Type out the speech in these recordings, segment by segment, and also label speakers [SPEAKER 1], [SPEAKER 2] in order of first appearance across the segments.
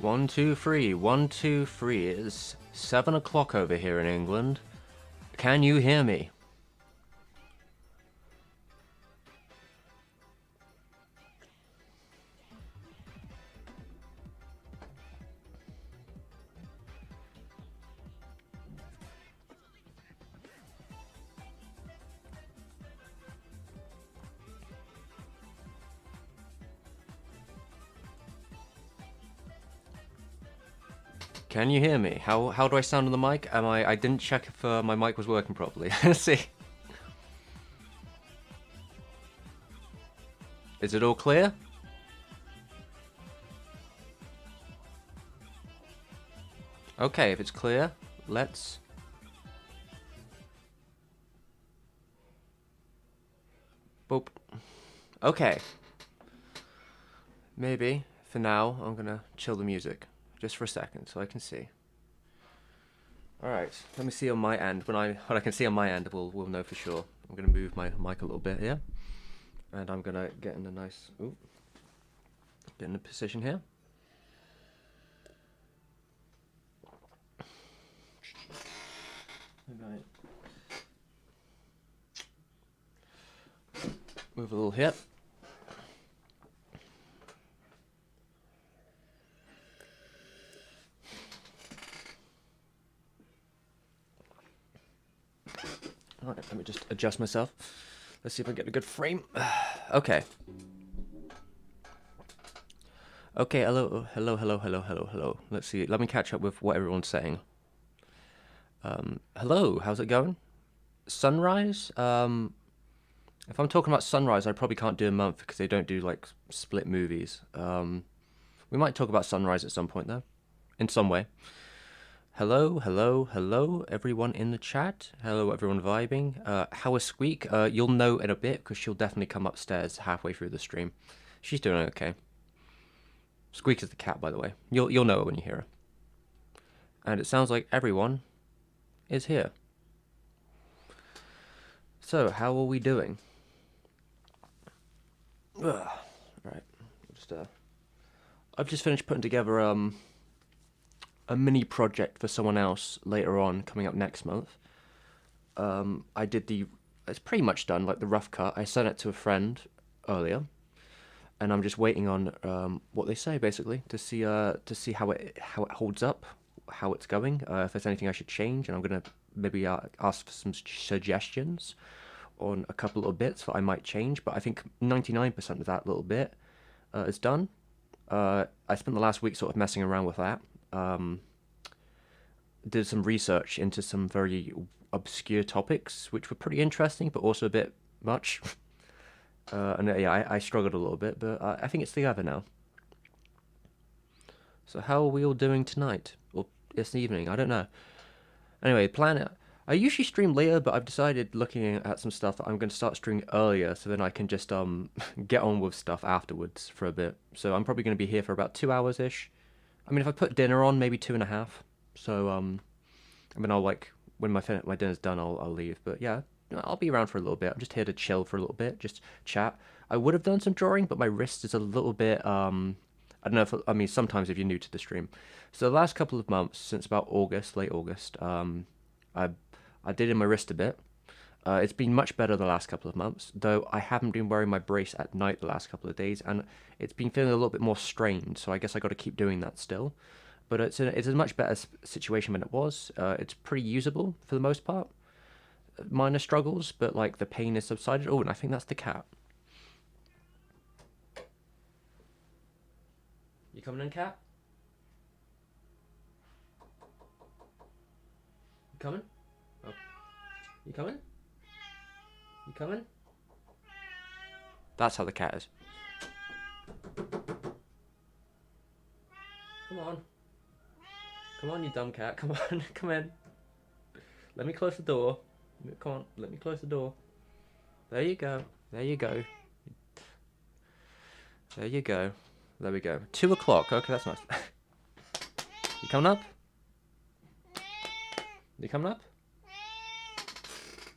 [SPEAKER 1] 1, 2, 3. 1, 2, 3. It's 7 o'clock over here in England. Can you hear me? Can you hear me? How do I sound on the mic? I didn't check if my mic was working properly. Let's see. Is it all clear? Okay, if it's clear, let's... Boop. Okay. Maybe, for now, I'm gonna chill the music. Just for a second, so I can see. Alright, let me see on my end. When I can see on my end, we'll know for sure. I'm gonna move my mic a little bit here. And I'm gonna get in a nice... Ooh. Get in a position here. Right. Move a little hip. Alright, let me just adjust myself. Let's see if I get a good frame. Okay. Okay, hello. Let's see, let me catch up with what everyone's saying. Hello, how's it going? Sunrise? If I'm talking about Sunrise, I probably can't do a month because they don't do, like, split movies. We might talk about Sunrise at some point, though. In some way. Hello, everyone in the chat. Hello, everyone vibing. How is Squeak? You'll know in a bit, because she'll definitely come upstairs halfway through the stream. She's doing okay. Squeak is the cat, by the way. You'll know it when you hear her. And it sounds like everyone is here. So, how are we doing? Right. I've just finished putting together a mini project for someone else later on, coming up next month. It's pretty much done, like the rough cut. I sent it to a friend earlier, and I'm just waiting on what they say, basically, to see how it holds up, how it's going, if there's anything I should change, and I'm gonna maybe ask for some suggestions on a couple of bits that I might change. But I think 99% of that little bit is done. I spent the last week sort of messing around with that. Did some research into some very obscure topics, which were pretty interesting, but also a bit much. And yeah, I struggled a little bit, but I think it's together now. So how are we all doing tonight? Or this evening? I don't know. Anyway, I usually stream later, but I've decided, looking at some stuff, that I'm going to start streaming earlier, so then I can just get on with stuff afterwards for a bit. So I'm probably going to be here for about 2 hours-ish. I mean, if I put dinner on, maybe 2.5. So, I mean, I'll, like, when my dinner's done, I'll leave. But yeah, I'll be around for a little bit. I'm just here to chill for a little bit, just chat. I would have done some drawing, but my wrist is a little bit, I don't know if, I mean, sometimes if you're new to the stream. So the last couple of months, since about August, late August, I did in my wrist a bit. It's been much better the last couple of months, though I haven't been wearing my brace at night the last couple of days, and it's been feeling a little bit more strained, so I guess I got to keep doing that still. But it's a much better situation than it was. It's pretty usable for the most part. Minor struggles, but like the pain is subsided. Oh, and I think that's the cat. You coming in, cat? You coming? Oh. You coming? You coming? That's how the cat is. Come on. Come on, you dumb cat. Come on, come in. Let me close the door. Come on, let me close the door. There you go. There you go. There you go. There we go. 2 o'clock. Okay, that's nice. You coming up? You coming up?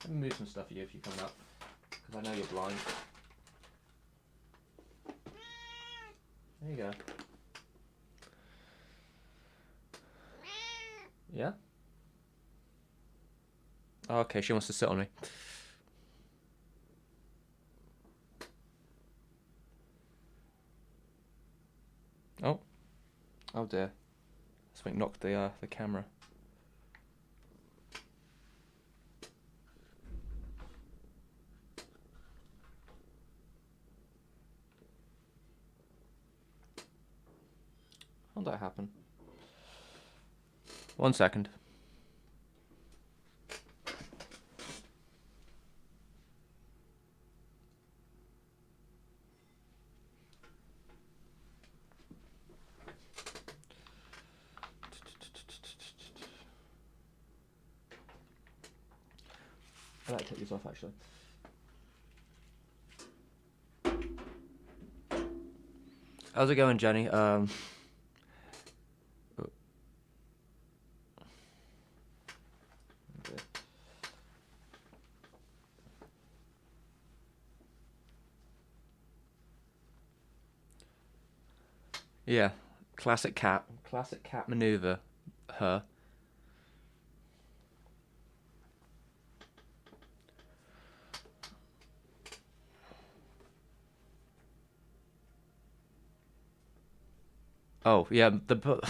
[SPEAKER 1] Let me move some stuff for you if you come up, because I know you're blind. There you go. Yeah? Oh, okay, she wants to sit on me. Oh, oh dear. Something knocked the camera. How'd that happen? 1 second. I might take these off actually. How's it going, Jenny? Okay. Yeah, classic cat maneuver. Her. Oh yeah, the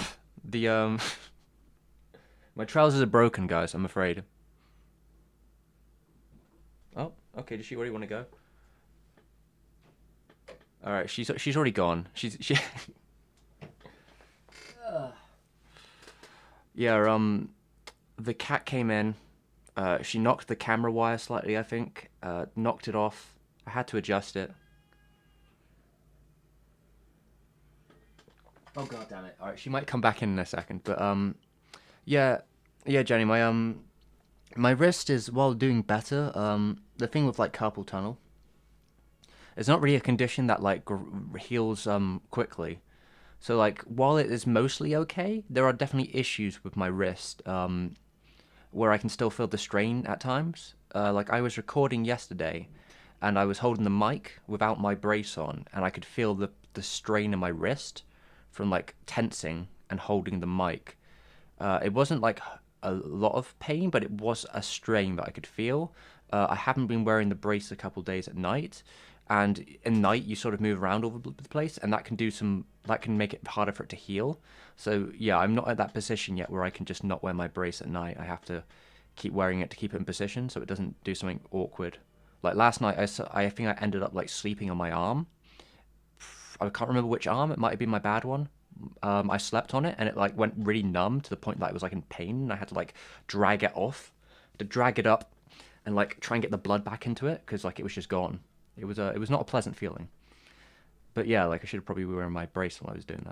[SPEAKER 1] my trousers are broken, guys. I'm afraid. Oh, okay. Does she already want to go? All right, she's already gone. She. Yeah. The cat came in. She knocked the camera wire slightly, I think. Knocked it off. I had to adjust it. Oh god damn it. All right, she might come back in a second, but yeah, yeah, Jenny, my wrist is while doing better. The thing with like carpal tunnel, it's not really a condition that like heals quickly. So like while it is mostly okay, there are definitely issues with my wrist where I can still feel the strain at times. Like I was recording yesterday, and I was holding the mic without my brace on, and I could feel the strain in my wrist from like tensing and holding the mic. It wasn't like a lot of pain, but it was a strain that I could feel. I haven't been wearing the brace a couple days at night, and in night you sort of move around all over the place, and that can make it harder for it to heal. So yeah, I'm not at that position yet where I can just not wear my brace at night. I have to keep wearing it to keep it in position so it doesn't do something awkward. Like last night, I think I ended up like sleeping on my arm. I can't remember which arm. It might have been my bad one. I slept on it and it like went really numb to the point that I was like in pain and I had to like drag it off, to drag it up and like try and get the blood back into it because like it was just gone. It was not a pleasant feeling. But yeah, like I should have probably been wearing my brace while I was doing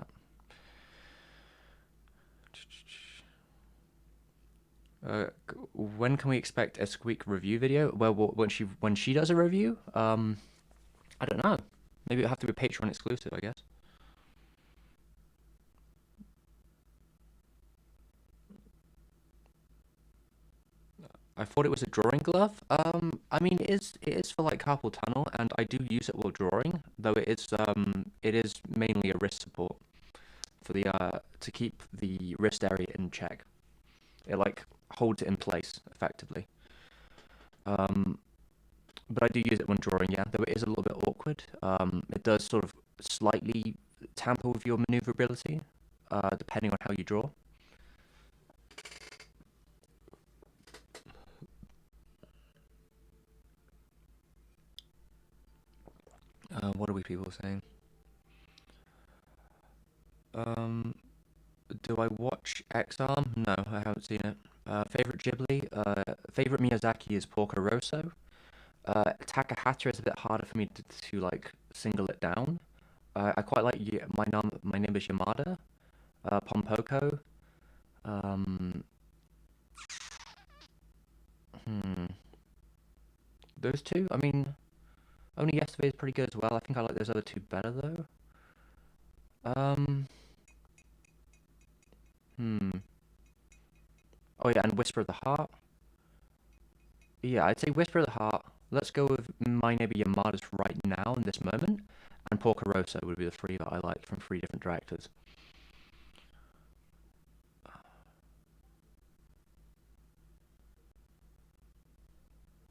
[SPEAKER 1] that. When can we expect a Squeak review video? Well, when she does a review, I don't know. Maybe it'll have to be Patreon exclusive, I guess. I thought it was a drawing glove. I mean, it is for like carpal tunnel, and I do use it while drawing, though it is mainly a wrist support for the to keep the wrist area in check. It like holds it in place effectively. Um, but I do use it when drawing, yeah, though it is a little bit awkward. It does sort of slightly tamper with your maneuverability, depending on how you draw. What are we people saying? Um, do I watch X-Arm? No, I haven't seen it. Favorite Ghibli? Favorite Miyazaki is Porco Rosso. Takahata is a bit harder for me to like single it down. I quite like my name is Yamada. Pompoko. Um, hmm. Those two. I mean, only yesterday is pretty good as well. I think I like those other two better though. Um, hmm. Oh yeah, and Whisper of the Heart. Yeah, I'd say Whisper of the Heart. Let's go with My Neighbor Yamada's right now in this moment, and Porco Rosso would be the three that I like from three different directors.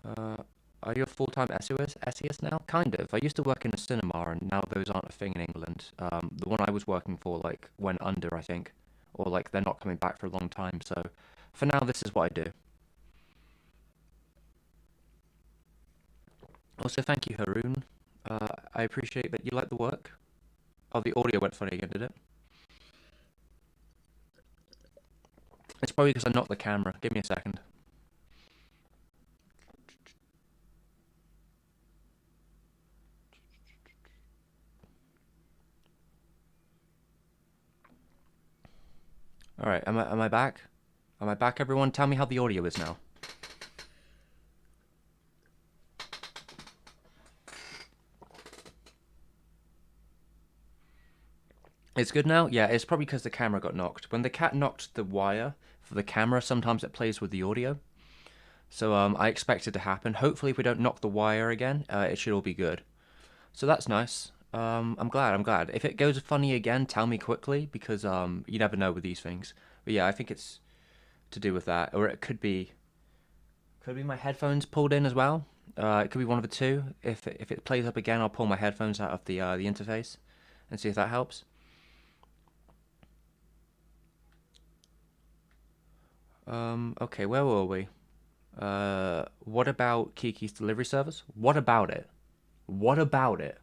[SPEAKER 1] Uh, are you a full-time essayist now? Kind of. I used to work in a cinema, and now those aren't a thing in England. The one I was working for, like, went under, I think. Or, like, they're not coming back for a long time, so for now, this is what I do. Also, thank you, Haroon. I appreciate that you like the work. Oh, the audio went funny again, did it? It's probably because I knocked the camera. Give me a second. All right, am I back? Am I back, everyone? Tell me how the audio is now. It's good now? Yeah, it's probably because the camera got knocked. When the cat knocked the wire for the camera, sometimes it plays with the audio. So I expect it to happen. Hopefully, if we don't knock the wire again, it should all be good. So that's nice. I'm glad. I'm glad. If it goes funny again, tell me quickly because you never know with these things. But yeah, I think it's to do with that, or it could be my headphones pulled in as well. It could be one of the two. If it plays up again, I'll pull my headphones out of the interface and see if that helps. Okay, where were we? What about Kiki's delivery service? What about it? What about it?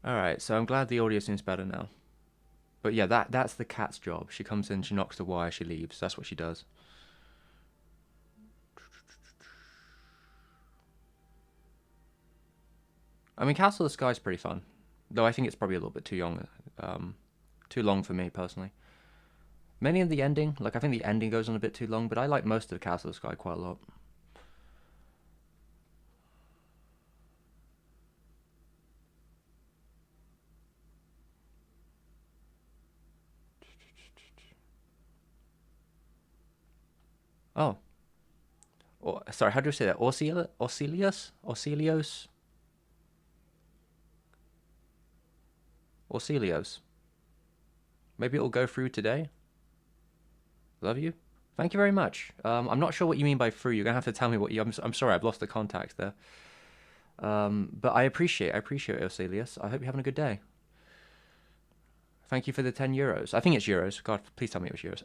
[SPEAKER 1] All right, so I'm glad the audio seems better now. But yeah, that's the cat's job. She comes in, she knocks the wire, she leaves. That's what she does. I mean, Castle of the Sky is pretty fun, though I think it's probably a little bit too long for me personally. Many of the ending, like I think the ending goes on a bit too long, but I like most of Castle of the Sky quite a lot. Oh, sorry, how do you say that? Orcelios? Maybe it'll go through today. Love you. Thank you very much. I'm not sure what you mean by through. You're gonna have to tell me what you. I'm sorry, I've lost the context there. But I appreciate it, Orcelius. I hope you're having a good day. Thank you for the 10 euros. I think it's euros. God, please tell me it was euros.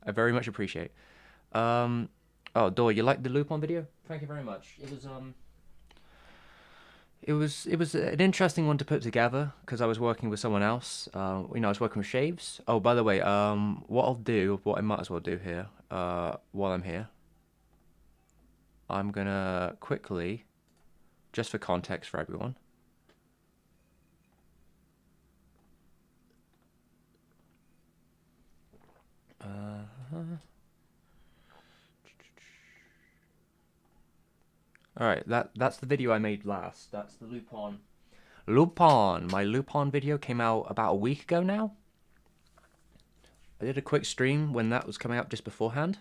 [SPEAKER 1] I very much appreciate. Oh, Dor, you liked the Lupin video? Thank you very much. It was an interesting one to put together because I was working with someone else. I was working with shaves. Oh, by the way, what I might as well do here, while I'm here, I'm gonna quickly, just for context for everyone. All right, that's the video I made last. That's the Lupin. Lupin. My Lupin video came out about a week ago now. I did a quick stream when that was coming out just beforehand.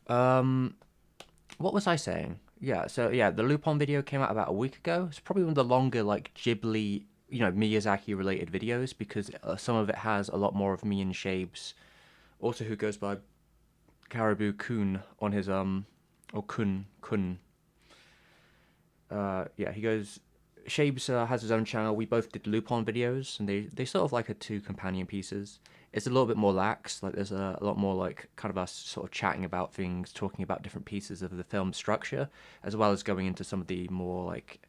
[SPEAKER 1] Um, what was I saying? Yeah, so yeah, the Lupin video came out about a week ago. It's probably one of the longer like Ghibli, Miyazaki related videos because some of it has a lot more of me and Shapes, also who goes by Caribou Kun on his or Kun. Yeah, he goes. Shabes has his own channel. We both did Lupin videos, and they sort of like are two companion pieces. It's a little bit more lax. Like there's a lot more like kind of us sort of chatting about things, talking about different pieces of the film structure, as well as going into some of the more like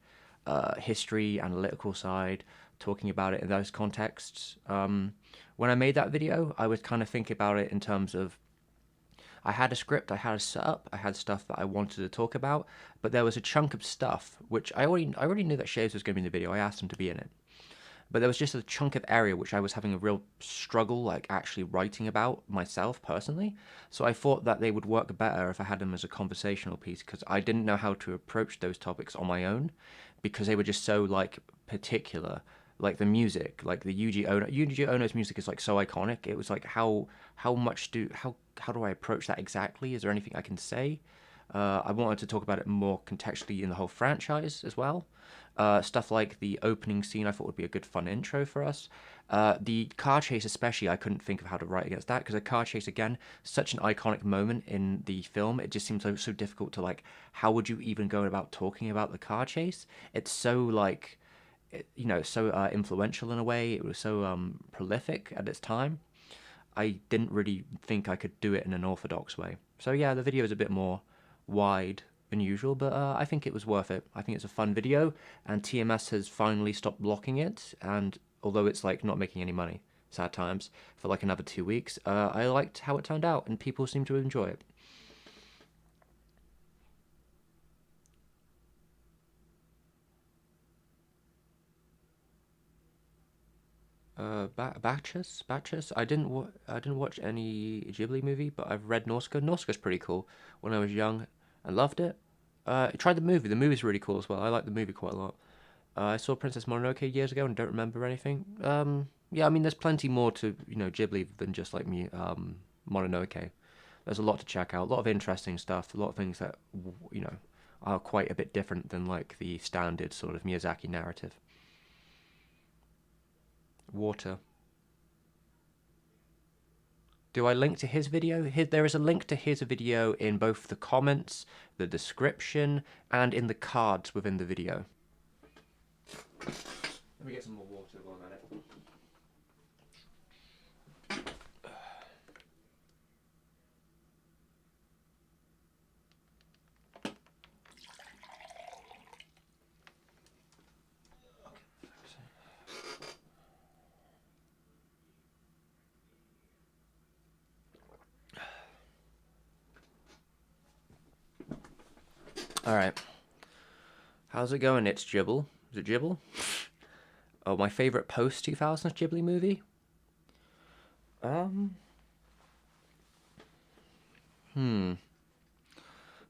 [SPEAKER 1] history, analytical side, talking about it in those contexts. When I made that video, I was kind of thinking about it in terms of I had a script, I had a setup, I had stuff that I wanted to talk about, but there was a chunk of stuff which I already knew that Shaves was going to be in the video. I asked him to be in it, but there was just a chunk of area which I was having a real struggle like actually writing about myself personally. So I thought that they would work better if I had them as a conversational piece because I didn't know how to approach those topics on my own because they were just so like particular. Like the music, like the Yuji Ono's music is like so iconic. It was like how do I approach that exactly? Is there anything I can say? I wanted to talk about it more contextually in the whole franchise as well. Stuff like the opening scene I thought would be a good fun intro for us. The car chase especially, I couldn't think of how to write against that, because a car chase, again, such an iconic moment in the film. It just seems so difficult to, like, how would you even go about talking about the car chase? It's so, like, so influential in a way. It was so prolific at its time. I didn't really think I could do it in an orthodox way. So yeah, the video is a bit more wide than usual, but I think it was worth it. I think it's a fun video, and TMS has finally stopped blocking it, and although it's like not making any money, sad times, for like another 2 weeks, I liked how it turned out, and people seem to enjoy it. Batches. I didn't watch any Ghibli movie, but I've read Nausicaa. Nausicaa's pretty cool. When I was young, I loved it. I tried the movie. The movie's really cool as well. I like the movie quite a lot. I saw Princess Mononoke years ago and don't remember anything. Yeah, I mean, there's plenty more to Ghibli than just like me Mononoke. There's a lot to check out. A lot of interesting stuff. A lot of things that are quite a bit different than like the standard sort of Miyazaki narrative. Water. Do I link to his video? There is a link to his video in both the comments, the description, and in the cards within the video. Let me get some more water while I'm at it. Alright. How's it going? It's Gibble. Is it Gibble? Oh, my favorite post-2000s Ghibli movie? Um... Hmm.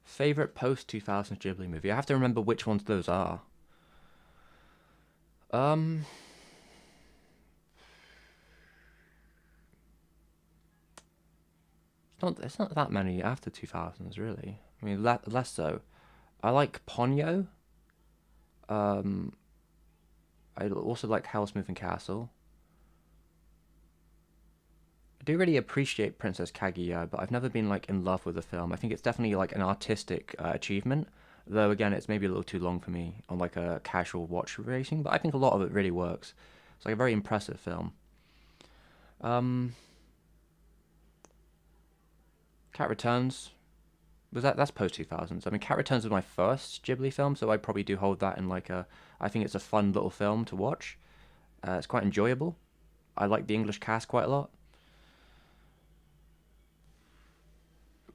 [SPEAKER 1] Favorite post-2000s Ghibli movie? I have to remember which ones those are. Um... It's not that many after 2000s, really. I mean, less so. I like Ponyo. Um, I also like House Moving Castle. I do really appreciate Princess Kaguya, but I've never been like in love with the film. I think it's definitely like an artistic achievement, though again, it's maybe a little too long for me on like a casual watch rating. But I think a lot of it really works. It's like a very impressive film. Um, Cat Returns. That's post 2000s. I mean, Cat Returns was my first Ghibli film, so I probably do hold that in like a. I think it's a fun little film to watch. It's quite enjoyable. I like the English cast quite a lot.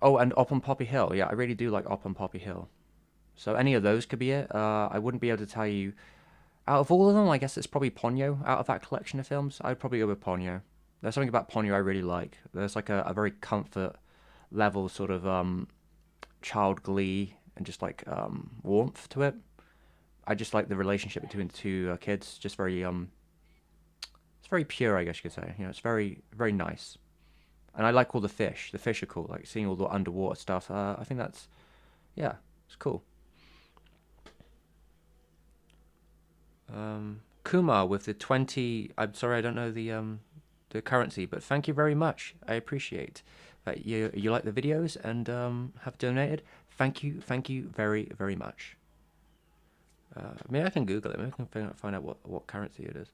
[SPEAKER 1] Oh, and Up on Poppy Hill. Yeah, I really do like Up on Poppy Hill. So any of those could be it. I wouldn't be able to tell you. Out of all of them, I guess it's probably Ponyo. Out of that collection of films, I'd probably go with Ponyo. There's something about Ponyo I really like. There's like a very comfort level sort of child glee and just like warmth to it. I just like the relationship between the two kids. Just very it's very pure, I guess you could say. It's very nice. And I like all the fish. The fish are cool. Like seeing all the underwater stuff. I think that's yeah, it's cool. Kumar with the 20. I'm sorry, I don't know the currency, but thank you very much. I appreciate that you like the videos and have donated. Thank you very much. Maybe I can Google it. Maybe I can find out what currency it is.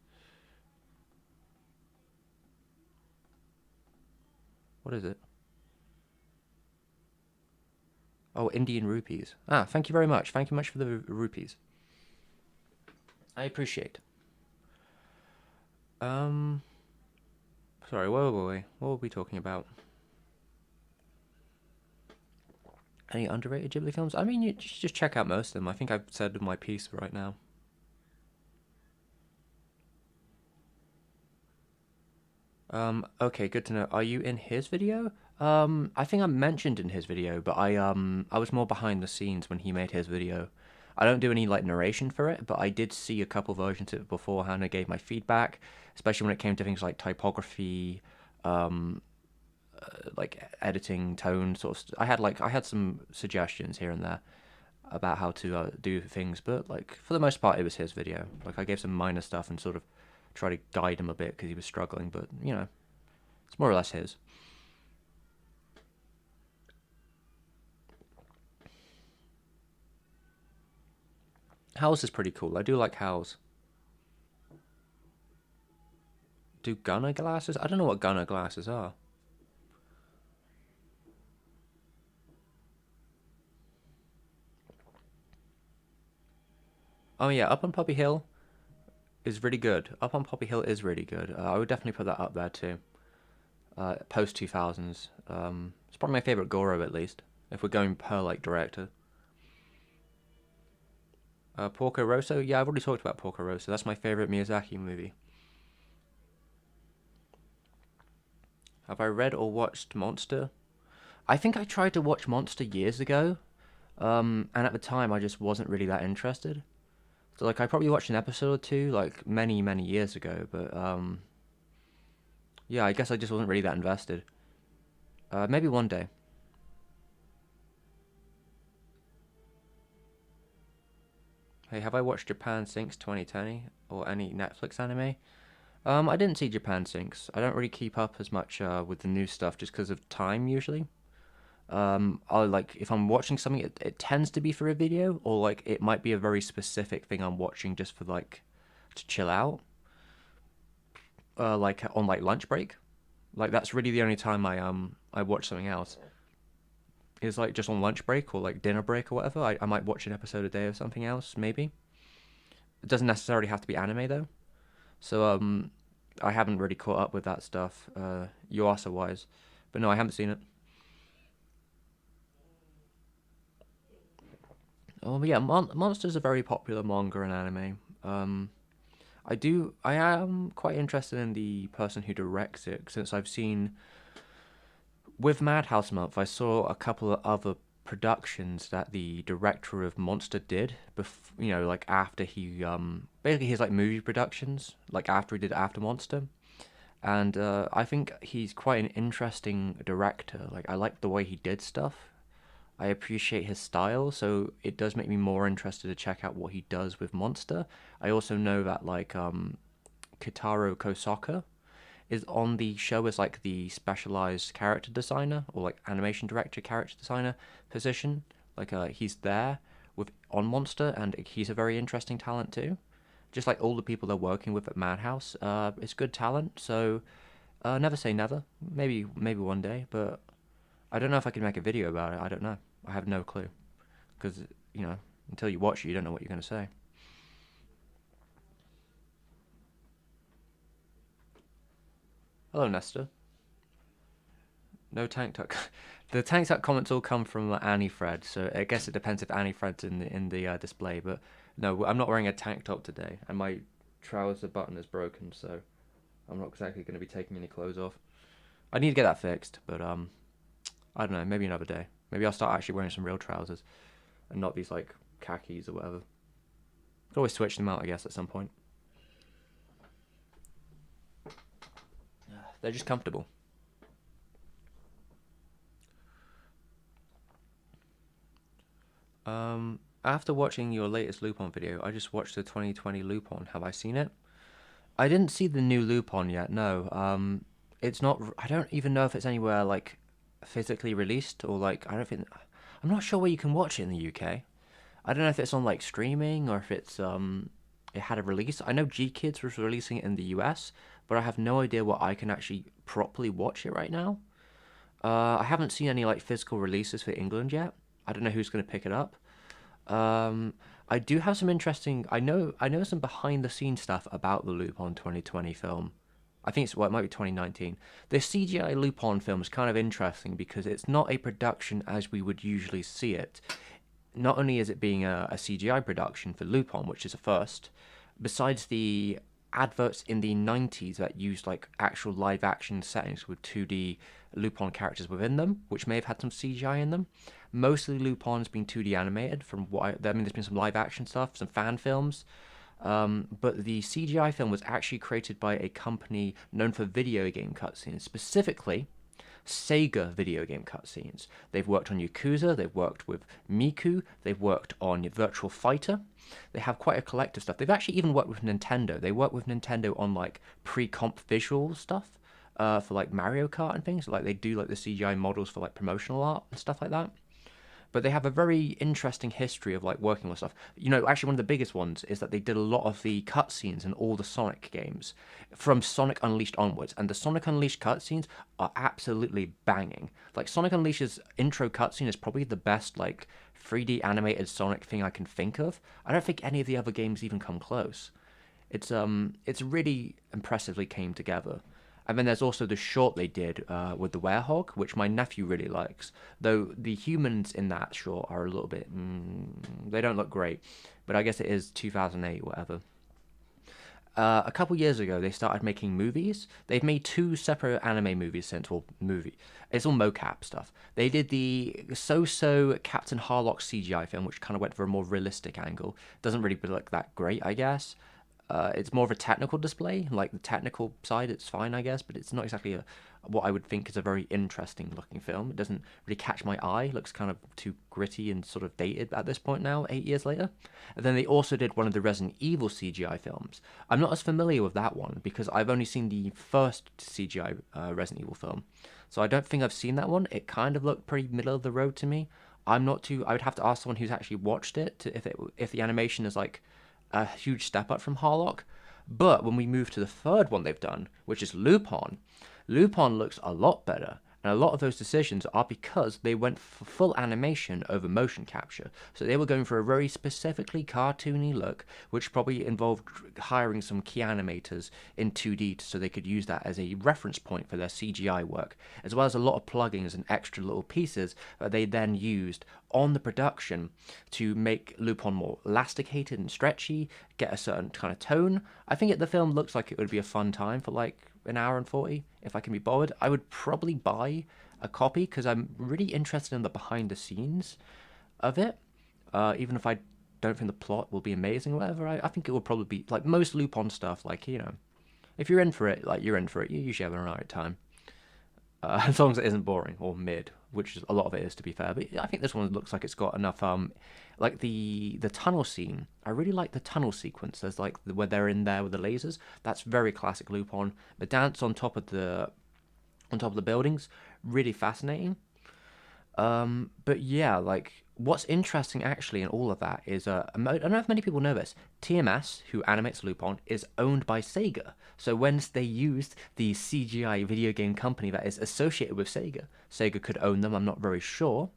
[SPEAKER 1] What is it? Oh, Indian rupees. Ah, thank you very much. Thank you much for the rupees. I appreciate. Um, Sorry, wait. What were we talking about? Any underrated Ghibli films? I mean, you just check out most of them. I think I've said my piece right now. Okay, good to know. Are you in his video? I think I'm mentioned in his video, but I was more behind the scenes when he made his video. I don't do any like narration for it, but I did see a couple versions of it beforehand. I gave my feedback, especially when it came to things like typography, like editing, tone, sort of. I had some suggestions here and there about how to do things, but like for the most part, it was his video. Like I gave some minor stuff and sort of tried to guide him a bit because he was struggling, but you know, it's more or less his. Howl's is pretty cool. I do like Howl's. Do gunner glasses? I don't know what gunner glasses are. Oh yeah, Up on Poppy Hill is really good. Up on Poppy Hill is really good. I would definitely put that up there too. Post 2000s. It's probably my favorite Goro at least. If we're going per like director. Porco Rosso. Yeah, I've already talked about Porco Rosso. That's my favorite Miyazaki movie. Have I read or watched Monster? I think I tried to watch Monster years ago, and at the time I just wasn't really that interested. So like I probably watched an episode or two like many years ago, but yeah, I guess I just wasn't really that invested. Maybe one day. Hey, have I watched Japan Sinks 2020 or any Netflix anime? I didn't see Japan Sinks. I don't really keep up as much with the new stuff just because of time usually. I'll like if I'm watching something, it tends to be for a video, or like it might be a very specific thing I'm watching just for like to chill out. Like on like lunch break. Like that's really the only time I watch something else. Is like just on lunch break or like dinner break or whatever. I might watch an episode a day of something else, maybe. It doesn't necessarily have to be anime though. So I haven't really caught up with that stuff, Yuasa wise. But no, I haven't seen it. Oh yeah, Monster's a very popular manga and anime. I am quite interested in the person who directs it since I've seen with Madhouse Month. I saw a couple of other productions that the director of Monster did. You know, like after he basically his like movie productions, like after he did After Monster. And I think he's quite an interesting director. Like I like the way he did stuff. I appreciate his style, so it does make me more interested to check out what he does with Monster. I also know that like Kitaro Kosaka is on the show as like the specialized character designer or like animation director character designer position. Like he's there with on Monster, and he's a very interesting talent too. Just like all the people they're working with at Madhouse, it's good talent. So never say never. Maybe one day, but I don't know if I can make a video about it. I don't know. I have no clue. Because, you know, until you watch it, you don't know what you're going to say. Hello, Nestor. No tank top. The tank top comments all come from Annie Fred, so I guess it depends if Annie Fred's in the display. But no, I'm not wearing a tank top today, and my trouser button is broken, so I'm not exactly going to be taking any clothes off. I need to get that fixed, but I don't know, maybe another day. Maybe I'll start actually wearing some real trousers and not these like khakis or whatever. Could always switch them out, I guess, at some point. They're just comfortable. After watching your latest Lupin video, I just watched the 2020 Lupin. Have I seen it? I didn't see the new Lupin yet. No. It's not. I don't even know if it's anywhere like physically released or like I don't think. I'm not sure where you can watch it in the UK. I don't know if it's on like streaming or if it's it had a release. I know G Kids was releasing it in the US, but I have no idea where I can actually properly watch it right now. I haven't seen any like physical releases for England yet. I don't know who's going to pick it up. I do have some interesting. I know some behind the scenes stuff about the Lupin 2020 film. I think it might be 2019. This CGI Lupin film is kind of interesting because it's not a production as we would usually see it. Not only is it being a CGI production for Lupin, which is a first, besides the adverts in the 90s that used like actual live action settings with 2D Lupin characters within them, which may have had some CGI in them. Mostly Lupin's been 2D animated from what I mean, there's been some live action stuff, some fan films. But the CGI film was actually created by a company known for video game cutscenes, specifically Sega video game cutscenes. They've worked on Yakuza, they've worked with Miku, they've worked on Virtual Fighter. They have quite a collective stuff. They've actually even worked with Nintendo. They work with Nintendo on like pre-comp visual stuff for like Mario Kart and things. Like they do like the CGI models for like promotional art and stuff like that. But they have a very interesting history of like working with stuff. You know, actually one of the biggest ones is that they did a lot of the cutscenes in all the Sonic games from Sonic Unleashed onwards, and the Sonic Unleashed cutscenes are absolutely banging. Like Sonic Unleashed's intro cutscene is probably the best like 3D animated Sonic thing I can think of. I don't think any of the other games even come close. It's really impressively came together. And then there's also the short they did with the werehog, which my nephew really likes. Though the humans in that short are a little bit, they don't look great. But I guess it is 2008, whatever. A couple years ago, they started making movies. They've made two separate anime movies since, well, movie. It's all mocap stuff. They did the so-so Captain Harlock CGI film, which kind of went for a more realistic angle. Doesn't really look that great, I guess. It's more of a technical display, like the technical side, it's fine, I guess, but it's not exactly what I would think is a very interesting looking film. It doesn't really catch my eye, it looks kind of too gritty and sort of dated at this point now, 8 years later. And then they also did one of the Resident Evil CGI films. I'm not as familiar with that one because I've only seen the first CGI Resident Evil film. So I don't think I've seen that one. It kind of looked pretty middle of the road to me. I'm not too, I would have to ask someone who's actually watched it to, if the animation is like a huge step up from Harlock. But when we move to the third one they've done, which is Lupin, Lupin looks a lot better. And a lot of those decisions are because they went for full animation over motion capture. So they were going for a very specifically cartoony look, which probably involved hiring some key animators in 2D so they could use that as a reference point for their CGI work, as well as a lot of plugins and extra little pieces that they then used on the production to make Lupin more elasticated and stretchy, get a certain kind of tone. I think the film looks like it would be a fun time for like an hour and 40 if I can be bothered. I would probably buy a copy because I'm really interested in the behind the scenes of it, even if I don't think the plot will be amazing or whatever. I think it will probably be like most Lupin stuff, like, you know, if you're in for it, like, you're in for it. You usually have an alright time, as long as it isn't boring or mid, which is, a lot of it is, to be fair. But I think this one looks like it's got enough like the tunnel scene. I really like the tunnel sequence. There's like where they're in there with the lasers. That's very classic Lupin. The dance on top of the buildings, really fascinating. But yeah, like what's interesting actually in all of that is I don't know if many people know this. TMS, who animates Lupin, is owned by Sega. So when they used the CGI video game company that is associated with Sega, Sega could own them. I'm not very sure.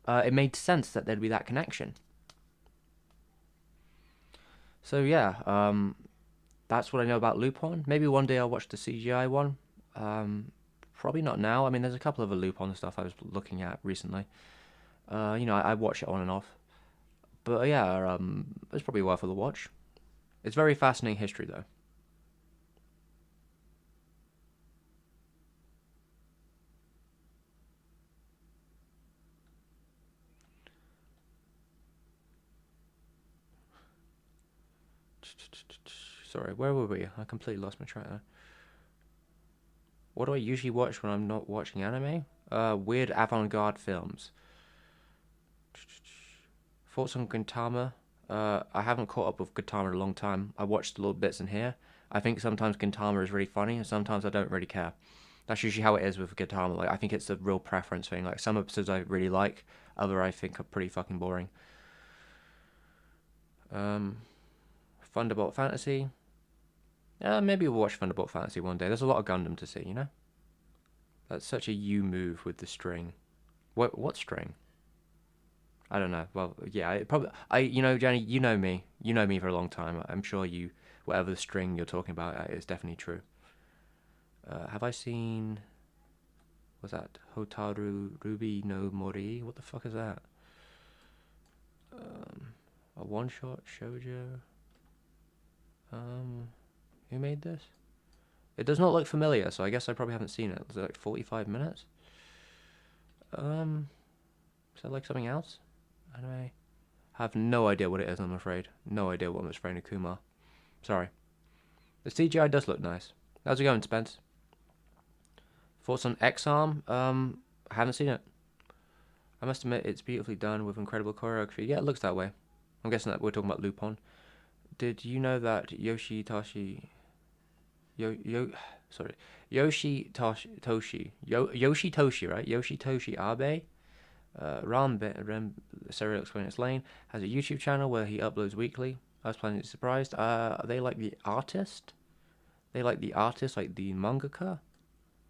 [SPEAKER 1] It made sense that there'd be that connection. So yeah, that's what I know about Lupin. Maybe one day I'll watch the CGI one. Probably not now. I mean, there's a couple of Lupin stuff I was looking at recently. You know, I watch it on and off. But yeah, it's probably worth a watch. It's very fascinating history, though. Sorry, where were we? I completely lost my track there. What do I usually watch when I'm not watching anime? Weird avant-garde films. Thoughts on Gintama? I haven't caught up with Gintama in a long time. I watched little bits in here. I think sometimes Gintama is really funny, and sometimes I don't really care. That's usually how it is with Gintama. Like, I think it's a real preference thing. Like, some episodes I really like, other I think are pretty fucking boring. Thunderbolt Fantasy. Maybe we'll watch Thunderbolt Fantasy one day. There's a lot of Gundam to see, you know? That's such a you move with the string. What string? I don't know. Well, yeah, you know, Jenny, you know me. You know me for a long time. I'm sure whatever the string you're talking about is definitely true. Have I seen, what's that? Hotaru Ruby no Mori? What the fuck is that? A one-shot shoujo? Who made this? It does not look familiar, so I guess I probably haven't seen it. Is it like 45 minutes? Is that like something else? Anime? I have no idea what it is, I'm afraid. No idea what I'm afraid of Kumar. Sorry. The CGI does look nice. How's it going, Spence? Thoughts on X-Arm? I haven't seen it. I must admit, it's beautifully done with incredible choreography. Yeah, it looks that way. I'm guessing that we're talking about Lupin. Did you know that Yoshitoshi sorry, Yoshitoshi, right? Yoshitoshi Abe, Serial Experience Lane, has a YouTube channel where he uploads weekly. I was pleasantly surprised. They like the artist. They like the artist, like the mangaka,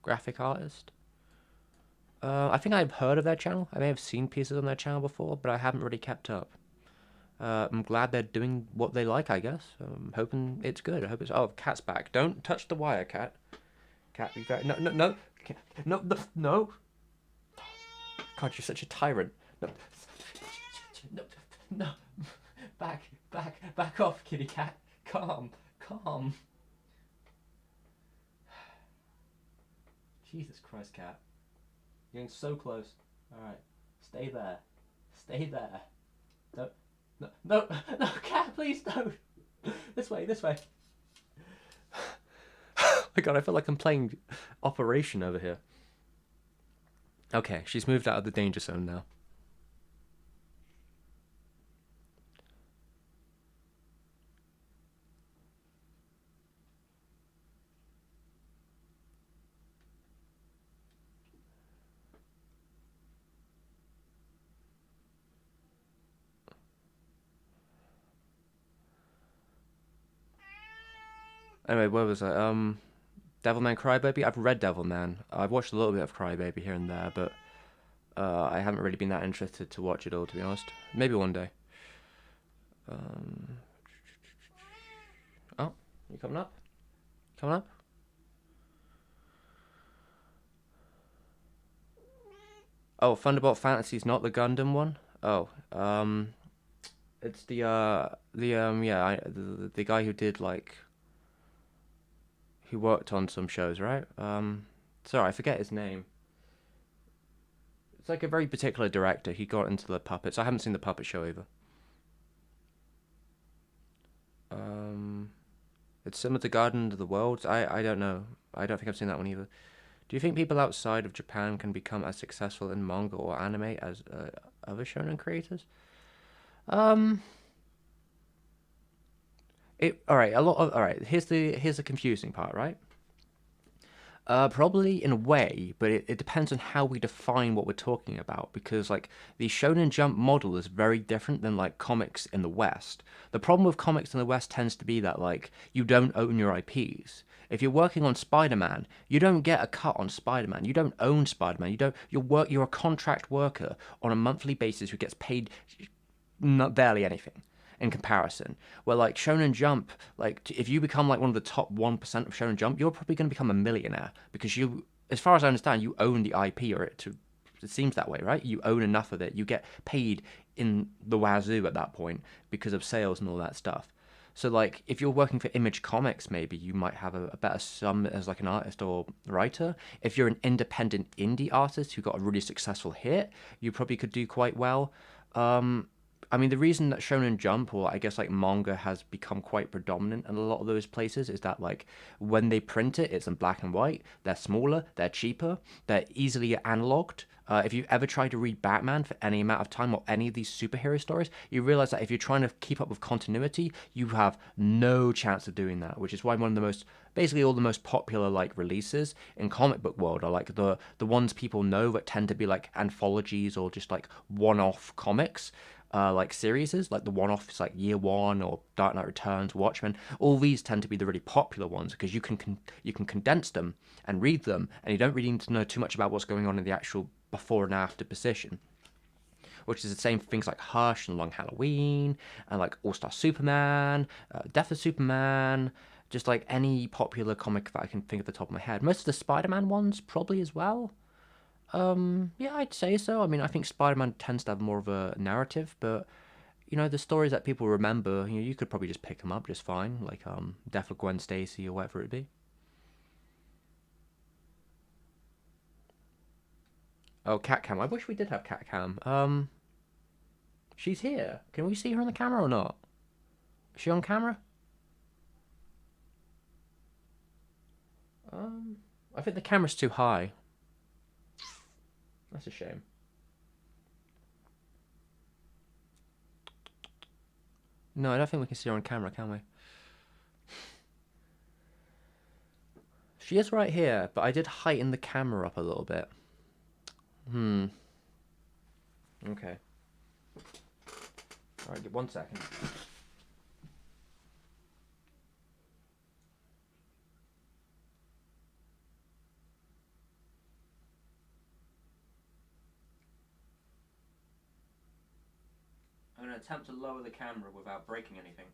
[SPEAKER 1] graphic artist. I think I've heard of their channel. I may have seen pieces on their channel before, but I haven't really kept up. I'm glad they're doing what they like, I guess. I'm hoping it's good. I hope it's... Oh, Cat's back. Don't touch the wire, Cat. Cat, be very... No, no, no. No, no, no. God, you're such a tyrant. No. No, no. Back off, kitty cat. Calm. Jesus Christ, Cat. You're getting so close. Alright. Stay there. No, Cat, please don't. This way. Oh my god, I feel like I'm playing Operation over here. Okay, she's moved out of the danger zone now. Anyway, where was I? Devilman Crybaby? I've read Devilman. I've watched a little bit of Crybaby here and there, but I haven't really been that interested to watch it all, to be honest. Maybe one day. Oh, you coming up? Oh, Thunderbolt Fantasy's not the Gundam one? Oh, it's the guy who did, like, who worked on some shows, right? Sorry, I forget his name. It's like a very particular director. He got into the puppets. I haven't seen the puppet show either. It's similar to Garden of the Worlds. I don't know. I don't think I've seen that one either. Do you think people outside of Japan can become as successful in manga or anime as other shonen creators? Um, all right. All right. Here's the confusing part, right? Probably in a way, but it depends on how we define what we're talking about. Because like the Shonen Jump model is very different than like comics in the West. The problem with comics in the West tends to be that like you don't own your IPs. If you're working on Spider-Man, you don't get a cut on Spider-Man. You don't own Spider-Man. You're a contract worker on a monthly basis who gets paid not barely anything in comparison. Where like Shonen Jump, like if you become like one of the top 1% of Shonen Jump, you're probably going to become a millionaire because you, as far as I understand, you own the IP or it seems that way, right? You own enough of it. You get paid in the wazoo at that point because of sales and all that stuff. So like if you're working for Image Comics, maybe you might have a better sum as like an artist or writer. If you're an independent indie artist who got a really successful hit, you probably could do quite well. I mean, the reason that Shonen Jump, or I guess like manga, has become quite predominant in a lot of those places is that like when they print it, it's in black and white. They're smaller, they're cheaper, they're easily analoged. If you ever try to read Batman for any amount of time or any of these superhero stories, you realize that if you're trying to keep up with continuity, you have no chance of doing that. Which is why one of the most, basically all the most popular like releases in comic book world are like the ones people know that tend to be like anthologies or just like one-off comics. Like series, like the one-offs like Year One or Dark Knight Returns, Watchmen. All these tend to be the really popular ones because you can condense them and read them, and you don't really need to know too much about what's going on in the actual before and after position. Which is the same for things like Hush and Long Halloween and like All Star Superman, Death of Superman, just like any popular comic that I can think of at the top of my head. Most of the Spider-Man ones probably as well. Yeah, I'd say so. I mean, I think Spider-Man tends to have more of a narrative, but you know, the stories that people remember, you know, you could probably just pick them up just fine, like Death of Gwen Stacy or whatever it be. Oh, Cat Cam. I wish we did have Cat Cam. She's here. Can we see her on the camera or not? Is she on camera? Um, I think the camera's too high. That's a shame. No, I don't think we can see her on camera, can we? She is right here, but I did heighten the camera up a little bit. Okay. Alright, give 1 second. I'm going to attempt to lower the camera without breaking anything.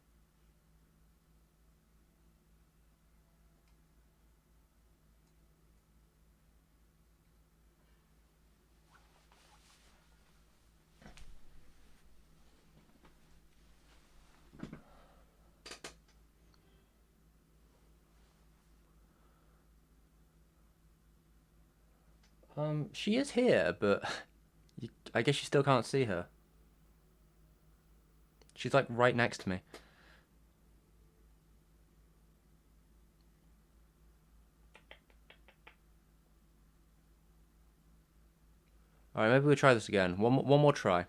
[SPEAKER 1] She is here, but I guess you still can't see her. She's like right next to me. Alright, maybe we'll try this again. One more try.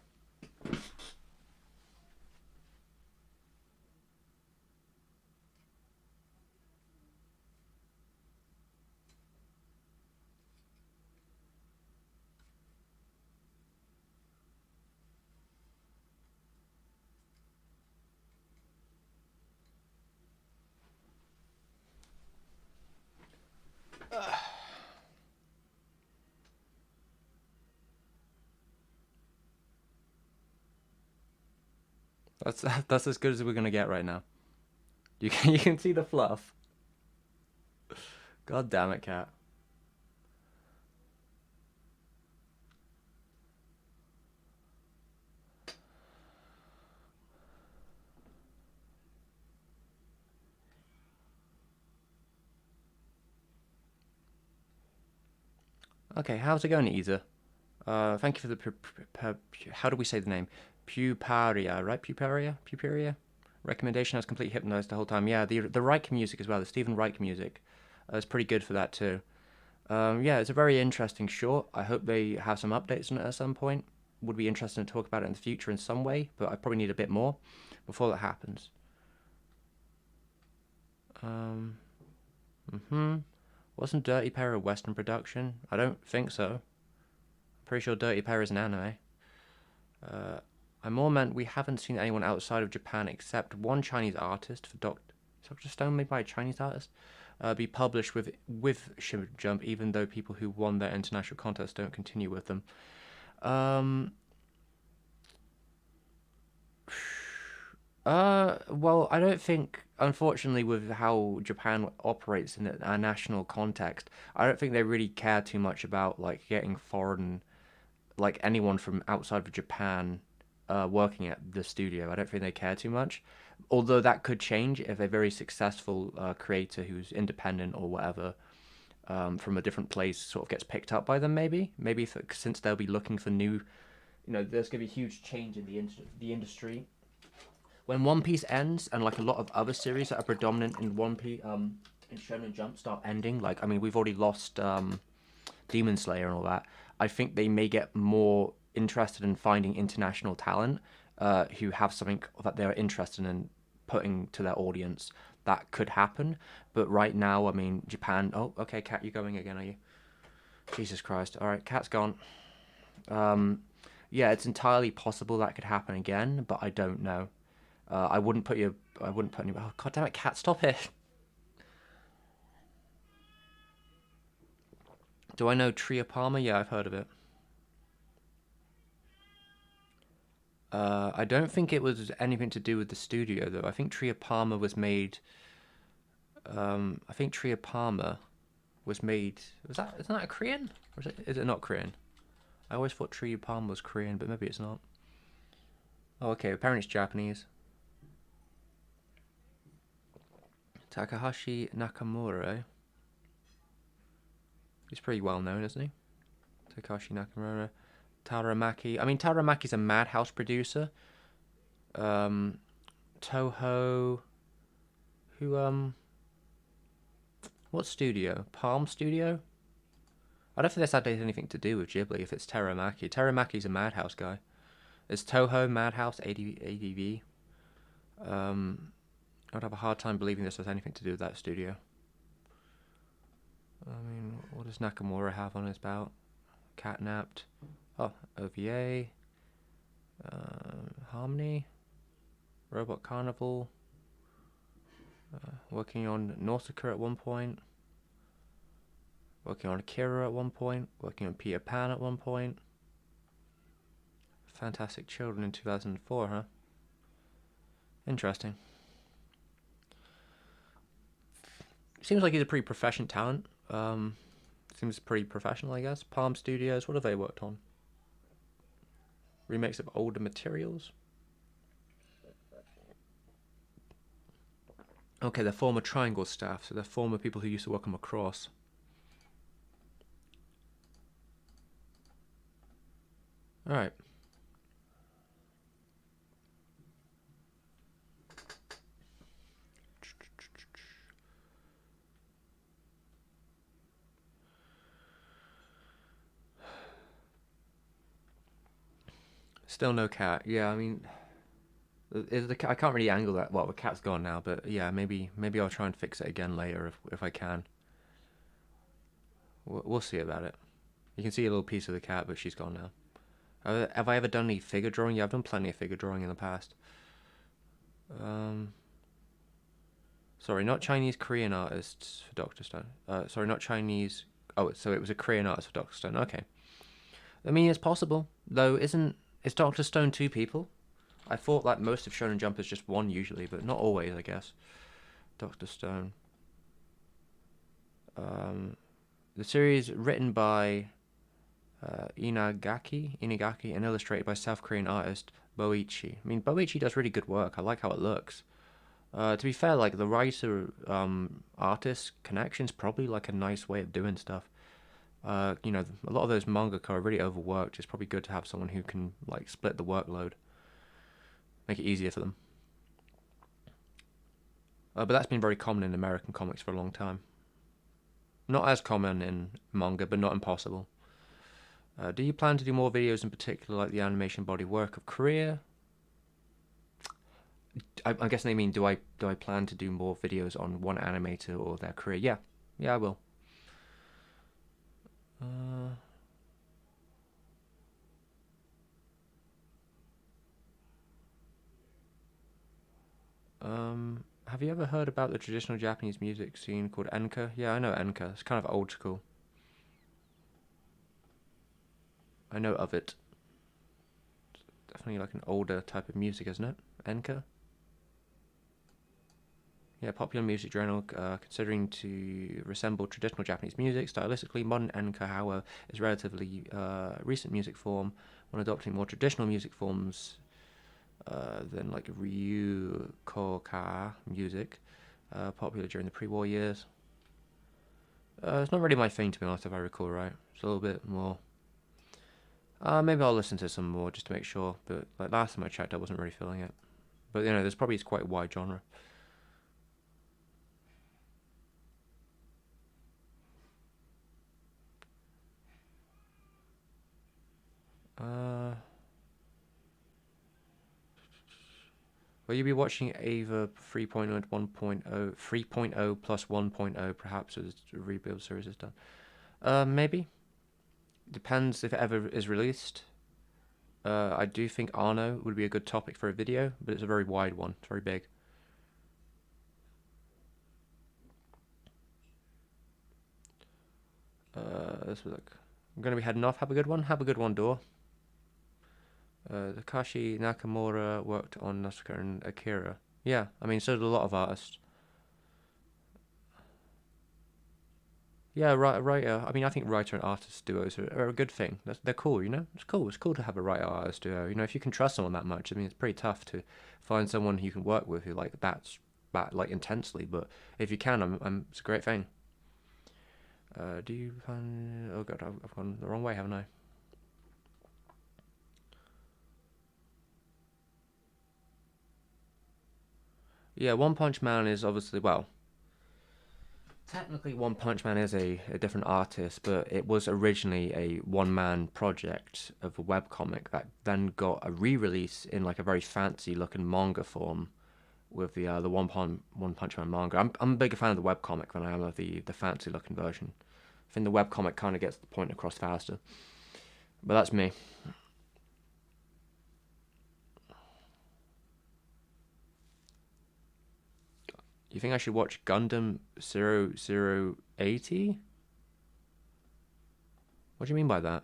[SPEAKER 1] That's as good as we're gonna get right now. You can see the fluff. God damn it, cat. Okay, how's it going, Isa? Thank you for the how do we say the name? Puparia, right? Puparia. Recommendation. I was completely hypnotized the whole time. Yeah, the Reich music as well. The Stephen Reich music. Is pretty good for that too. Yeah, it's a very interesting short. I hope they have some updates on it at some point. Would be interesting to talk about it in the future in some way, but I probably need a bit more before that happens. Wasn't Dirty Pair a Western production? I don't think so. Pretty sure Dirty Pair is an anime. I more meant we haven't seen anyone outside of Japan except one Chinese artist for Dr. Stone, made by a Chinese artist, be published with Shimmer Jump, even though people who won their international contest don't continue with them. Well, I don't think, unfortunately, with how Japan operates in a national context, I don't think they really care too much about like getting foreign, like anyone from outside of Japan, working at the studio. I don't think they care too much. Although that could change if a very successful creator who's independent or whatever, from a different place sort of gets picked up by them. Maybe since they'll be looking for new, there's gonna be a huge change in the industry when One Piece ends, and like a lot of other series that are predominant in One Piece, in Shonen Jump start ending. Like, I mean, we've already lost Demon Slayer and all that. I think they may get more interested in finding international talent, who have something that they're interested in putting to their audience. That could happen, but right now, I mean, Japan. Oh, okay, Cat, you going again? Are you? Jesus Christ! All right, Cat's gone. Yeah, it's entirely possible that could happen again, but I don't know. I wouldn't put you. I wouldn't put any. Oh, God damn it, Cat! Stop it. Do I know Tria Palmer? Yeah, I've heard of it. I don't think it was anything to do with the studio though. I think Tria Palmer was made. I think Tria Palmer was made. Isn't that a Korean? Or is it not Korean? I always thought Tria Palmer was Korean, but maybe it's not. Oh, okay. Apparently it's Japanese. Takahashi Nakamura. He's pretty well known, isn't he? Takashi Nakamura. Taramaki. I mean, Taramaki's a Madhouse producer. Toho. Who, what studio? Palm Studio? I don't think this had anything to do with Ghibli if it's Teramaki. Teramaki's a Madhouse guy. Is Toho Madhouse ADV? I'd have a hard time believing this has anything to do with that studio. I mean, what does Nakamura have on his belt? Catnapped. Oh, OVA. Harmony. Robot Carnival. Working on Nausicaa at one point. Working on Akira at one point. Working on Peter Pan at one point. Fantastic Children in 2004, huh? Interesting. Seems like he's a pretty proficient talent. Seems pretty professional, I guess. Palm Studios, what have they worked on? Remakes of older materials. Okay, they're former Triangle staff, so they're former people who used to work on Macross. Alright. Still no cat. Yeah, I mean, I can't really angle that. Well, the cat's gone now, but yeah, maybe I'll try and fix it again later if I can. We'll see about it. You can see a little piece of the cat, but she's gone now. Have I ever done any figure drawing? Yeah, I've done plenty of figure drawing in the past. Sorry, not Chinese, Korean artists for Dr. Stone. Sorry, not Chinese. Oh, so it was a Korean artist for Dr. Stone. Okay. I mean, it's possible, though. Is Dr. Stone two people? I thought like most of Shonen Jump is just one usually, but not always, I guess. Dr. Stone. The series written by Inagaki, and illustrated by South Korean artist Boichi. I mean, Boichi does really good work. I like how it looks. To be fair, like the writer artist connection's probably like a nice way of doing stuff. You know, a lot of those mangaka are really overworked. It's probably good to have someone who can like split the workload, make it easier for them. But that's been very common in American comics for a long time. Not as common in manga, but not impossible. Do you plan to do more videos in particular, like the animation body work of Korea? I guess they mean do I plan to do more videos on one animator or their career? Yeah, I will. Have you ever heard about the traditional Japanese music scene called enka? Yeah, I know enka. It's kind of old school. I know of it. It's definitely like an older type of music, isn't it? Enka? Yeah, popular music genre considering to resemble traditional Japanese music. Stylistically, modern enka, however, is relatively recent music form when adopting more traditional music forms than like ryukoka music, popular during the pre-war years. It's not really my thing, to be honest, if I recall right. It's a little bit more. Maybe I'll listen to some more just to make sure. But like last time I checked, I wasn't really feeling it. But you know, there's probably quite a wide genre. Will you be watching Ava 3.0 and 1.0, 3.0 plus 1.0 perhaps as the rebuild series is done? Maybe. Depends if it ever is released. I do think Arno would be a good topic for a video, but it's a very wide one. It's very big. This was like, I'm going to be heading off. Have a good one. Have a good one, Door. Takashi Nakamura worked on Nausicaa and Akira. Yeah, I mean, so did a lot of artists. Yeah, writer. I mean, I think writer and artist duos are a good thing. They're cool, you know. It's cool. It's cool to have a writer artist duo. You know, if you can trust someone that much, I mean, it's pretty tough to find someone who you can work with who like that's that like intensely. But if you can, it's a great thing. Do you find? Oh god, I've gone the wrong way, haven't I? Yeah, One Punch Man is obviously, well, Technically, One Punch Man is a different artist, but it was originally a one-man project of a webcomic that then got a re-release in like a very fancy-looking manga form with the One Punch Man manga. I'm a bigger fan of the webcomic than I am of the fancy-looking version. I think the webcomic kind of gets the point across faster, but that's me. You think I should watch Gundam 0080? What do you mean by that?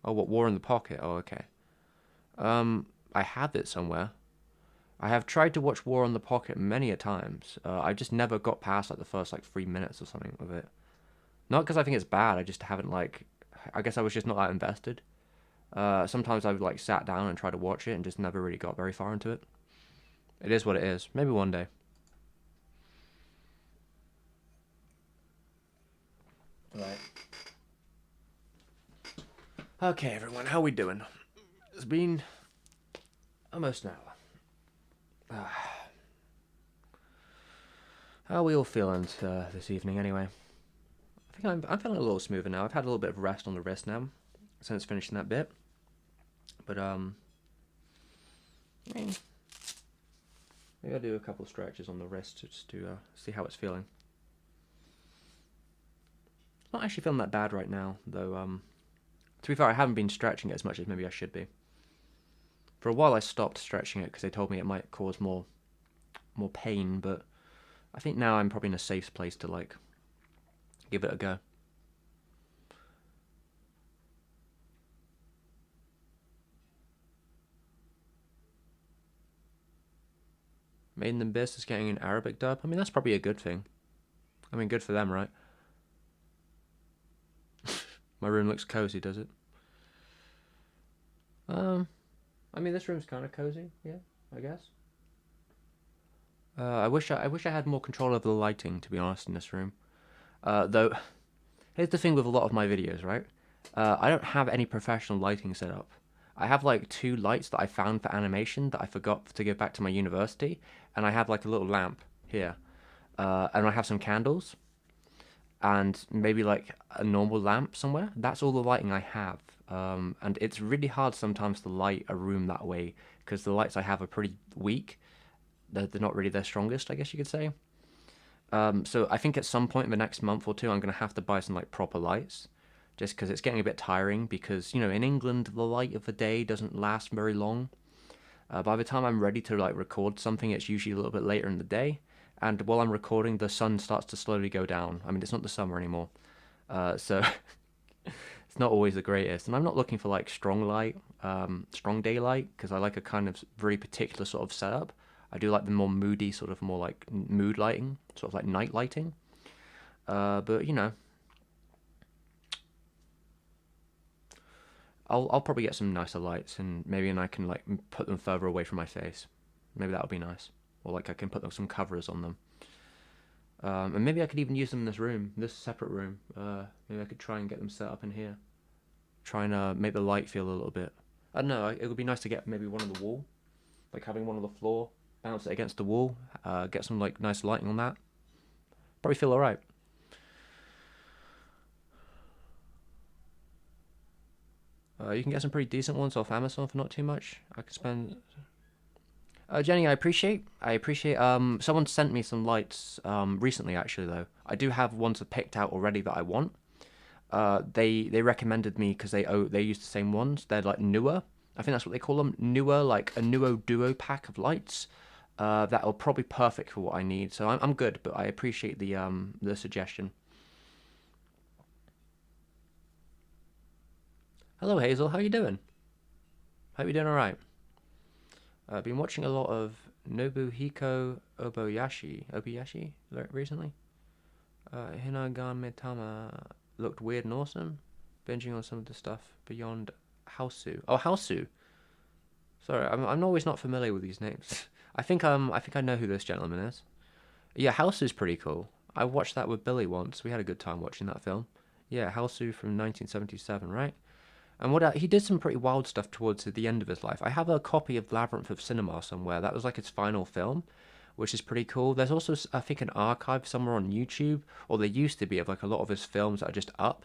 [SPEAKER 1] Oh, what, War in the Pocket? Oh, okay. I have it somewhere. I have tried to watch War on the Pocket many a times. I just never got past like the first like 3 minutes or something of it. Not because I think it's bad. I just haven't like. I guess I was just not that invested. Sometimes I've like sat down and tried to watch it and just never really got very far into it. It is what it is. Maybe one day. Right. Okay, everyone, how we doing? It's been almost an hour. How are we all feeling this evening, anyway? I think I'm feeling a little smoother now. I've had a little bit of rest on the wrist now since finishing that bit. But maybe I'll do a couple stretches on the wrist just to see how it's feeling. It's not actually feeling that bad right now, though. To be fair, I haven't been stretching it as much as maybe I should be. For a while, I stopped stretching it because they told me it might cause more pain, but I think now I'm probably in a safe place to like give it a go. Made in the Abyss is getting an Arabic dub. I mean, that's probably a good thing. I mean, good for them, right? My room looks cozy, does it? I mean, this room's kind of cozy, yeah, I guess. I wish I had more control over the lighting, to be honest, in this room. Though, here's the thing with a lot of my videos, right? I don't have any professional lighting set up. I have like 2 lights that I found for animation that I forgot to give back to my university, and I have like a little lamp here, and I have some candles, and maybe like a normal lamp somewhere. That's all the lighting I have. And it's really hard sometimes to light a room that way because the lights I have are pretty weak. They're not really their strongest, I guess you could say. So I think at some point in the next month or two, I'm going to have to buy some like proper lights just because it's getting a bit tiring because, you know, in England, the light of the day doesn't last very long. By the time I'm ready to like record something, it's usually a little bit later in the day. And while I'm recording, the sun starts to slowly go down. I mean, it's not the summer anymore. So it's not always the greatest. And I'm not looking for like strong light, strong daylight, because I like a kind of very particular sort of setup. I do like the more moody, sort of more like mood lighting, sort of like night lighting. But you know, I'll probably get some nicer lights, and maybe I can like put them further away from my face. Maybe that'll be nice. Or like I can put some covers on them. And maybe I could even use them in this room, this separate room. Maybe I could try and get them set up in here. Try and make the light feel a little bit. I don't know, it would be nice to get maybe one on the wall. Like having one on the floor, bounce it against the wall, get some like nice lighting on that. Probably feel alright. You can get some pretty decent ones off Amazon for not too much. I could spend. Jenny, I appreciate. Someone sent me some lights recently, actually. Though I do have ones picked out already that I want. They recommended me because they use the same ones. They're like newer. I think that's what they call them. Newer, like a Nuo Duo pack of lights. That are probably perfect for what I need. So I'm good, but I appreciate the suggestion. Hello, Hazel. How you doing? Hope you're doing all right. I've been watching a lot of Nobuhiko Obayashi recently. Hinagan looked weird and awesome. Binging on some of the stuff beyond Hausu. Oh, Hausu. Sorry, I'm always not familiar with these names. I think I know who this gentleman is. Yeah, Hausu's pretty cool. I watched that with Billy once. We had a good time watching that film. Yeah, Hausu from 1977, right? And he did some pretty wild stuff towards the end of his life. I have a copy of Labyrinth of Cinema somewhere. That was like his final film, which is pretty cool. There's also, I think, an archive somewhere on YouTube, or there used to be, of like a lot of his films that are just up.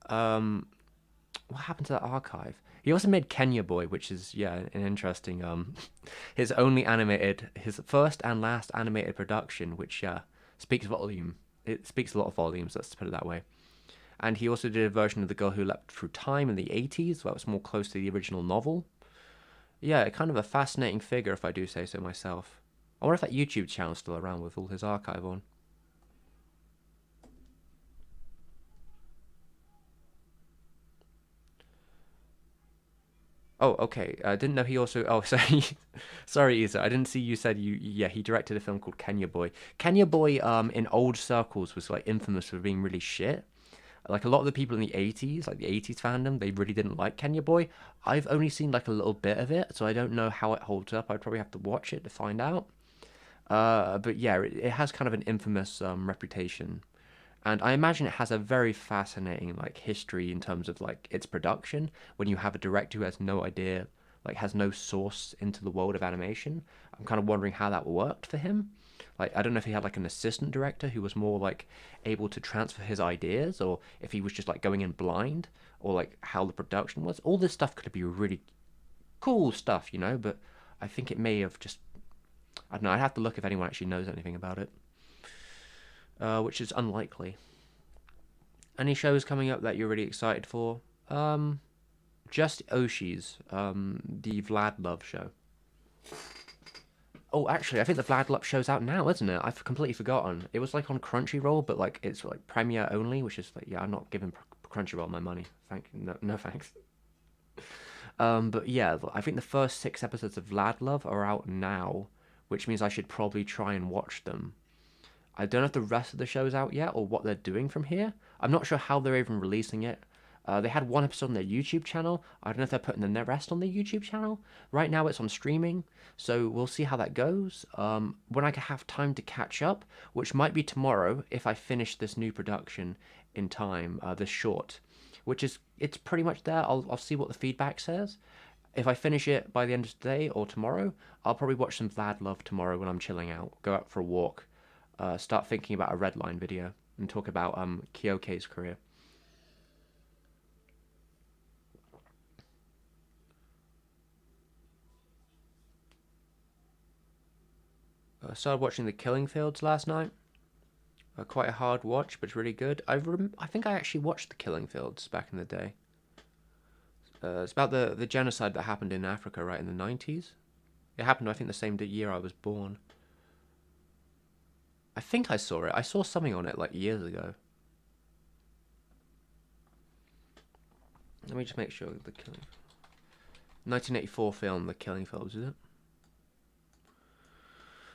[SPEAKER 1] Um, what happened to that archive? He also made Kenya Boy, which is yeah an interesting his first and last animated production, which speaks volume. It speaks a lot of volumes. Let's put it that way. And he also did a version of The Girl Who Leapt Through Time in the 80s, that was more close to the original novel. Yeah, kind of a fascinating figure, if I do say so myself. I wonder if that YouTube channel's still around with all his archive on. Oh, okay. I didn't know he also. Oh, sorry, sorry, Isa. I didn't see you said you. Yeah, he directed a film called Kenya Boy. Kenya Boy, in old circles, was like infamous for being really shit. Like a lot of the people in the 80s, like the 80s fandom, they really didn't like Kenya Boy. I've only seen like a little bit of it, so I don't know how it holds up. I'd probably have to watch it to find out. But yeah, it has kind of an infamous reputation, and I imagine it has a very fascinating like history in terms of like its production. When you have a director who has no idea, like has no source into the world of animation, I'm kind of wondering how that worked for him. Like I don't know if he had like an assistant director who was more like able to transfer his ideas, or if he was just like going in blind, or like how the production was. All this stuff could be really cool stuff, you know, but I think it may have just, I don't know. I'd have to look if anyone actually knows anything about it, which is unlikely. Any shows coming up that you're really excited for? Just Oshi's, the Vlad Love show. Oh, actually, I think the Vlad Love show's out now, isn't it? I've completely forgotten. It was like on Crunchyroll, but like it's like Premiere only, which is like, yeah, I'm not giving Crunchyroll my money. No, no thanks. But yeah, I think the first 6 episodes of Vlad Love are out now, which means I should probably try and watch them. I don't know if the rest of the show's out yet or what they're doing from here. I'm not sure how they're even releasing it. They had one episode on their YouTube channel. I don't know if they're putting the rest on their YouTube channel. Right now it's on streaming, so we'll see how that goes. When I have time to catch up, which might be tomorrow if I finish this new production in time, this short, which is, it's pretty much there. I'll see what the feedback says. If I finish it by the end of today or tomorrow, I'll probably watch some Vlad Love tomorrow when I'm chilling out, go out for a walk, start thinking about a Redline video, and talk about Kyoke's career. I started watching The Killing Fields last night. Quite a hard watch, but it's really good. I think I actually watched The Killing Fields back in the day. It's about the genocide that happened in Africa, right, in the 90s. It happened, I think, the same year I was born. I think I saw it. I saw something on it, like, years ago. Let me just make sure. The Killing... 1984 film, The Killing Fields, is it?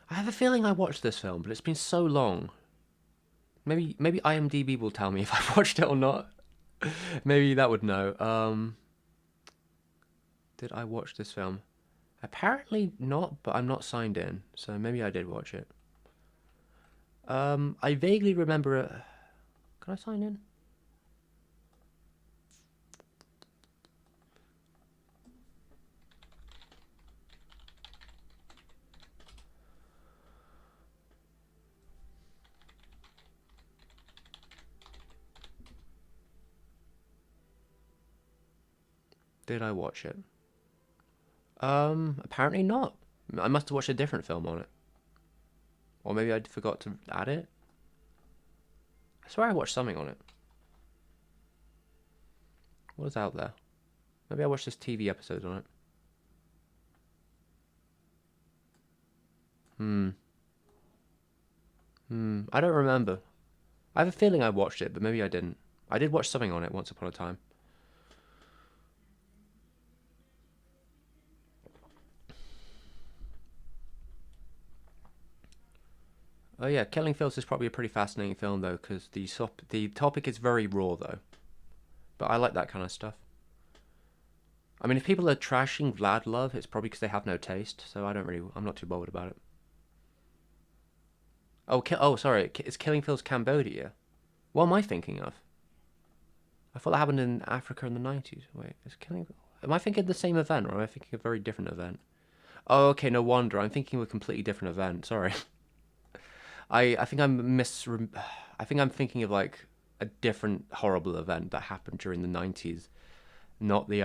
[SPEAKER 1] I have a feeling I watched this film, but it's been so long. Maybe IMDb will tell me if I watched it or not. Maybe that would know. Did I watch this film? Apparently not, but I'm not signed in, so maybe I did watch it. I vaguely remember it. Can I sign in? Did I watch it? Apparently not. I must have watched a different film on it. Or maybe I forgot to add it. I swear I watched something on it. What is out there? Maybe I watched this TV episode on it. I don't remember. I have a feeling I watched it, but maybe I didn't. I did watch something on it once upon a time. Oh yeah, Killing Fields is probably a pretty fascinating film though, because the topic is very raw though. But I like that kind of stuff. I mean, if people are trashing Vlad Love, it's probably because they have no taste. So I'm not too bothered about it. Oh, sorry, it's Killing Fields Cambodia. What am I thinking of? I thought that happened in Africa in the 90s. Wait, am I thinking of the same event, or am I thinking of a very different event? Oh, okay, no wonder. I'm thinking of a completely different event. Sorry. I think I think I'm thinking of like a different horrible event that happened during the 90s, not the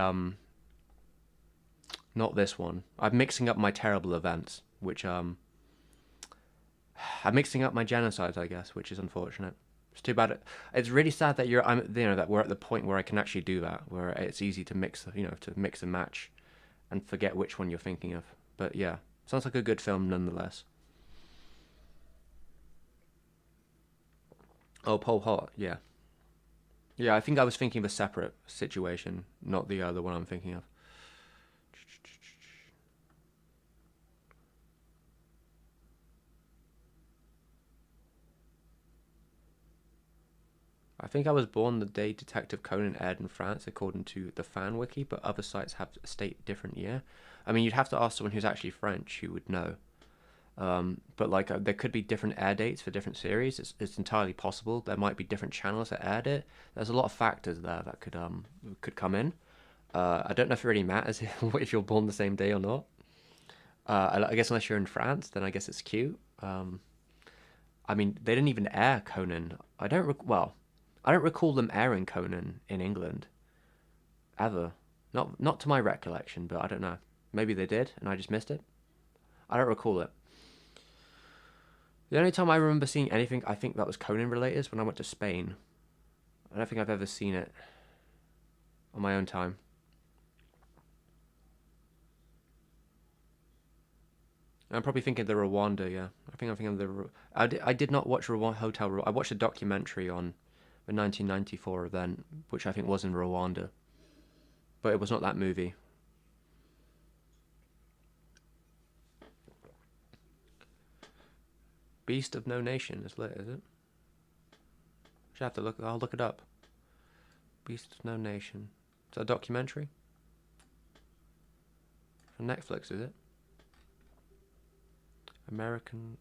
[SPEAKER 1] not this one. I'm mixing up my terrible events, which I'm mixing up my genocides, I guess, which is unfortunate. It's too bad. It's really sad that that we're at the point where I can actually do that, where it's easy to mix, to mix and match, and forget which one you're thinking of. But yeah, sounds like a good film nonetheless. Oh, Pol Pot, yeah, yeah. I think I was thinking of a separate situation, not the other one I'm thinking of. I think I was born the day Detective Conan aired in France, according to the fan wiki, but other sites have state different year. I mean, you'd have to ask someone who's actually French who would know. But like, there could be different air dates for different series. It's entirely possible. There might be different channels that aired it. There's a lot of factors there that could come in. I don't know if it really matters if you're born the same day or not. I guess unless you're in France, then I guess it's cute. I mean, they didn't even air Conan. Well, I don't recall them airing Conan in England ever. Not to my recollection, but I don't know. Maybe they did, and I just missed it. I don't recall it. The only time I remember seeing anything I think that was Conan related is when I went to Spain. I don't think I've ever seen it on my own time. I'm probably thinking the Rwanda, yeah. I'm thinking of I did not watch Hotel Rwanda. I watched a documentary on the 1994 event, which I think was in Rwanda, but it was not that movie. Beast of No Nation is lit, is it? Should have to look. I'll look it up. Beast of No Nation. Is that a documentary? On Netflix, is it? American.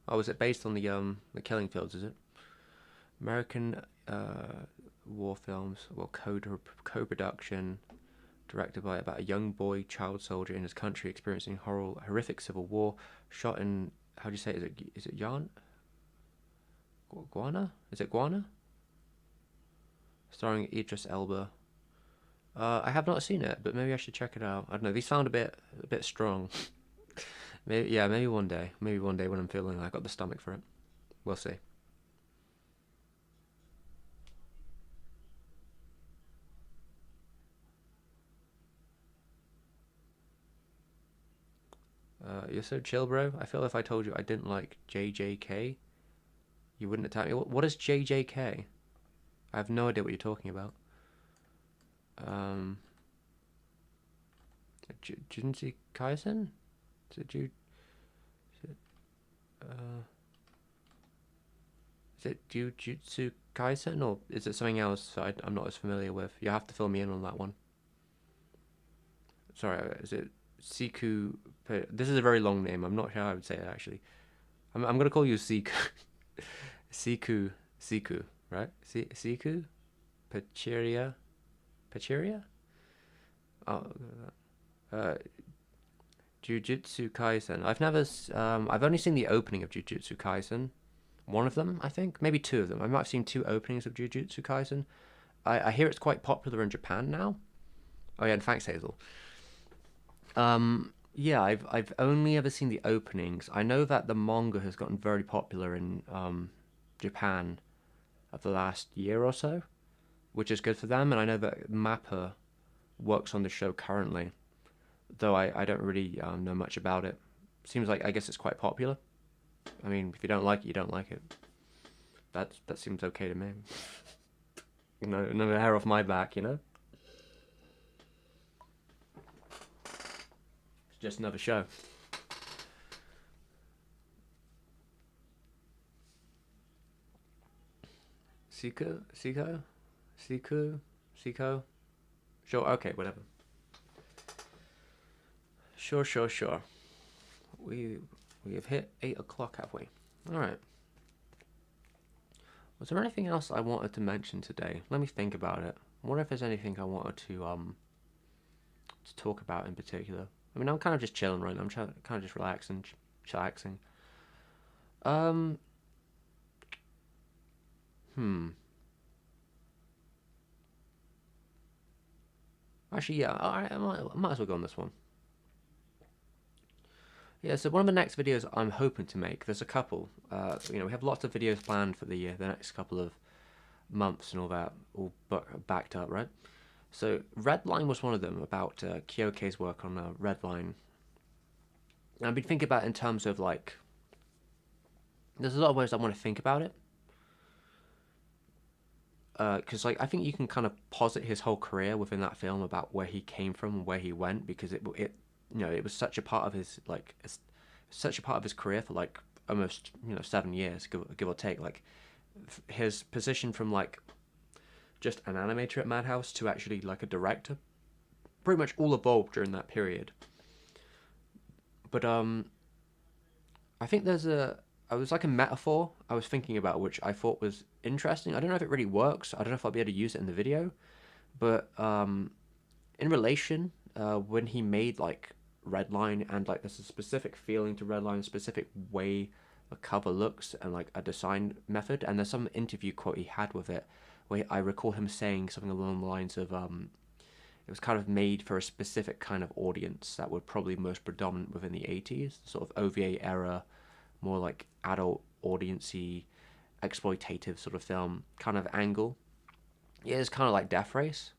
[SPEAKER 1] Oh, is it based on the Killing Fields? Is it American war films? Well, co-production, directed by about a young boy, child soldier in his country experiencing horrific civil war. Shot in, how do you say it? Is it Yarn? Guana? Is it Guana? Starring Idris Elba. I have not seen it, but maybe I should check it out. I don't know. These sound a bit strong. Maybe, yeah, maybe one day. Maybe one day when I'm feeling like I got the stomach for it. We'll see. You're so chill, bro. I feel if I told you I didn't like JJK, you wouldn't attack me. What is JJK? I have no idea what you're talking about. Um, Junji Kaisen? Is it Ju? Is it, uh, is it Jujutsu Kaisen or is it something else I'm not as familiar with? You have to fill me in on that one. Sorry, is it Siku? This is a very long name. I'm not sure how I would say it actually. I'm gonna call you Siku. Siku, right? Siku, Pachiria, Pachiria. Oh, uh, Jujutsu Kaisen. I've only seen the opening of Jujutsu Kaisen. One of them, I think, maybe two of them. I might have seen two openings of Jujutsu Kaisen. I hear it's quite popular in Japan now. Oh yeah, and thanks, Hazel. Yeah, I've only ever seen the openings. I know that the manga has gotten very popular in Japan of the last year or so, which is good for them. And I know that Mappa works on the show currently, though I don't really know much about it. Seems like I guess it's quite popular. I mean, if you don't like it, you don't like it. That seems okay to me. No hair off my back, you know. It's just another show. Siku, Siko. Sure, okay, whatever. Sure. We we have hit 8 o'clock, have we? All right. Was there anything else I wanted to mention today? Let me think about it. I wonder if there's anything I wanted to to talk about in particular. I mean, I'm kind of just chilling right now. I'm kind of just relaxing, chillaxing. Um, hmm. Actually, yeah, I might as well go on this one. Yeah, so one of the next videos I'm hoping to make, there's a couple. We have lots of videos planned for the next couple of months and all that, all backed up, right? So Redline was one of them, about Kyoke's work on Redline. And I've been thinking about it in terms of like, there's a lot of ways I want to think about it. Because like I think you can kind of posit his whole career within that film about where he came from and where he went, because it was such a part of his such a part of his career for like almost 7 years, give or take. Like his position from like just an animator at Madhouse to actually like a director, pretty much all evolved during that period. But I think I was like a metaphor I was thinking about, which I thought was interesting. I don't know if it really works. I don't know if I'll be able to use it in the video, but in relation, when he made like Redline, and like there's a specific feeling to Redline, a specific way a cover looks, and like a design method. And there's some interview quote he had with it, where I recall him saying something along the lines of it was kind of made for a specific kind of audience that were probably most predominant within the 80s, sort of OVA era, more like adult audience-y, exploitative sort of film kind of angle. Yeah, it's kind of like Death Race.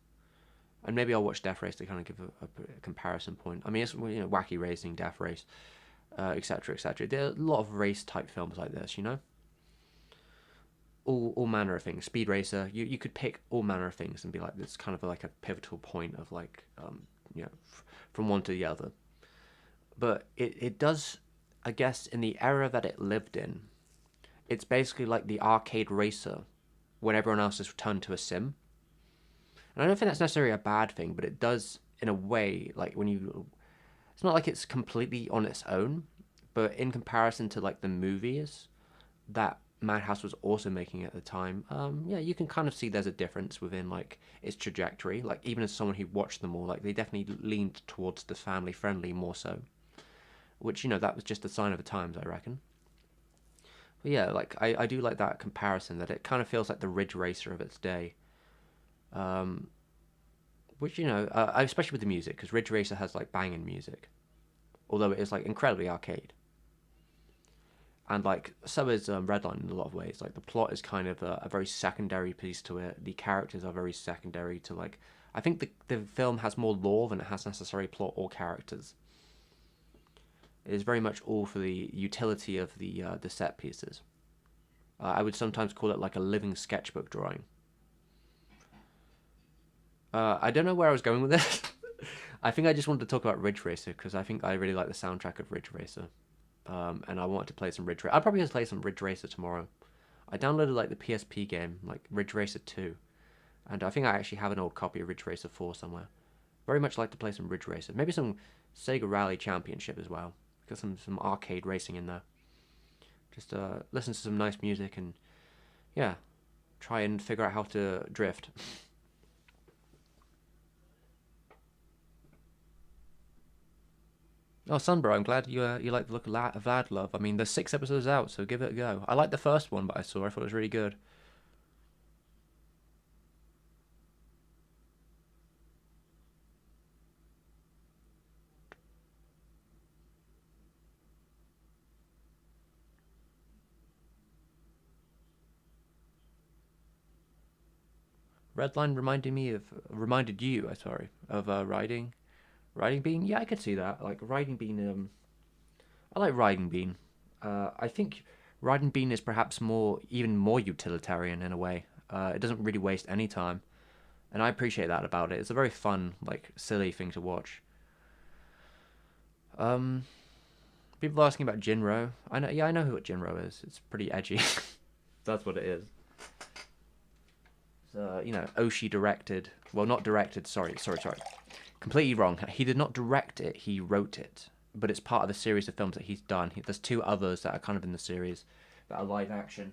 [SPEAKER 1] And maybe I'll watch Death Race to kind of give a comparison point. I mean, it's Wacky Racing, Death Race, etc., etc. There are a lot of race type films like this, all manner of things. Speed Racer, you could pick all manner of things and be like, this kind of like a pivotal point of like, from one to the other. But it does, I guess, in the era that it lived in, it's basically like the arcade racer when everyone else has turned to a sim. And I don't think that's necessarily a bad thing, but it does, in a way, like it's not like it's completely on its own, but in comparison to like the movies that Madhouse was also making at the time, yeah, you can kind of see there's a difference within like its trajectory. Like even as someone who watched them all, like they definitely leaned towards the family friendly more so, which that was just a sign of the times, I reckon. But yeah, like I do like that comparison, that it kind of feels like the Ridge Racer of its day. Um, which especially with the music, because Ridge Racer has like banging music, although it is like incredibly arcade. And like so is Redline in a lot of ways. Like the plot is kind of a very secondary piece to it. The characters are very secondary to like. I think the film has more lore than it has necessary plot or characters. It is very much all for the utility of the set pieces. I would sometimes call it like a living sketchbook drawing. I don't know where I was going with this. I think I just wanted to talk about Ridge Racer because I think I really like the soundtrack of Ridge Racer. And I wanted to play some Ridge Racer. I'll probably just play some Ridge Racer tomorrow. I downloaded like the PSP game, like Ridge Racer 2. And I think I actually have an old copy of Ridge Racer 4 somewhere. Very much like to play some Ridge Racer. Maybe some Sega Rally Championship as well. Got some arcade racing in there. Just listen to some nice music and, yeah, try and figure out how to drift. Oh, Sunbro, I'm glad you like the look of Vlad Love. I mean, there's 6 episodes out, so give it a go. I liked the first one, but I thought it was really good. Redline reminded you, sorry, of Riding Bean. Yeah, I could see that. Like Riding Bean, I like Riding Bean. I think Riding Bean is perhaps even more utilitarian in a way. It doesn't really waste any time, and I appreciate that about it. It's a very fun, like silly thing to watch. Um, People are asking about Jinro. I know, yeah, I know who what Jinro is. It's pretty edgy. That's what it is. So, Oshi directed. Well, not directed. Sorry. Completely wrong. He did not direct it. He wrote it. But it's part of a series of films that he's done. There's 2 others that are kind of in the series that are live action.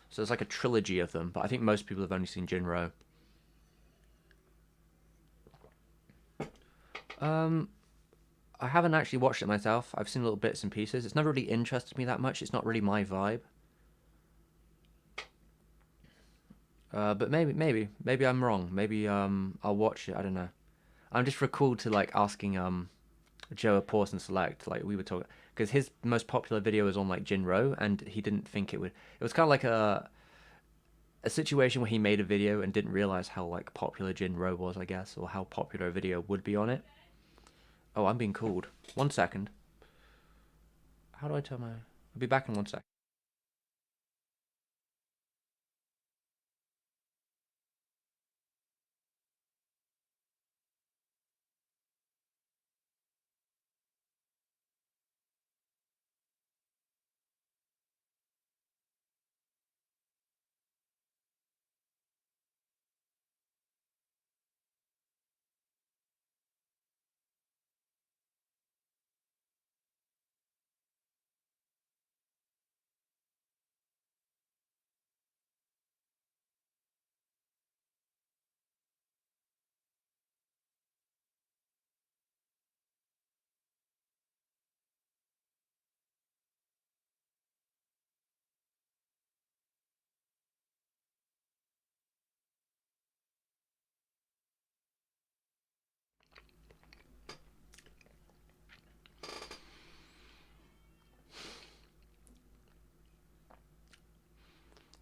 [SPEAKER 1] So it's like a trilogy of them. But I think most people have only seen Jinro. Um, I haven't actually watched it myself. I've seen little bits and pieces. It's never really interested me that much. It's not really my vibe. But maybe I'm wrong. Maybe I'll watch it. I don't know. I'm just recalled to like asking Joe at Pause and Select, like we were talking, because his most popular video was on like Jinro, and he didn't think it would. It was kind of like a situation where he made a video and didn't realize how like popular Jinro was, I guess, or how popular a video would be on it. Oh, I'm being called. 1 second. How do I turn my? I'll be back in 1 second.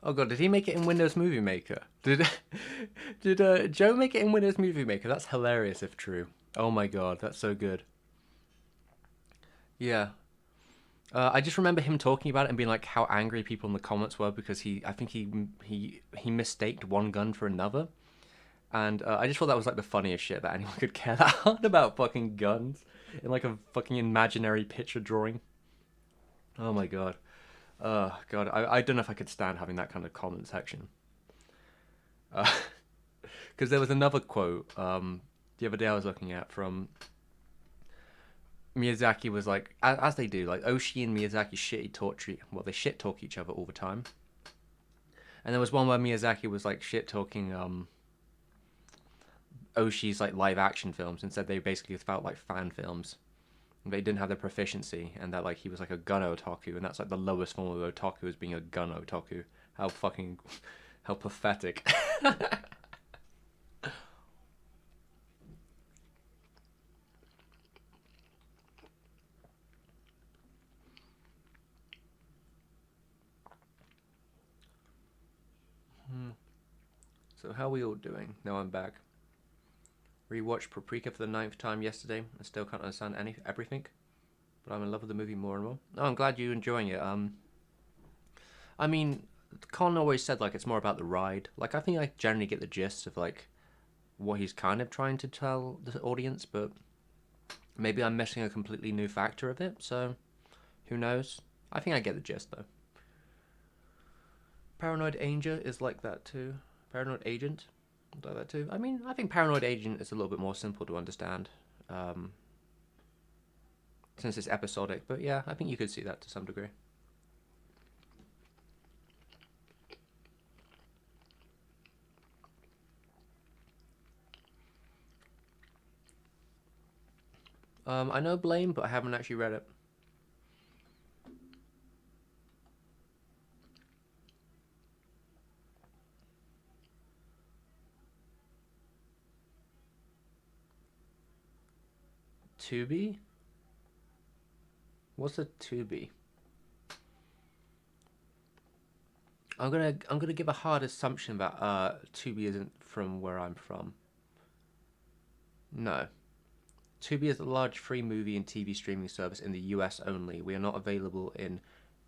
[SPEAKER 1] Oh god, did he make it in Windows Movie Maker? Did Joe make it in Windows Movie Maker? That's hilarious if true. Oh my god, that's so good. Yeah. I just remember him talking about it and being like how angry people in the comments were because I think he mistaked one gun for another, and I just thought that was like the funniest shit that anyone could care that hard about fucking guns in like a fucking imaginary picture drawing. Oh my god. God, I don't know if I could stand having that kind of comment section. Because there was another quote the other day I was looking at from Miyazaki was like, as they do, like Oshi and Miyazaki they shit talk each other all the time. And there was one where Miyazaki was like shit talking Oshi's like live action films and said they basically felt like fan films. They didn't have the proficiency, and that like he was like a gun otaku, and that's like the lowest form of otaku is being a gun otaku. How fucking, how pathetic. So how are we all doing? Now I'm back. Rewatched Paprika for the ninth time yesterday. I still can't understand everything, but I'm in love with the movie more and more. Oh, I'm glad you're enjoying it. I mean, Con always said like it's more about the ride. Like I think I generally get the gist of like what he's kind of trying to tell the audience, but maybe I'm missing a completely new factor of it. So who knows? I think I get the gist though. Paranoid Angel is like that too. Paranoid Agent, like that too. I mean, I think Paranoid Agent is a little bit more simple to understand, um, since it's episodic. But yeah, I think you could see that to some degree. I know Blame, but I haven't actually read it. Tubi? What's a Tubi? I'm gonna give a hard assumption that Tubi isn't from where I'm from. No. Tubi is a large free movie and TV streaming service in the US only. We are not available in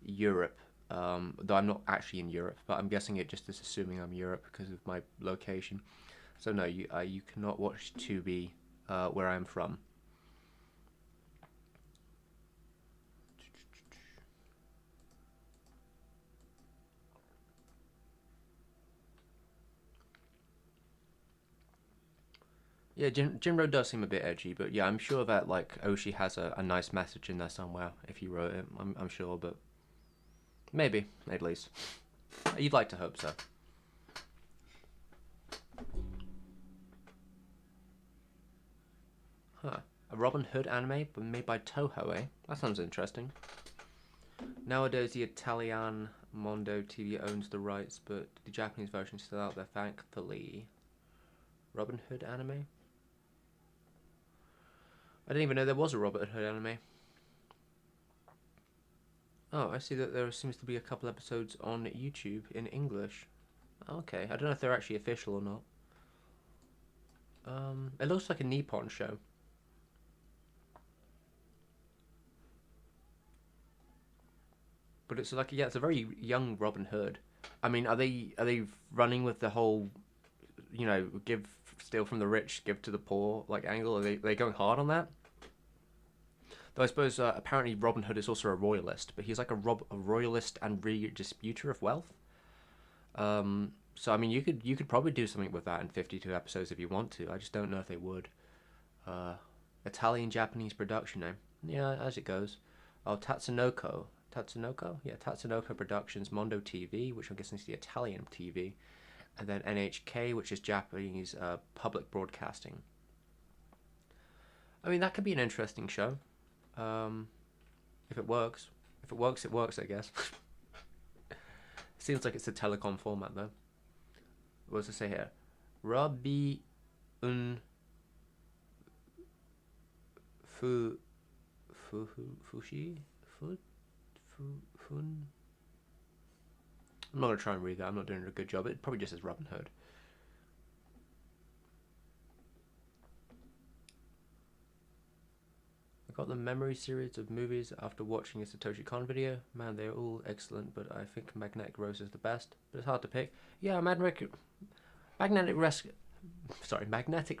[SPEAKER 1] Europe. Though I'm not actually in Europe, but I'm guessing it just is assuming I'm Europe because of my location. So no, you cannot watch Tubi where I'm from. Yeah, Jinro does seem a bit edgy, but yeah, I'm sure that like Oshi has a nice message in there somewhere if he wrote it. I'm sure, but maybe at least you'd like to hope so. Huh. A Robin Hood anime made by Toho, eh? That sounds interesting. Nowadays, the Italian Mondo TV owns the rights, but the Japanese version is still out there, thankfully. Robin Hood anime? I didn't even know there was a Robin Hood anime. Oh, I see that there seems to be a couple episodes on YouTube in English. Okay, I don't know if they're actually official or not. It looks like a Nippon show. But it's like, yeah, it's a very young Robin Hood. I mean, are they running with the whole, give, steal from the rich, give to the poor like angle? Are they going hard on that? Though I suppose apparently Robin Hood is also a royalist, but he's like a royalist and redisputer of wealth. So I mean, you could probably do something with that in 52 episodes if you want to. I just don't know if they would. Italian Japanese production name, yeah, as it goes. Oh, Tatsunoko, yeah, Tatsunoko Productions, Mondo TV, which I'm guessing is the Italian TV, and then NHK, which is Japanese public broadcasting. I mean, that could be an interesting show. If it works. If it works, it works, I guess. Seems like it's a telecom format, though. What does it say here? Rabbi un fu fushi fun. I'm not gonna try and read that. I'm not doing a good job. It probably just says Robin Hood. I got the memory series of movies after watching a Satoshi Kon video. Man, they're all excellent, but I think Magnetic Rose is the best. But it's hard to pick. Yeah, Magnetic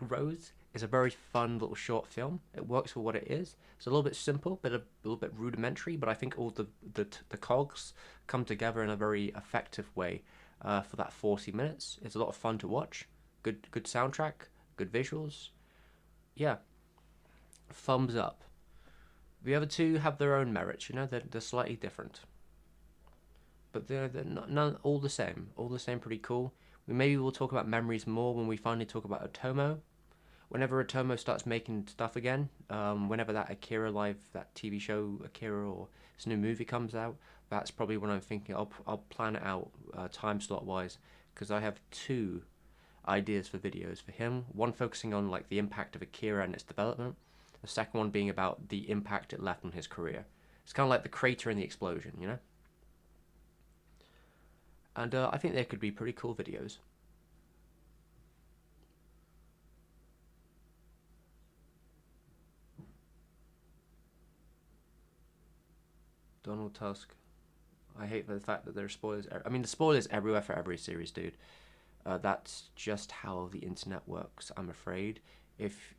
[SPEAKER 1] Rose is a very fun little short film. It works for what it is. It's a little bit simple, a little bit rudimentary, but I think all the cogs come together in a very effective way for that 40 minutes. It's a lot of fun to watch. Good soundtrack, good visuals. Yeah, thumbs up. The other two have their own merits, they're slightly different. But they're not all the same. All the same, pretty cool. Maybe we'll talk about memories more when we finally talk about Otomo. Whenever Otomo starts making stuff again, whenever that that TV show Akira or this new movie comes out, that's probably when I'm thinking I'll plan it out time slot wise, because I have two ideas for videos for him. One focusing on like the impact of Akira and its development. The second one being about the impact it left on his career. It's kind of like the crater and the explosion, And I think they could be pretty cool videos. Donald Tusk. I hate the fact that there are spoilers. I mean, the spoilers everywhere for every series, dude. That's just how the internet works, I'm afraid. If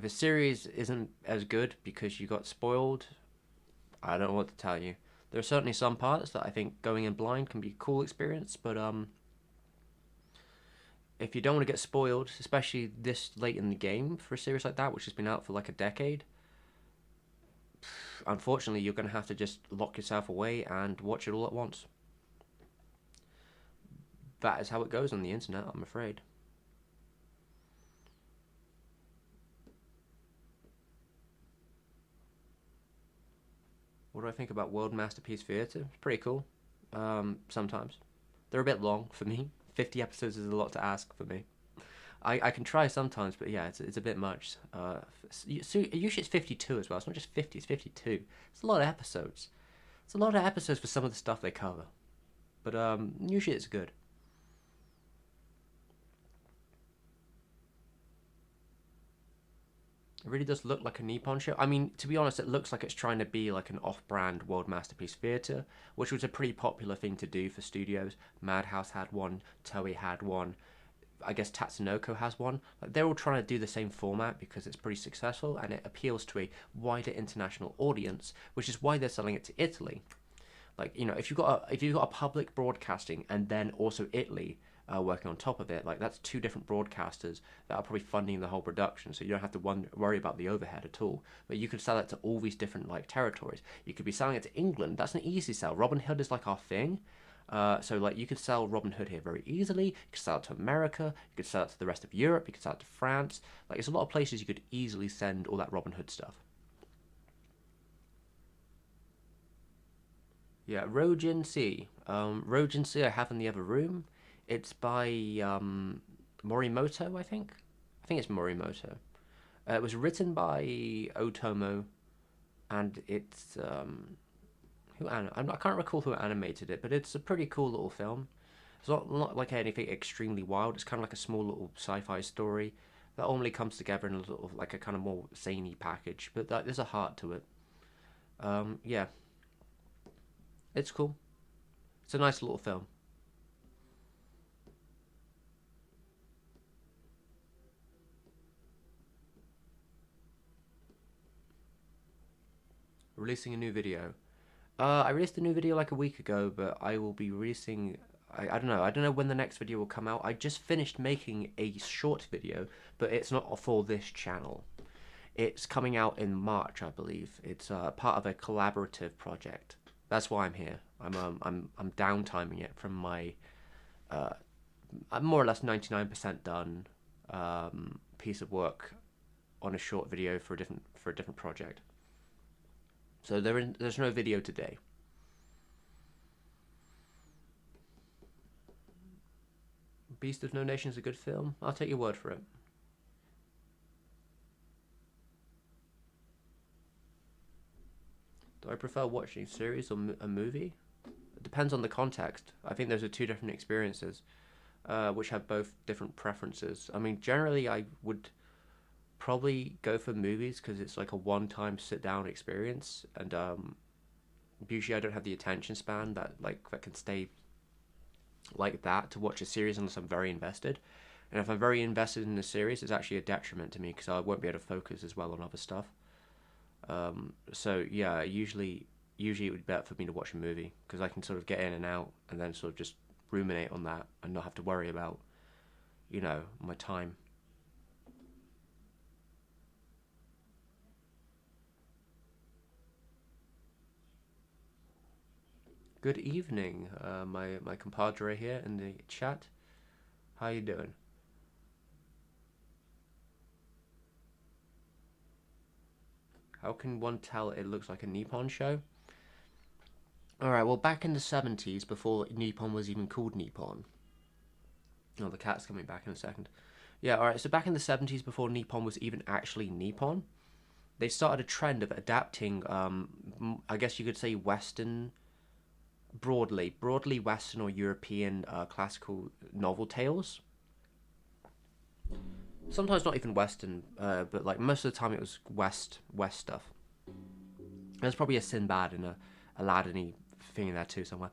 [SPEAKER 1] a series isn't as good because you got spoiled, I don't know what to tell you. There are certainly some parts that I think going in blind can be a cool experience, but if you don't want to get spoiled, especially this late in the game for a series like that, which has been out for like a decade, unfortunately you're going to have to just lock yourself away and watch it all at once. That is how it goes on the internet, I'm afraid. What do I think about World Masterpiece Theatre? It's pretty cool. Sometimes. They're a bit long for me. 50 episodes is a lot to ask for me. I can try sometimes, but yeah, it's a bit much. So usually it's 52 as well. It's not just 50, it's 52. It's a lot of episodes. It's a lot of episodes for some of the stuff they cover. But usually it's good. It really does look like a Nippon show. I mean, to be honest, it looks like it's trying to be like an off-brand World Masterpiece Theatre, which was a pretty popular thing to do for studios. Madhouse had one, Toei had one, I guess Tatsunoko has one. Like, they're all trying to do the same format because it's pretty successful and it appeals to a wider international audience, which is why they're selling it to Italy. Like, if you've got a public broadcasting and then also Italy working on top of it, like that's two different broadcasters that are probably funding the whole production, so you don't have to worry about the overhead at all. But you could sell it to all these different like territories. You could be selling it to England. That's an easy sell. Robin Hood is like our thing. So like you could sell Robin Hood here very easily. You could sell it to America. You could sell it to the rest of Europe. You could sell it to France. Like there's a lot of places you could easily send all that Robin Hood stuff. Yeah, Rojin Sea. Rojin Sea I have in the other room. It's by Morimoto, I think. I think it's Morimoto. It was written by Otomo, and it's I can't recall who animated it, but it's a pretty cool little film. It's not like anything extremely wild. It's kind of like a small little sci-fi story that only comes together in a little like a kind of more zany package, but there's a heart to it. Yeah, it's cool. It's a nice little film. Releasing a new video. I released a new video like a week ago, but I will be releasing. I don't know. I don't know when the next video will come out. I just finished making a short video, but it's not for this channel. It's coming out in March, I believe. It's part of a collaborative project. That's why I'm here. I'm downtiming it from my. I'm more or less 99% done piece of work on a short video for a different project. So there's no video today. Beast of No Nation is a good film. I'll take your word for it. Do I prefer watching a series or a movie? It depends on the context. I think those are two different experiences, which have both different preferences. I mean, generally, I would probably go for movies because it's like a one-time sit-down experience, and usually I don't have the attention span that can stay like that to watch a series unless I'm very invested. And if I'm very invested in the series, it's actually a detriment to me because I won't be able to focus as well on other stuff. So yeah, usually it would be better for me to watch a movie because I can sort of get in and out and then sort of just ruminate on that and not have to worry about, my time. Good evening, my compadre here in the chat. How you doing? How can one tell it looks like a Nippon show? Alright, well, back in the 70s, before Nippon was even called Nippon. Oh, the cat's coming back in a second. Yeah, alright, so back in the 70s, before Nippon was even actually Nippon, they started a trend of adapting, I guess you could say Western, broadly Western or European classical novel tales. Sometimes not even Western, but like most of the time it was West stuff. There's probably a Sinbad and a Aladdin thing in there too somewhere.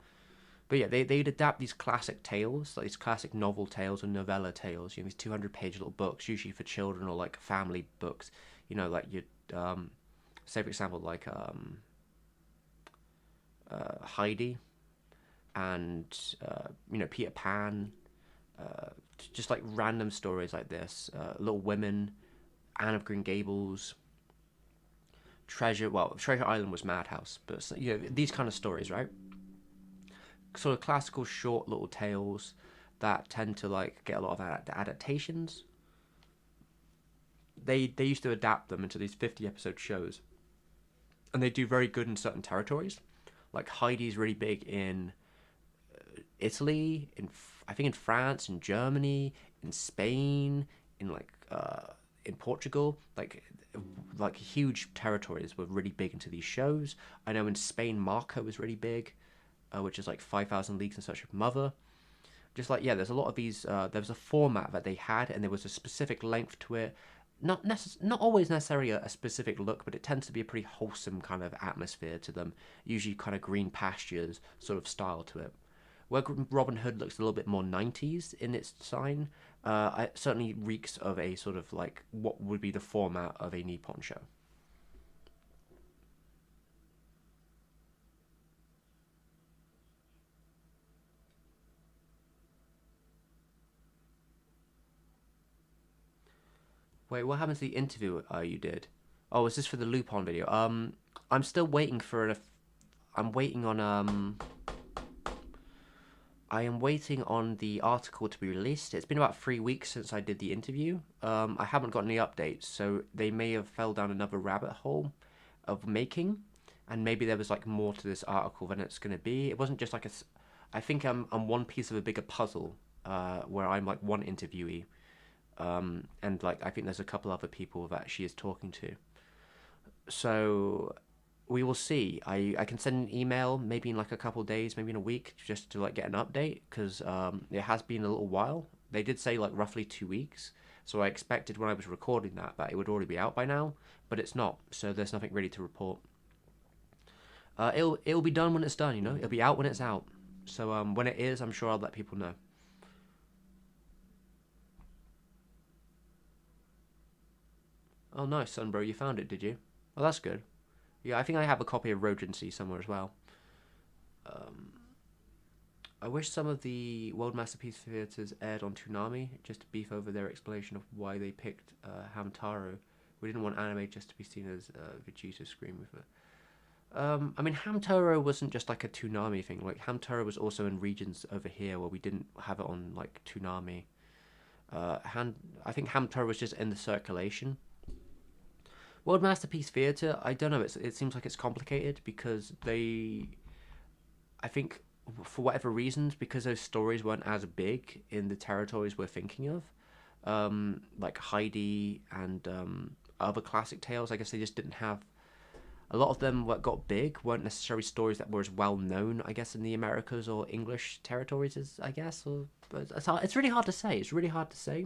[SPEAKER 1] But yeah, they'd adapt these classic tales, like these classic novel tales or novella tales, these 200-page little books, usually for children or like family books. Like you'd, say for example, like Heidi and, Peter Pan, just like random stories like this. Little Women, Anne of Green Gables, Treasure Island was Madhouse, but these kind of stories, right? Sort of classical short little tales that tend to like get a lot of adaptations. They used to adapt them into these 50-episode shows, and they do very good in certain territories. Like Heidi's really big in Italy, I think in France, in Germany, in Spain, in Portugal, like huge territories were really big into these shows. I know in Spain, Marco was really big, which is like 5,000 Leagues in Search of Mother. Just like there's a lot of these. There was a format that they had, and there was a specific length to it. Not always necessarily a specific look, but it tends to be a pretty wholesome kind of atmosphere to them. Usually, kind of green pastures sort of style to it. Where Robin Hood looks a little bit more 90s in its design, it certainly reeks of a sort of like what would be the format of a Nippon show. Wait, what happens to the interview you did? Oh, is this for the Lupin video? I'm still waiting for I'm waiting on I am waiting on the article to be released. It's been about 3 weeks since I did the interview. I haven't got any updates, so they may have fell down another rabbit hole of making, and maybe there was like more to this article than it's gonna be. It wasn't just like a. I think I'm one piece of a bigger puzzle, where I'm like one interviewee, and like I think there's a couple other people that she is talking to. So we will see. I can send an email maybe in like a couple of days, maybe in a week, just to like get an update because it has been a little while. They did say like roughly 2 weeks, so I expected when I was recording that it would already be out by now, but it's not. So there's nothing really to report. It'll be done when it's done. It'll be out when it's out. So when it is, I'm sure I'll let people know. Oh, nice, son, bro. You found it, did you? Oh, that's good. Yeah, I think I have a copy of Rogency somewhere as well. Um, I wish some of the World Masterpiece Theatres aired on Toonami, just to beef over their explanation of why they picked Hamtaro. We didn't want anime just to be seen as Vegeta scream with it. I mean, Hamtaro wasn't just like a Toonami thing. Like, Hamtaro was also in regions over here where we didn't have it on, like, Toonami. I think Hamtaro was just in the circulation. World Masterpiece Theatre, I don't know, it seems like it's complicated because I think, for whatever reasons, because those stories weren't as big in the territories we're thinking of, like Heidi and other classic tales, I guess they just didn't have. A lot of them what got big weren't necessarily stories that were as well known, I guess, in the Americas or English territories, as I guess. But it's really hard to say. It's really hard to say.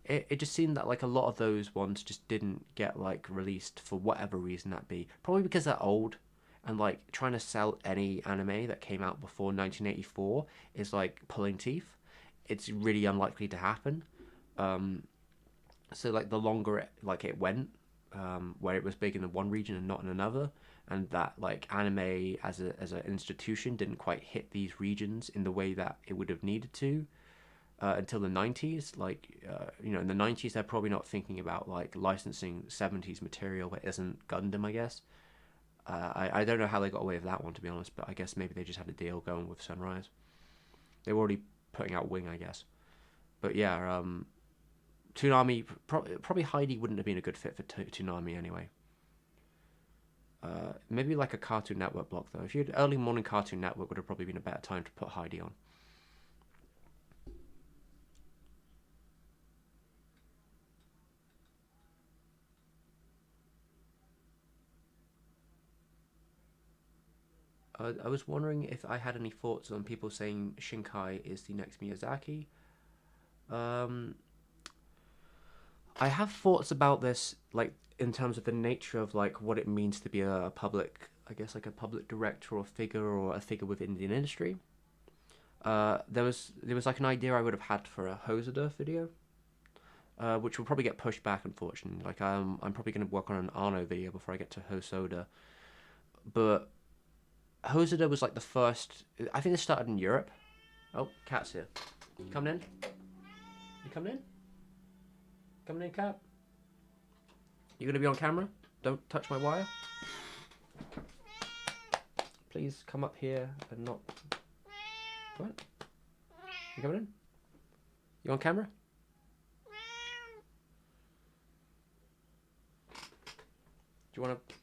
[SPEAKER 1] It just seemed that like a lot of those ones just didn't get like released for whatever reason that be. Probably because they're old, and like trying to sell any anime that came out before 1984 is like pulling teeth. It's really unlikely to happen. Um, so like the longer it went, where it was big in one region and not in another, and that like anime as an institution didn't quite hit these regions in the way that it would have needed to until the 90s. In the 90s they're probably not thinking about like licensing 70s material that isn't Gundam, I guess. I don't know how they got away with that one, to be honest, but I guess maybe they just had a deal going with Sunrise. They were already putting out Wing, I guess. But yeah, Toonami, probably Heidi wouldn't have been a good fit for Toonami anyway. Maybe like a Cartoon Network block though. If you had early morning Cartoon Network, would have probably been a better time to put Heidi on. I was wondering if I had any thoughts on people saying Shinkai is the next Miyazaki. Um, I have thoughts about this, like in terms of the nature of like what it means to be a public, I guess like a public director or figure or a figure within the industry. There was like an idea I would have had for a Hosoda video, which will probably get pushed back, unfortunately. Like I'm probably going to work on an Arno video before I get to Hosoda, but Hosoda was like the first. I think this started in Europe. Oh, cat's here. You coming in? You coming in? Coming in, cat? You gonna be on camera? Don't touch my wire. Please come up here and not. What? You coming in? You on camera? Do you want to?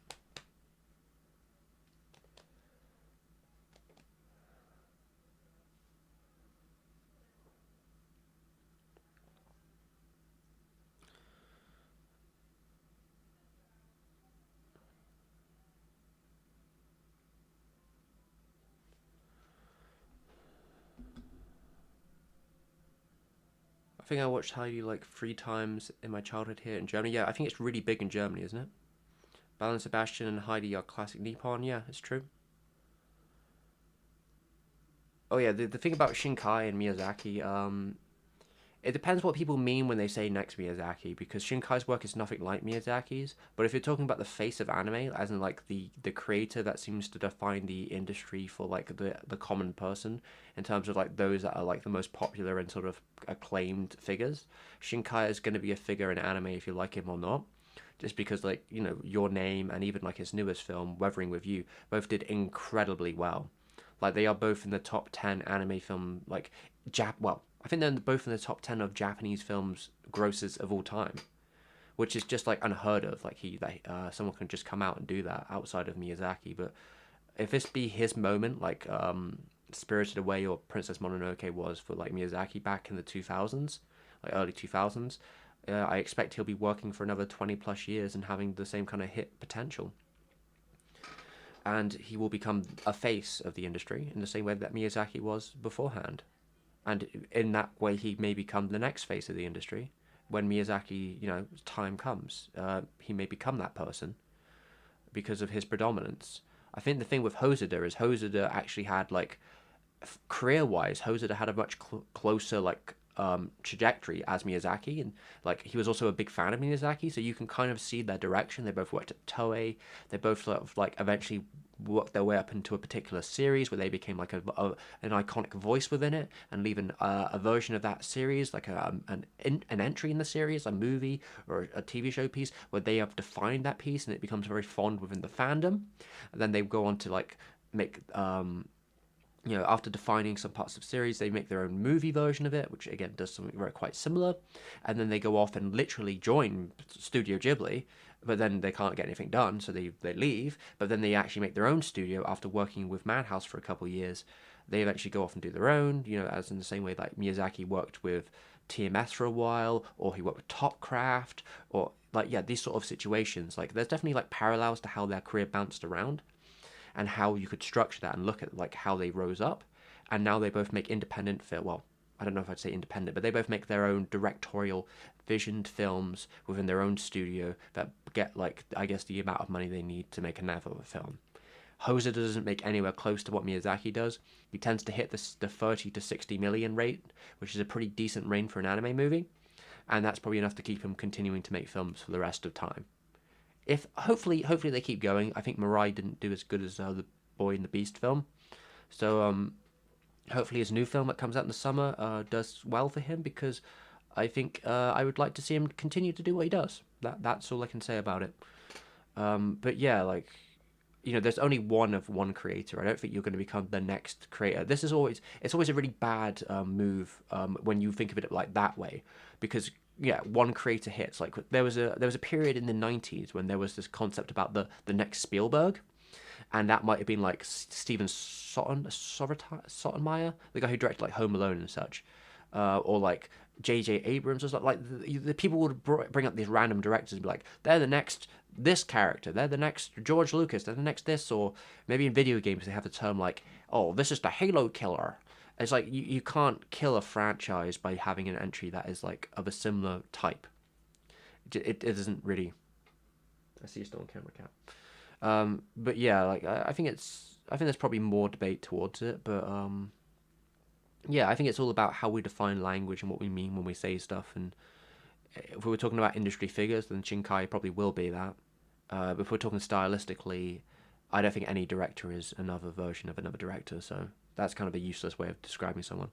[SPEAKER 1] I think I watched Heidi like 3 times in my childhood here in Germany. Yeah, I think it's really big in Germany, isn't it? Belle and Sebastian and Heidi are classic Nippon. Yeah, it's true. Oh yeah, the thing about Shinkai and Miyazaki, it depends what people mean when they say next Miyazaki, because Shinkai's work is nothing like Miyazaki's. But if you're talking about the face of anime, as in like the creator that seems to define the industry for like the common person, in terms of like those that are like the most popular and sort of acclaimed figures, Shinkai is going to be a figure in anime if you like him or not. Just because like Your Name and even like his newest film, Weathering with You, both did incredibly well. Like they are both in the top 10 anime film, like well, I think they're both in the top 10 of Japanese films grosses of all time, which is just like unheard of. Like someone can just come out and do that outside of Miyazaki. But if this be his moment, like Spirited Away or Princess Mononoke was for like Miyazaki back in the 2000s, like early 2000s, I expect he'll be working for another 20 plus years and having the same kind of hit potential. And he will become a face of the industry in the same way that Miyazaki was beforehand. And in that way, he may become the next face of the industry when Miyazaki, time comes. He may become that person because of his predominance. I think the thing with Hosoda is Hosoda actually had like career-wise, Hosoda had a much closer like trajectory as Miyazaki, and like he was also a big fan of Miyazaki, so you can kind of see their direction. They both worked at Toei. They both sort of like eventually worked their way up into a particular series where they became like an iconic voice within it, and leaving a version of that series, like an entry in the series, a movie or a TV show piece, where they have defined that piece and it becomes very fond within the fandom. And then they go on to like make after defining some parts of the series, they make their own movie version of it, which again does something very quite similar. And then they go off and literally join Studio Ghibli, but then they can't get anything done, so they leave. But then they actually make their own studio after working with Madhouse for a couple of years. They eventually go off and do their own, as in the same way like Miyazaki worked with TMS for a while, or he worked with Topcraft, or like, yeah, these sort of situations. Like, there's definitely like parallels to how their career bounced around, and how you could structure that and look at like how they rose up. And now they both make independent film. Well, I don't know if I'd say independent, but they both make their own directorial visioned films within their own studio that get like, I guess, the amount of money they need to make another film. Hosoda doesn't make anywhere close to what Miyazaki does. He tends to hit the 30 to 60 million rate, which is a pretty decent range for an anime movie, and that's probably enough to keep him continuing to make films for the rest of time. If hopefully they keep going. I think Mirai didn't do as good as the Boy and the Beast film, so hopefully his new film that comes out in the summer does well for him, because I think I would like to see him continue to do what he does. That's all I can say about it. But yeah, like, there's only one creator. I don't think you're going to become the next creator. It's always a really bad move when you think of it like that way, because yeah, one creator hits. Like there was a period in the 90s when there was this concept about the next Spielberg, and that might have been like Steven Sotomayor, the guy who directed like Home Alone and such, or like J.J. Abrams or something. Like the people would bring up these random directors and be like, they're the next this character, they're the next George Lucas, they're the next this, or maybe in video games they have the term like, oh, this is the Halo killer. It's like you can't kill a franchise by having an entry that is like of a similar type. It isn't really. I see you still on camera, Cat. But yeah, like I think there's probably more debate towards it, but yeah, I think it's all about how we define language and what we mean when we say stuff. And if we were talking about industry figures, then Shinkai probably will be that. But if we're talking stylistically, I don't think any director is another version of another director, so that's kind of a useless way of describing someone.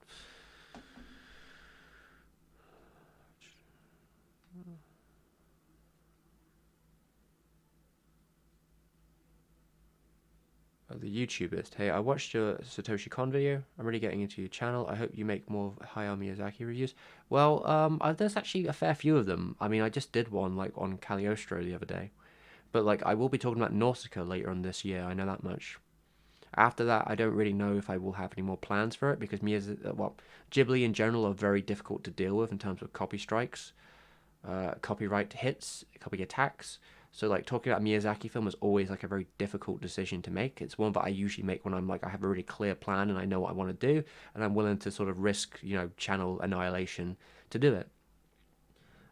[SPEAKER 1] The YouTubers. Hey, I watched your Satoshi Kon video. I'm really getting into your channel. I hope you make more Hayao Miyazaki reviews. Well, there's actually a fair few of them. I mean, I just did one like on Cagliostro the other day. But like, I will be talking about Nausicaa later on this year. I know that much. After that, I don't really know if I will have any more plans for it, because Ghibli in general are very difficult to deal with in terms of copy strikes, copyright hits, copy attacks. So like talking about Miyazaki film is always like a very difficult decision to make. It's one that I usually make when I'm like, I have a really clear plan and I know what I want to do, and I'm willing to sort of risk, channel annihilation to do it.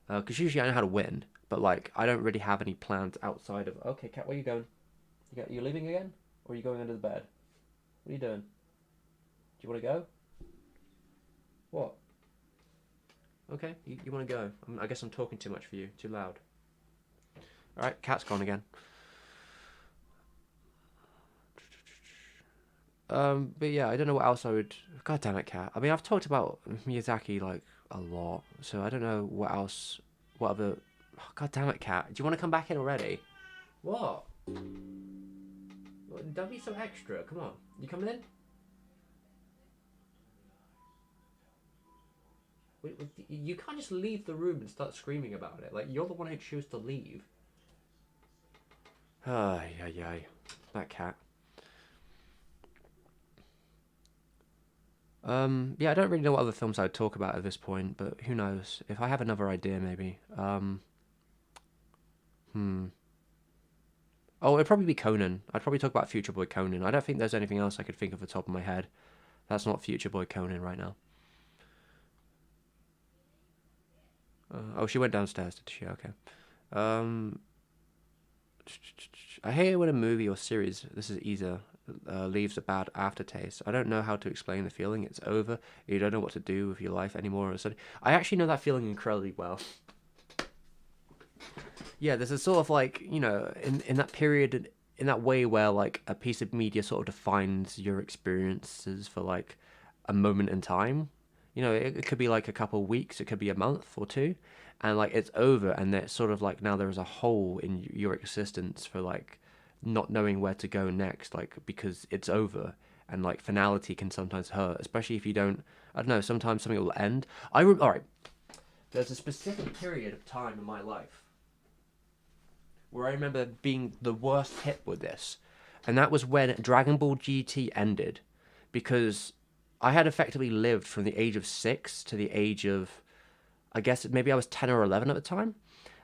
[SPEAKER 1] Because usually I know how to win, but like I don't really have any plans outside of. Okay, Cat, where are you going? You leaving again, or are you going under the bed? What are you doing? Do you want to go? What? Okay, you want to go. I guess I'm talking too much for you. Too loud. Alright, Cat's gone again. But yeah, I don't know what else I would. God damn it, Cat. I mean, I've talked about Miyazaki like a lot, so I don't know what else. What other. Oh, God damn it, Cat. Do you want to come back in already? What? Don't be so extra. Come on. You coming in? You can't just leave the room and start screaming about it. Like, you're the one who chose to leave. Ay, ay, ay. That cat. Yeah, I don't really know what other films I'd talk about at this point, but who knows? If I have another idea, maybe. Hmm. Oh, it'd probably be Conan. I'd probably talk about Future Boy Conan. I don't think there's anything else I could think of at the top of my head. That's not Future Boy Conan right now. Oh, she went downstairs, did she? Okay. Um, I hate it when a movie or series, this is easier, leaves a bad aftertaste. I don't know how to explain the feeling. It's over. You don't know what to do with your life anymore. So I actually know that feeling incredibly well. Yeah, there's a sort of like, in that period, in that way where like a piece of media sort of defines your experiences for like a moment in time. It could be like a couple of weeks, it could be a month or two, and like it's over, and it's sort of like now there is a hole in your existence for like not knowing where to go next, like because it's over, and like finality can sometimes hurt, especially if you don't. I don't know. Sometimes something will end. All right. There's a specific period of time in my life where I remember being the worst hit with this, and that was when Dragon Ball GT ended, because I had effectively lived from the age of 6 to the age of, I guess maybe I was 10 or 11 at the time.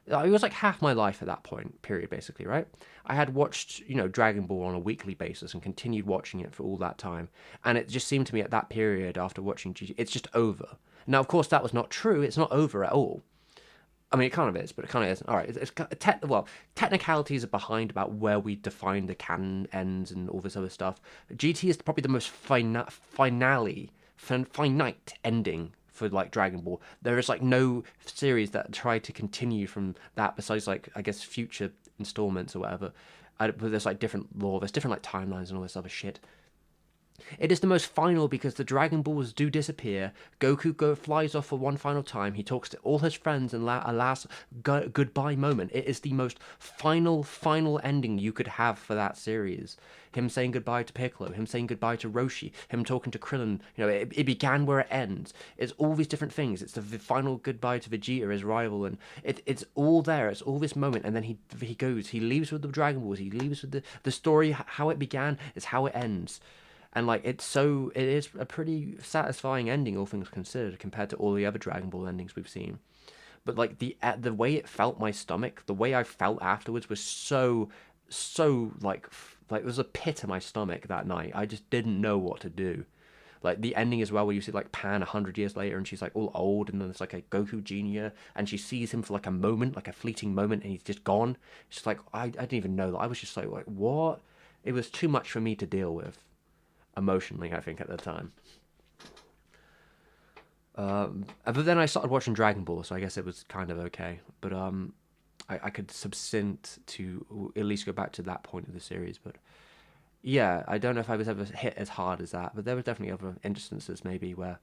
[SPEAKER 1] It was like half my life at that point, period, basically, right? I had watched, Dragon Ball on a weekly basis and continued watching it for all that time. And it just seemed to me at that period after watching GT, it's just over. Now, of course, that was not true. It's not over at all. I mean, it kind of is, but it kind of isn't. All right, well, technicalities are behind about where we define the canon ends and all this other stuff. GT is probably the most finite ending for like Dragon Ball. There is like no series that try to continue from that besides like I guess future installments or whatever. But there's like different lore, there's different like timelines and all this other shit. It is the most final because the Dragon Balls do disappear. Goku flies off for one final time. He talks to all his friends and a last goodbye moment. It is the most final ending you could have for that series. Him saying goodbye to Piccolo, him saying goodbye to Roshi, him talking to Krillin. It began where it ends. It's all these different things. It's the final goodbye to Vegeta, his rival, and it's all there. It's all this moment, and then he goes. He leaves with the Dragon Balls. He leaves with the story. How it began is how it ends. And like it is a pretty satisfying ending, all things considered, compared to all the other Dragon Ball endings we've seen. But like the way it felt my stomach, the way I felt afterwards was so like it was a pit in my stomach that night. I just didn't know what to do. Like the ending as well, where you see like Pan 100 years later, and she's like all old, and then there's like a Goku Junior, and she sees him for like a moment, like a fleeting moment, and he's just gone. It's just like I didn't even know that. I was just like what? It was too much for me to deal with emotionally, I think, at the time. But then I started watching Dragon Ball, so I guess it was kind of okay. But I could subsist to at least go back to that point of the series. But yeah, I don't know if I was ever hit as hard as that. But there were definitely other instances maybe where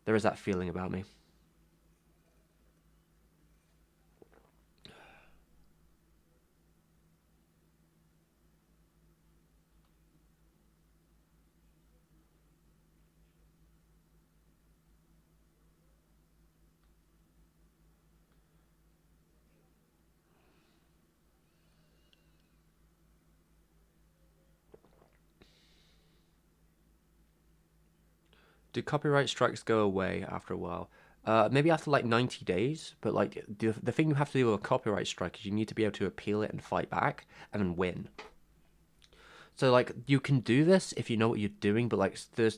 [SPEAKER 1] there is that feeling about me. Do copyright strikes go away after a while? Maybe after like 90 days, but like the thing you have to do with a copyright strike is you need to be able to appeal it and fight back and then win. So like you can do this if you know what you're doing, but like the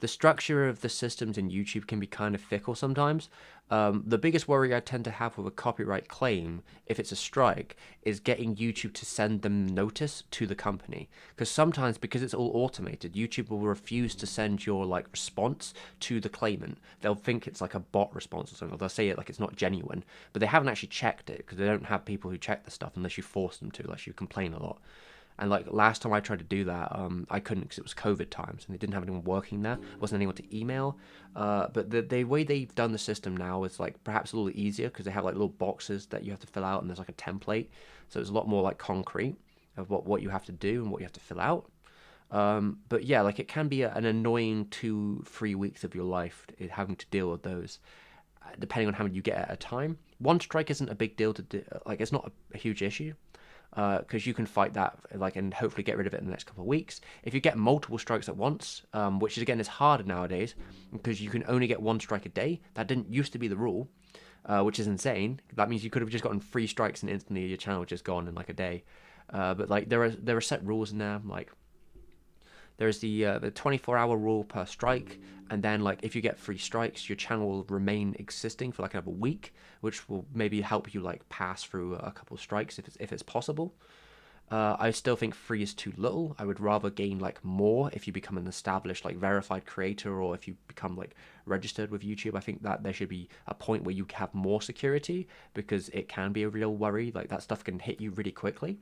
[SPEAKER 1] structure of the systems in YouTube can be kind of fickle sometimes. The biggest worry I tend to have with a copyright claim, if it's a strike, is getting YouTube to send them notice to the company. Because sometimes, because it's all automated, YouTube will refuse to send your like response to the claimant. They'll think it's like a bot response or something. Or they'll say it like it's not genuine, but they haven't actually checked it because they don't have people who check the stuff unless you force them to, unless you complain a lot. And like last time I tried to do that, I couldn't because it was COVID times and they didn't have anyone working there. Wasn't anyone to email. But the way they've done the system now is like perhaps a little easier because they have like little boxes that you have to fill out and there's like a template. So it's a lot more like concrete of what you have to do and what you have to fill out. But yeah, like it can be an annoying 2-3 weeks of your life having to deal with those. depending on how many you get at a time. One strike isn't a big deal to do, like it's not a huge issue, because you can fight that like and hopefully get rid of it in the next couple of weeks. If you get multiple strikes at once, which is again is harder nowadays because you can only get one strike a day. That didn't used to be the rule, which is insane. That means you could have just gotten 3 strikes and instantly your channel just gone in like a day. But like there are set rules in there. Like there's the 24-hour rule per strike, and then like if you get 3 strikes, your channel will remain existing for like another week, which will maybe help you like pass through a couple of strikes if it's possible. I still think 3 is too little. I would rather gain like more if you become an established like verified creator, or if you become like registered with YouTube. I think that there should be a point where you have more security, because it can be a real worry. Like that stuff can hit you really quickly.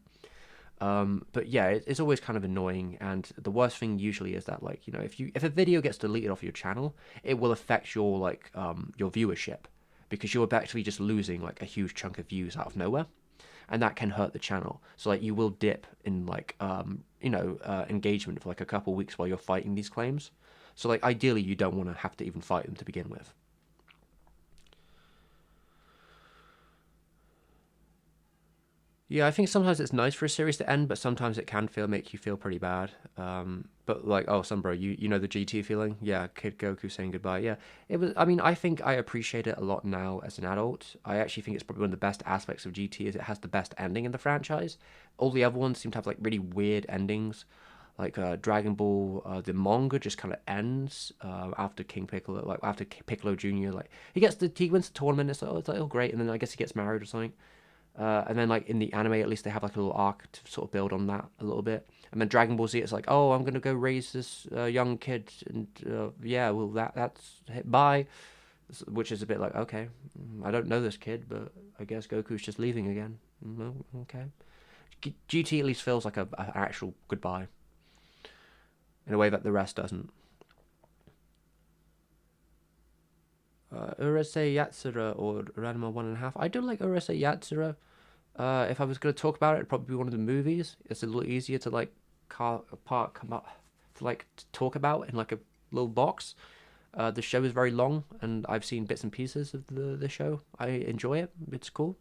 [SPEAKER 1] But yeah, it's always kind of annoying, and the worst thing usually is that like, you know, if a video gets deleted off your channel, it will affect your like your viewership, because you're actually just losing like a huge chunk of views out of nowhere, and that can hurt the channel. So like you will dip in like engagement for like a couple weeks while you're fighting these claims. So like ideally you don't want to have to even fight them to begin with. Yeah, I think sometimes it's nice for a series to end, but sometimes it can make you feel pretty bad. But like, oh, Sunbro, you know the GT feeling? Yeah, Kid Goku saying goodbye. Yeah, it was. I mean, I think I appreciate it a lot now as an adult. I actually think it's probably one of the best aspects of GT is it has the best ending in the franchise. All the other ones seem to have like really weird endings. Like Dragon Ball, the manga just kind of ends after King Piccolo, like after Piccolo Jr. Like he wins the tournament. It's like oh great, and then I guess he gets married or something. And then like in the anime, at least they have like a little arc to sort of build on that a little bit. And then Dragon Ball Z, it's like, oh, I'm gonna go raise this young kid, and yeah, well that's bye, which is a bit like, okay, I don't know this kid, but I guess Goku's just leaving again. Okay, GT at least feels like an actual goodbye, in a way that the rest doesn't. Urusei Yatsura or Ranma 1.5. I do like Urusei Yatsura. If I was going to talk about it, it'd probably be one of the movies. It's a little easier to like to talk about in like a little box. The show is very long, and I've seen bits and pieces of the show. I enjoy it. It's cool.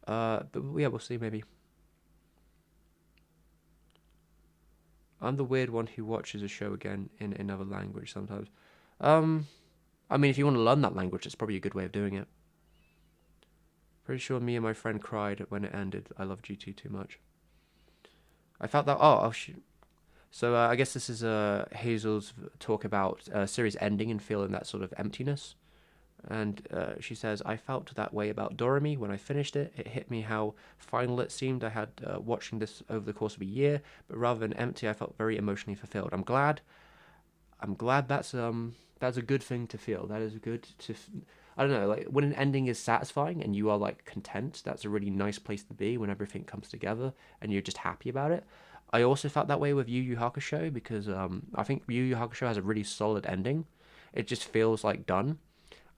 [SPEAKER 1] But yeah, we'll see maybe. I'm the weird one who watches a show again in another language sometimes. I mean, if you want to learn that language, it's probably a good way of doing it. Pretty sure me and my friend cried when it ended. I love GT too much. I felt that. Oh shoot. So I guess this is Hazel's talk about series ending and feeling that sort of emptiness. And she says, I felt that way about Doremi when I finished it. It hit me how final it seemed. I had watching this over the course of a year, but rather than empty, I felt very emotionally fulfilled. I'm glad that's a good thing to feel. That is good to, I don't know, like when an ending is satisfying and you are like content, that's a really nice place to be when everything comes together and you're just happy about it. I also felt that way with Yu Yu Hakusho because I think Yu Yu Hakusho has a really solid ending. It just feels like done.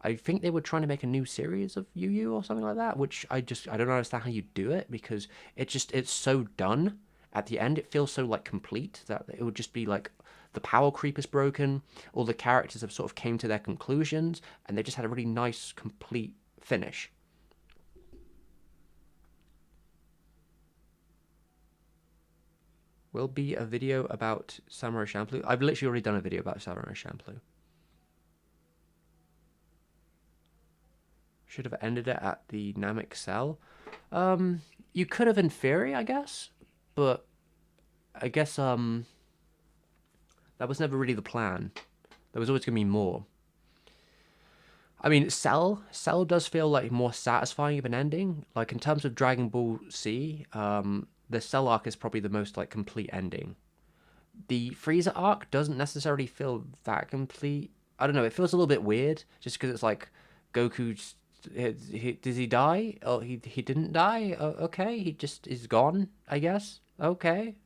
[SPEAKER 1] I think they were trying to make a new series of Yu Yu or something like that, which I don't understand how you do it, because it's so done at the end. It feels so like complete that it would just be like the power creep is broken, all the characters have sort of came to their conclusions, and they just had a really nice complete finish. Will be a video about Samurai Champloo. I've literally already done a video about Samurai Champloo. Should have ended it at the Namek cell. You could have in theory, I guess, but I guess that was never really the plan. There was always gonna be more. I mean, Cell does feel like more satisfying of an ending. Like in terms of Dragon Ball Z, the Cell arc is probably the most like complete ending. The Frieza arc doesn't necessarily feel that complete. I don't know. It feels a little bit weird just because it's like Goku's. Does he die? Oh, he didn't die. Oh, okay, he just is gone. I guess. Okay,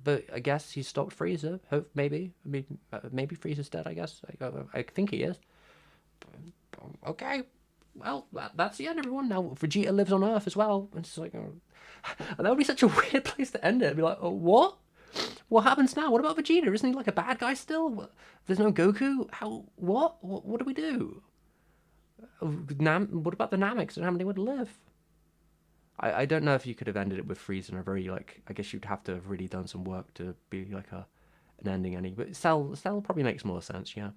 [SPEAKER 1] but I guess he stopped Frieza. Hope maybe. I mean, maybe Frieza's dead. I guess. I think he is. Okay. Well, that's the end, everyone. Now Vegeta lives on Earth as well. It's like, that would be such a weird place to end it. It'd be like, oh, what? What happens now? What about Vegeta? Isn't he like a bad guy still? There's no Goku. How? What do we do? What about the Namex and how many would live? I don't know if you could have ended it with freeze in a very like. I guess you'd have to have really done some work to be like an ending any. But cell probably makes more sense. Yeah.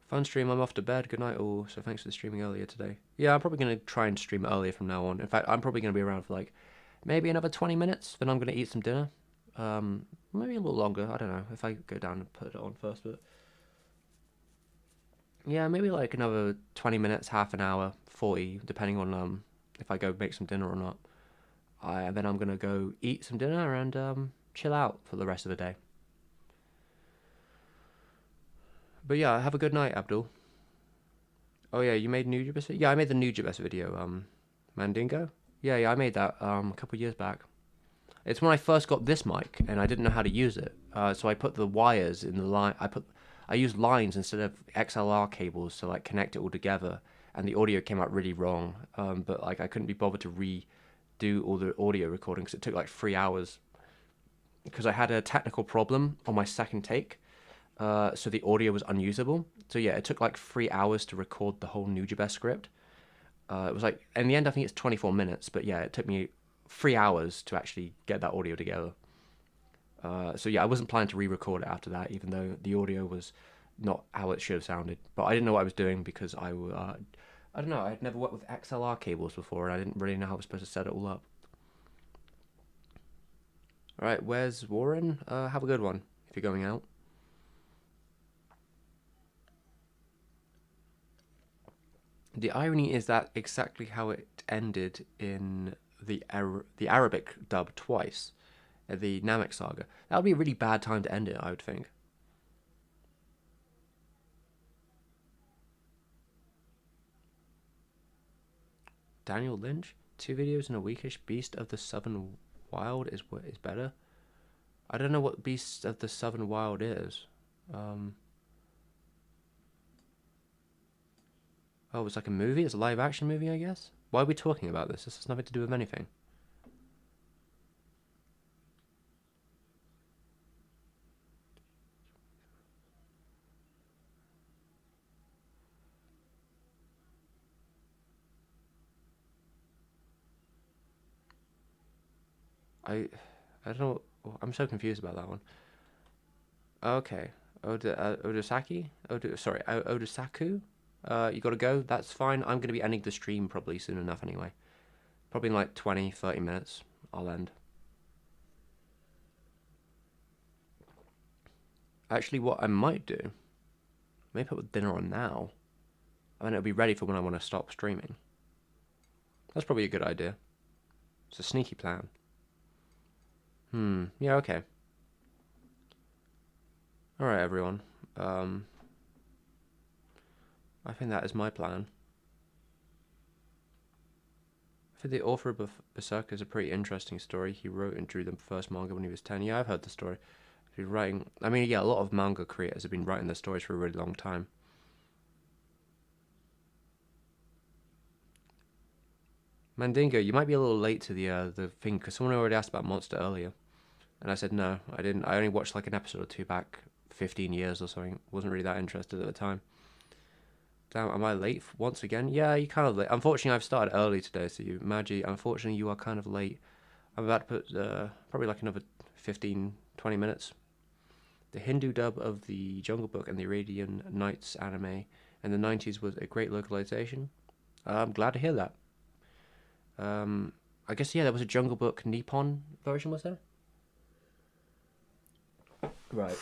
[SPEAKER 1] Fun stream. I'm off to bed. Good night all. So thanks for streaming earlier today. Yeah, I'm probably gonna try and stream earlier from now on. In fact, I'm probably gonna be around for like maybe another 20 minutes. Then I'm gonna eat some dinner. Maybe a little longer. I don't know if I go down and put it on first, but yeah, maybe like another 20 minutes, half an hour, 40, depending on if I go make some dinner or not. Then I'm gonna go eat some dinner and chill out for the rest of the day. But yeah, have a good night, Abdul. Oh yeah, you made Nujabes video? Yeah, I made the Nujabes video. Mandingo. Yeah, I made that a couple of years back. It's when I first got this mic and I didn't know how to use it. So I put the wires in the line. I used lines instead of XLR cables to like connect it all together, and the audio came out really wrong. But like I couldn't be bothered to redo all the audio recording because it took like 3 hours because I had a technical problem on my second take. So the audio was unusable. So yeah, it took like 3 hours to record the whole Nujabes script. It was like, in the end, I think it's 24 minutes, but yeah, it took me 3 hours to actually get that audio together. So yeah, I wasn't planning to re-record it after that, even though the audio was not how it should have sounded. But I didn't know what I was doing because I don't know, I had never worked with XLR cables before, and I didn't really know how I was supposed to set it all up. All right, where's Warren? Have a good one if you're going out. The irony is that exactly how it ended in the Arabic dub twice, the Namek saga. That would be a really bad time to end it, I would think. Daniel Lynch, 2 videos in a weekish. Beast of the Southern Wild is what is better. I don't know what Beast of the Southern Wild is. Oh, it's like a movie? It's a live action movie, I guess? Why are we talking about this? This has nothing to do with anything. I don't know. I'm so confused about that one. Okay. Odosaki? Odosaku? You gotta go? That's fine. I'm gonna be ending the stream probably soon enough anyway. Probably in like 20, 30 minutes. I'll end. Actually, what I might do, maybe put dinner on now. And then it'll be ready for when I want to stop streaming. That's probably a good idea. It's a sneaky plan. Yeah, okay. Alright, everyone. I think that is my plan. I think the author of Berserk is a pretty interesting story. He wrote and drew the first manga when he was 10. Yeah, I've heard the story. He's been writing... I mean, yeah, a lot of manga creators have been writing their stories for a really long time. Mandingo, you might be a little late to the thing, because someone already asked about Monster earlier. And I said no, I didn't. I only watched like an episode or two back 15 years or something. Wasn't really that interested at the time. Damn, am I late once again? Yeah, you're kind of late. Unfortunately, I've started early today, so you, Magi, unfortunately, you are kind of late. I'm about to put probably like another 15, 20 minutes. The Hindu dub of the Jungle Book and the Arabian Nights anime in the 90s was a great localization. I'm glad to hear that. I guess, yeah, there was a Jungle Book Nippon version, was there? Right.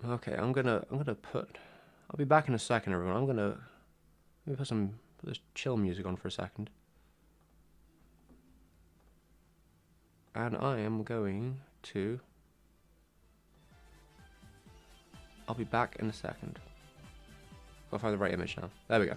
[SPEAKER 1] Okay, I'm gonna put... I'll be back in a second, everyone. Let me put this chill music on for a second. And I am going to... I'll be back in a second. I'll find the right image now. There we go.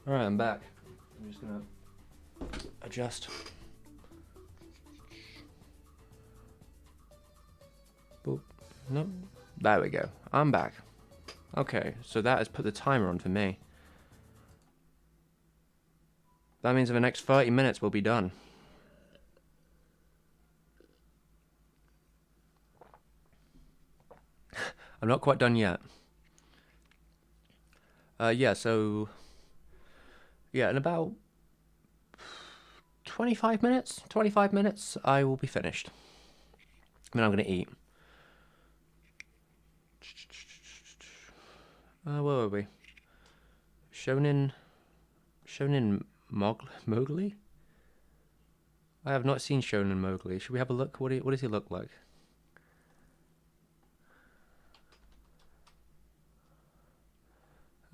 [SPEAKER 1] Alright, I'm back. I'm just gonna adjust. Boop. Nope. There we go. I'm back. Okay, so that has put the timer on for me. That means in the next 30 minutes we'll be done. I'm not quite done yet. Yeah, so... Yeah, in about 25 minutes, I will be finished. And then I'm going to eat. Where were we? Shonen Mowgli? I have not seen Shonen Mowgli. Should we have a look? What does he look like?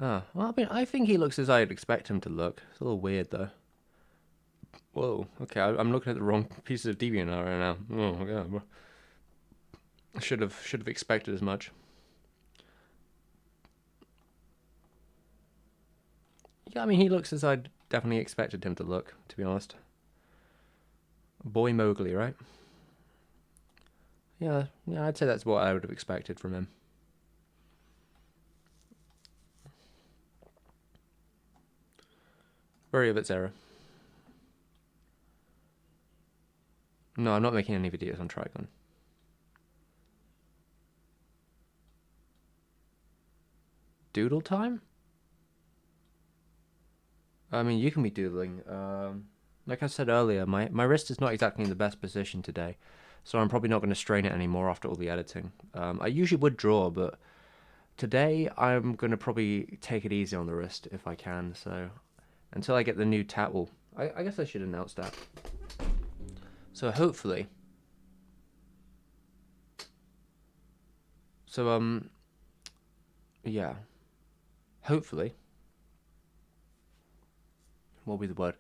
[SPEAKER 1] Oh, well, I mean, I think he looks as I'd expect him to look. It's a little weird, though. Whoa, okay, I'm looking at the wrong piece of DeviantArt right now. Oh, yeah. I should have expected as much. Yeah, I mean, he looks as I'd definitely expected him to look, to be honest. Boy Mowgli, right? Yeah, I'd say that's what I would have expected from him. Worry of its error. No, I'm not making any videos on Trigon. Doodle time? I mean, you can be doodling. Like I said earlier, my wrist is not exactly in the best position today, so I'm probably not going to strain it anymore after all the editing. I usually would draw, but today I'm going to probably take it easy on the wrist if I can, so until I get the new tab... Well, I guess I should announce that. So hopefully... So, yeah. Hopefully... What will be the word?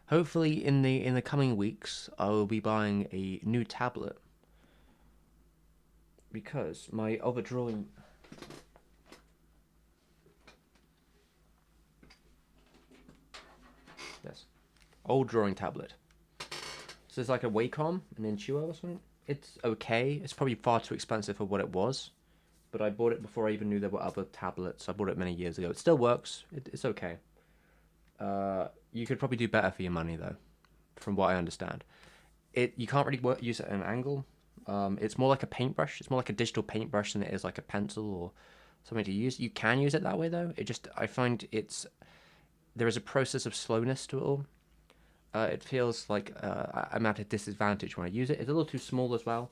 [SPEAKER 1] Hopefully in the coming weeks I will be buying a new tablet. Because my other drawing... Yes. Old drawing tablet. So it's like a Wacom, an Intuo or something. It's okay. It's probably far too expensive for what it was. But I bought it before I even knew there were other tablets. I bought it many years ago. It still works. It's okay. You could probably do better for your money though, from what I understand. You can't really use it at an angle. It's more like a paintbrush. It's more like a digital paintbrush than it is like a pencil or something to use. You can use it that way though. I find there is a process of slowness to it all. It feels like I'm at a disadvantage when I use it. It's a little too small as well.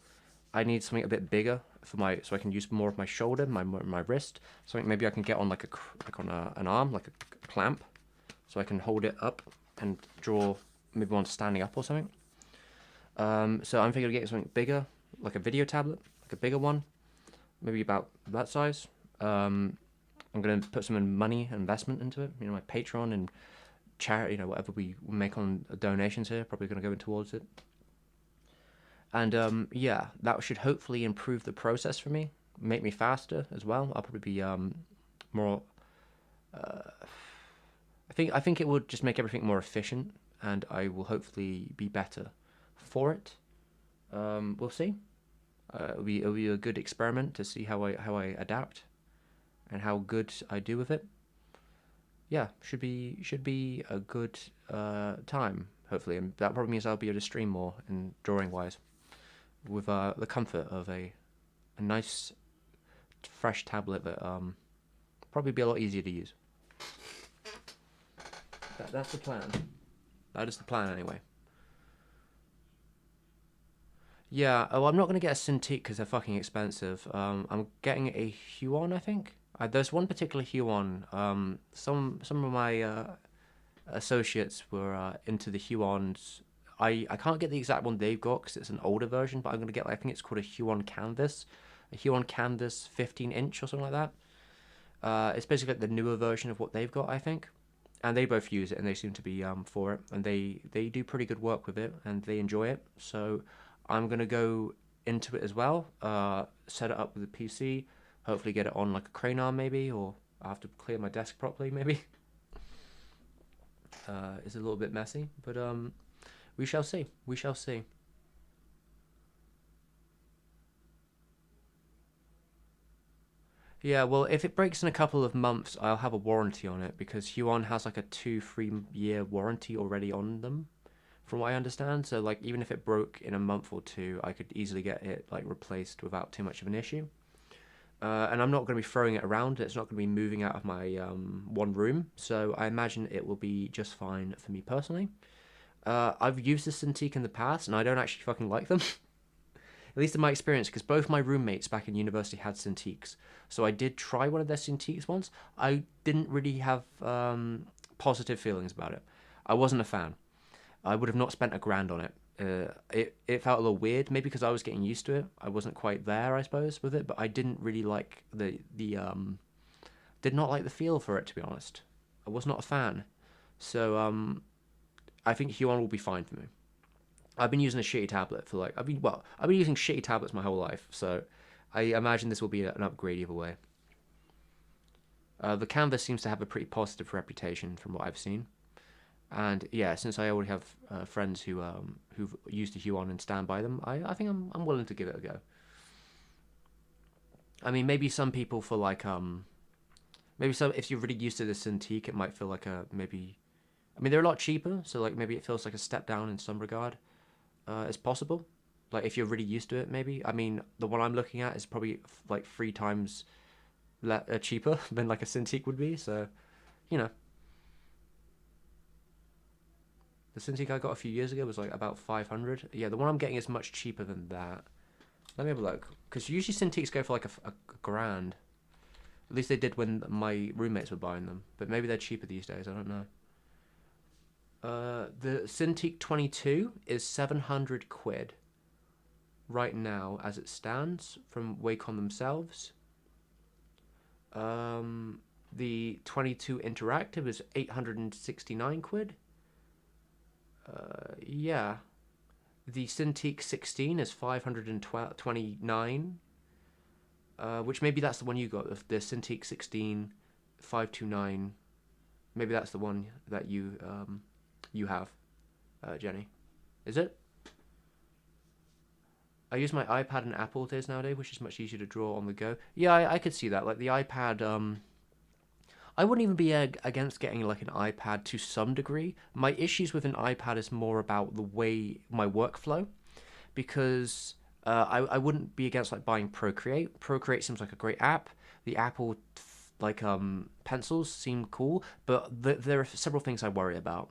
[SPEAKER 1] I need something a bit bigger so I can use more of my shoulder, my wrist. Something maybe I can get on an arm, like a clamp, so I can hold it up and draw maybe one standing up or something. So I'm thinking of getting something bigger, like a video tablet, like a bigger one, maybe about that size. I'm going to put some money investment into it. My Patreon and charity, whatever we make on donations here, probably going to go in towards it. And yeah, that should hopefully improve the process for me, make me faster as well. I'll probably be more. I think it would just make everything more efficient, and I will hopefully be better for it. We'll see. It'll be a good experiment to see how I adapt and how good I do with it. Yeah, should be a good time, hopefully, and that probably means I'll be able to stream more in drawing wise, with the comfort of a nice fresh tablet that probably be a lot easier to use. That's the plan. That is the plan anyway. Yeah, I'm not gonna get a Cintiq because they're fucking expensive. I'm getting a Huon, I think. There's one particular Huon. Some of my associates were into the Huons. I can't get the exact one they've got because it's an older version, but I'm gonna get I think it's called a Huon Canvas. a Huon Canvas 15-inch or something like that. It's basically like the newer version of what they've got, I think. And they both use it, and they seem to be for it, and they do pretty good work with it, and they enjoy it. So I'm gonna go into it as well. Set it up with a PC. Hopefully, get it on like a crane arm maybe, or I have to clear my desk properly maybe. It's a little bit messy, but we shall see. We shall see. Yeah, well, if it breaks in a couple of months, I'll have a warranty on it because Huon has like a 2-3 year warranty already on them, from what I understand. So like even if it broke in a month or two, I could easily get it like replaced without too much of an issue. And I'm not going to be throwing it around. It's not going to be moving out of my one room, so I imagine it will be just fine for me personally. I've used the Cintiq in the past, and I don't actually fucking like them. At least in my experience, because both my roommates back in university had Cintiqs. So I did try one of their Cintiqs once. I didn't really have positive feelings about it. I wasn't a fan. I would have not spent $1,000 on it. It felt a little weird, maybe because I was getting used to it. I wasn't quite there, I suppose, with it, but I didn't really like did not like the feel for it, to be honest. I was not a fan. So I think Huon will be fine for me. I've been using a shitty tablet for like I've been using shitty tablets my whole life, so I imagine this will be an upgrade either way. The Canvas seems to have a pretty positive reputation from what I've seen, and yeah, since I already have friends who've used the Huon and stand by them, I think I'm willing to give it a go. I mean, maybe some people for like maybe some if you're really used to the Cintiq, it might feel like a maybe. I mean, they're a lot cheaper, so like maybe it feels like a step down in some regard. It's possible. Like if you're really used to it, maybe. I mean, the one I'm looking at is probably like 3 times cheaper than like a Cintiq would be. So, you know, the Cintiq I got a few years ago was like about 500. Yeah, the one I'm getting is much cheaper than that. Let me have a look, because usually Cintiqs go for like a grand. At least they did when my roommates were buying them. But maybe they're cheaper these days. I don't know. The Cintiq 22 is 700 quid right now as it stands from Wacom themselves. The 22 Interactive is 869 quid. Yeah. The Cintiq 16 is 529. Which maybe that's the one you got. The Cintiq 16 529. Maybe that's the one that you have, Jenny. Is it? I use my iPad and Apple days nowadays, which is much easier to draw on the go. Yeah, I could see that. Like the iPad, I wouldn't even be against getting like an iPad to some degree. My issues with an iPad is more about the way my workflow, because I wouldn't be against like buying Procreate. Procreate seems like a great app. The Apple like pencils seem cool, but there are several things I worry about.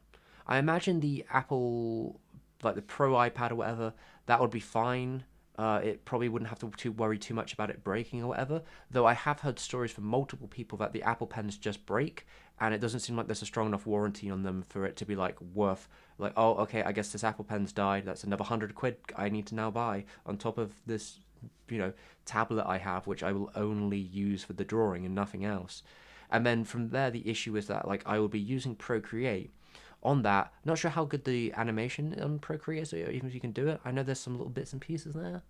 [SPEAKER 1] I imagine the Apple, like the Pro iPad or whatever, that would be fine. It probably wouldn't have to worry too much about it breaking or whatever. Though I have heard stories from multiple people that the Apple Pens just break, and it doesn't seem like there's a strong enough warranty on them for it to be like worth like, oh, okay, I guess this Apple Pen's died. That's another 100 quid I need to now buy on top of this, tablet I have, which I will only use for the drawing and nothing else. And then from there, the issue is that like I will be using Procreate on that. Not sure how good the animation on Procreate is, even if you can do it. I know there's some little bits and pieces there.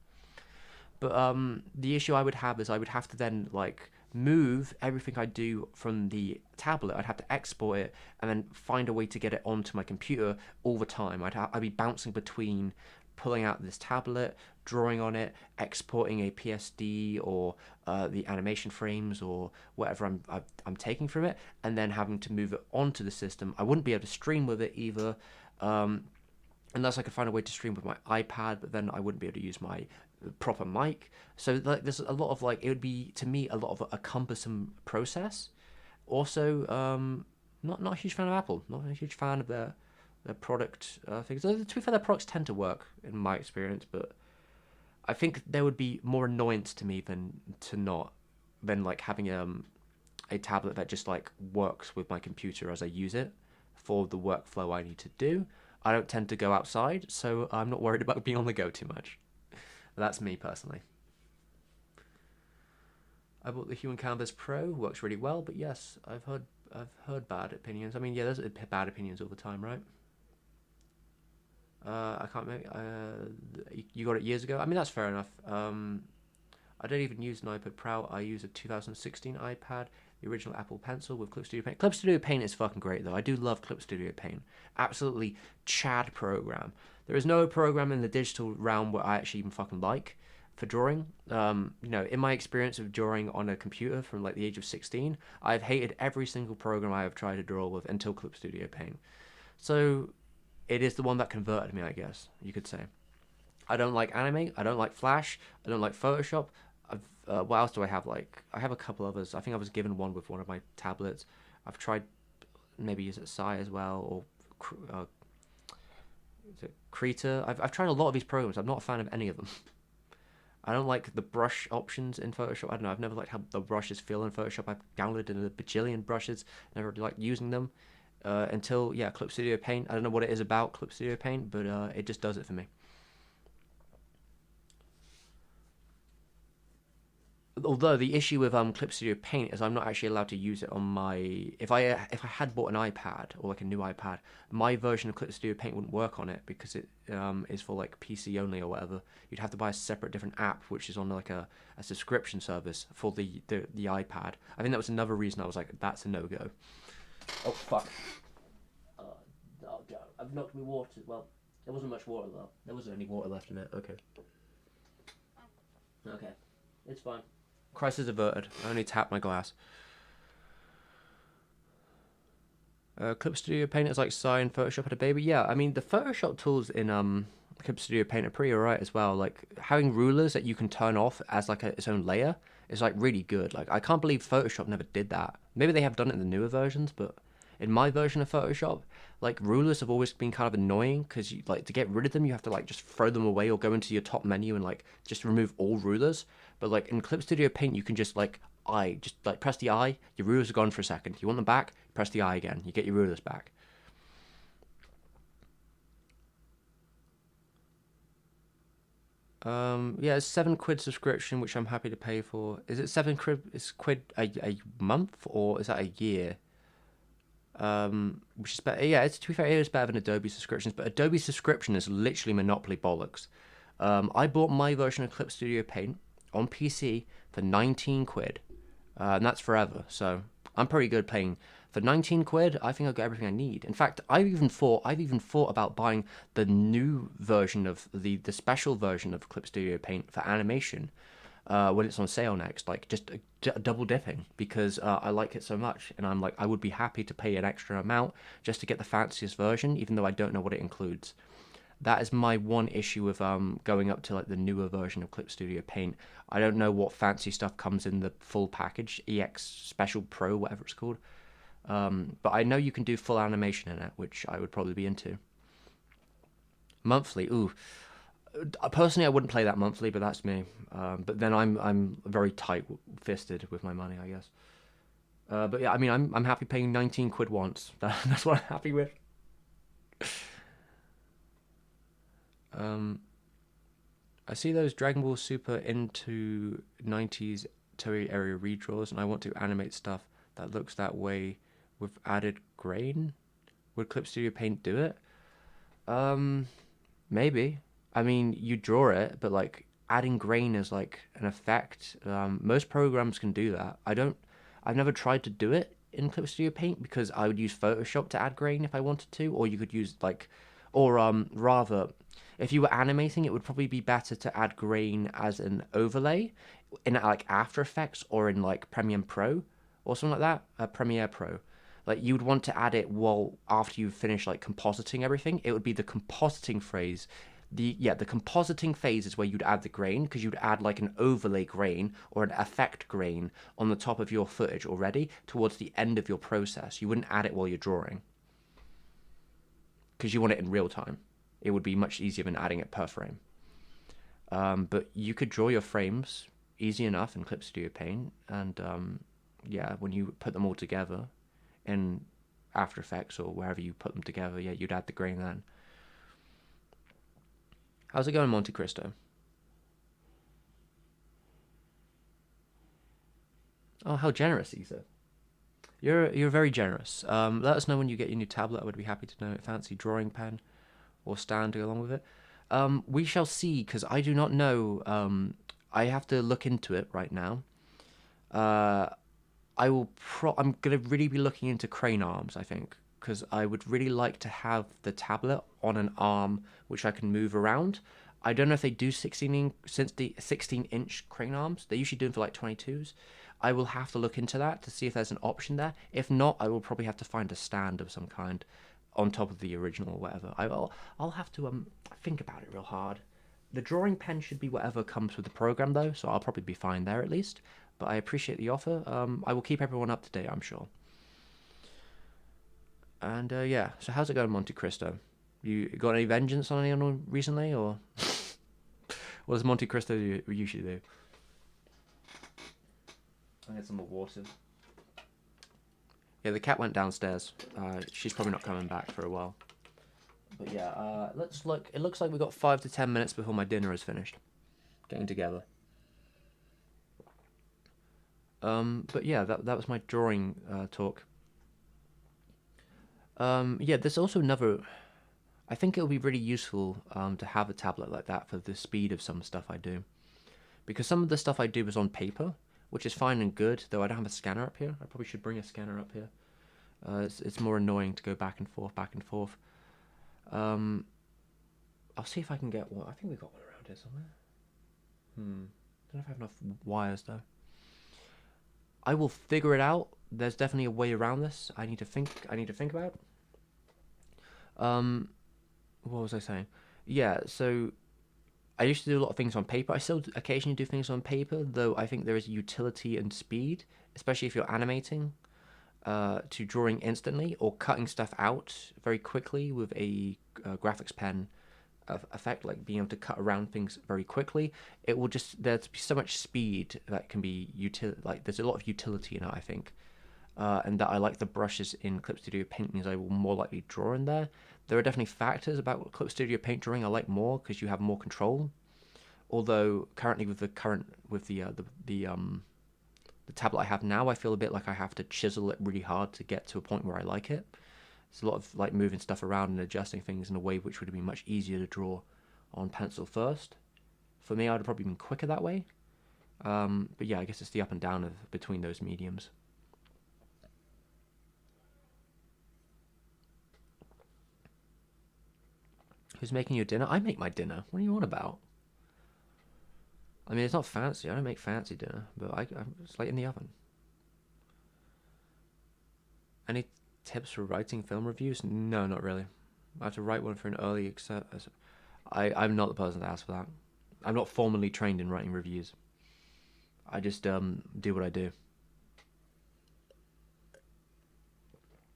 [SPEAKER 1] But the issue I would have is I would have to then like move everything I do from the tablet. I'd have to export it and then find a way to get it onto my computer all the time. I'd be bouncing between pulling out this tablet, drawing on it, exporting a PSD or the animation frames or whatever I'm taking from it, and then having to move it onto the system. I wouldn't be able to stream with it either, unless I could find a way to stream with my iPad, but then I wouldn't be able to use my proper mic. So like there's a lot of like, it would be to me a lot of a cumbersome process. Also, not a huge fan of Apple, not a huge fan of their product things. To be fair, their products tend to work in my experience, but I think there would be more annoyance to me than like having a tablet that just like works with my computer as I use it for the workflow I need to do. I don't tend to go outside, so I'm not worried about being on the go too much. That's me personally. I bought the Human Canvas Pro. Works really well, but yes, I've heard bad opinions. I mean, yeah, there's bad opinions all the time, right? I can't make. You got it years ago. I mean, that's fair enough. I don't even use an iPad Pro. I use a 2016 iPad, the original Apple Pencil with Clip Studio Paint. Clip Studio Paint is fucking great, though. I do love Clip Studio Paint. Absolutely Chad program. There is no program in the digital realm where I actually even fucking like for drawing. In my experience of drawing on a computer from like the age of 16, I've hated every single program I have tried to draw with until Clip Studio Paint. So it is the one that converted me, I guess you could say. I don't like anime. I don't like Flash. I don't like Photoshop. What else do I have? Like, I have a couple others. I think I was given one with one of my tablets. I've tried maybe use it Psy as well, or is it Krita. I've tried a lot of these programs. I'm not a fan of any of them. I don't like the brush options in Photoshop. I don't know. I've never liked how the brushes feel in Photoshop. I've downloaded a bajillion brushes. Never really liked using them until yeah, Clip Studio Paint. I don't know what it is about Clip Studio Paint, but it just does it for me. Although the issue with Clip Studio Paint is I'm not actually allowed to use it on my if I had bought an iPad or like a new iPad, my version of Clip Studio Paint wouldn't work on it because it is for like PC only or whatever. You'd have to buy a separate different app which is on like a subscription service for the iPad. I think that was another reason I was like that's a no go. Oh fuck! Oh god! I've knocked my water. Well, there wasn't much water though. There wasn't any water left in it. Okay. Okay, it's fine. Crisis averted. I only tapped my glass. Clip Studio Paint is like Psy and Photoshop had a baby. Yeah, I mean the Photoshop tools in Clip Studio Paint are pretty alright as well. Like having rulers that you can turn off as like its own layer is like really good. Like I can't believe Photoshop never did that. Maybe they have done it in the newer versions, but in my version of Photoshop, like rulers have always been kind of annoying because you like to get rid of them, you have to like just throw them away or go into your top menu and like just remove all rulers. But like in Clip Studio Paint, you can just like just like press the I, your rulers are gone for a second. You want them back? Press the I again. You get your rulers back. Yeah, it's £7 subscription, which I'm happy to pay for. Is it £7? Is quid a month or is that a year? Which is better. Yeah, it's to be fair, it is better than Adobe subscriptions, but Adobe subscription is literally monopoly bollocks. I bought my version of Clip Studio Paint on PC for 19 quid, and that's forever. So I'm pretty good paying for 19 quid. I think I'll get everything I need. In fact, I've even thought about buying the new version of the special version of Clip Studio Paint for animation when it's on sale next, like just double dipping because I like it so much, and I'm like I would be happy to pay an extra amount just to get the fanciest version, even though I don't know what it includes. That is my one issue with going up to like the newer version of Clip Studio Paint. I don't know what fancy stuff comes in the full package, EX Special Pro, whatever it's called. But I know you can do full animation in it, which I would probably be into. Monthly, ooh. Personally, I wouldn't play that monthly, but that's me. But then I'm very tight-fisted with my money, I guess. But yeah, I mean, I'm happy paying 19 quid once. That's what I'm happy with. Um, I see those Dragon Ball Super into 90s Toei area redraws, and I want to animate stuff that looks that way with added grain. Would Clip Studio Paint do it? Um, Maybe. I mean, you draw it, but like adding grain is like an effect. Most programs can do that. I've never tried to do it in Clip Studio Paint because I would use Photoshop to add grain if I wanted to, or you could use like, or rather, if you were animating, it would probably be better to add grain as an overlay in like After Effects or in like Premiere Pro or something like that. Premiere Pro. Like you would want to add it while after you finish like compositing everything. It would be the compositing phase. The compositing phase is where you'd add the grain because you'd add like an overlay grain or an effect grain on the top of your footage already towards the end of your process. You wouldn't add it while you're drawing because you want it in real time. It would be much easier than adding it per frame. But you could draw your frames easy enough in Clip Studio Paint, and yeah, when you put them all together in After Effects or wherever you put them together, yeah, you'd add the grain then. How's it going, Monte Cristo? Oh, how generous, Isa. You're very generous. Let us know when you get your new tablet. I would be happy to know. A fancy drawing pen or stand to go along with it. We shall see, because I do not know. I have to look into it right now. Uh, I'm gonna really be looking into crane arms, I think, because I would really like to have the tablet on an arm which I can move around. I don't know if they do 16-inch crane arms. They usually do them for like 22s. I will have to look into that to see if there's an option there. If not, I will probably have to find a stand of some kind on top of the original or whatever. I'll have to think about it real hard. The drawing pen should be whatever comes with the program though, so I'll probably be fine there at least. But I appreciate the offer. I will keep everyone up to date, I'm sure. And yeah, so how's it going, Monte Cristo? You got any vengeance on anyone recently, or what does Monte Cristo usually do? I get some more water. Yeah, the cat went downstairs. She's probably not coming back for a while. But yeah, let's look. It looks like we've got 5 to 10 minutes before my dinner is finished. Getting together. But yeah, that was my drawing talk. Yeah, there's also another. I think it would be really useful to have a tablet like that for the speed of some stuff I do, because some of the stuff I do is on paper, which is fine and good. Though I don't have a scanner up here. I probably should bring a scanner up here. It's more annoying to go back and forth, back and forth. I'll see if I can get one. I think we got one around here somewhere. Don't know if I have enough wires though. I will figure it out. There's definitely a way around this. I need to think about. What was I saying? Yeah, so I used to do a lot of things on paper. I still occasionally do things on paper, though I think there is utility and speed, especially if you're animating, to drawing instantly or cutting stuff out very quickly with a graphics pen effect, like being able to cut around things very quickly. It will just, there's so much speed that can be like there's a lot of utility in it, I think. And that I like the brushes in Clip Studio Paint means I will more likely draw in there. There are definitely factors about Clip Studio Paint drawing I like more because you have more control. Although currently with the tablet I have now, I feel a bit like I have to chisel it really hard to get to a point where I like it. It's a lot of like moving stuff around and adjusting things in a way which would have been much easier to draw on pencil first. For me, I'd have probably been quicker that way. But yeah, I guess it's the up and down of between those mediums. Who's making your dinner? I make my dinner. What are you on about? I mean, it's not fancy. I don't make fancy dinner, but it's like in the oven. Any tips for writing film reviews? No, not really. I have to write one for an early accept. I'm not the person to ask for that. I'm not formally trained in writing reviews. I just do what I do.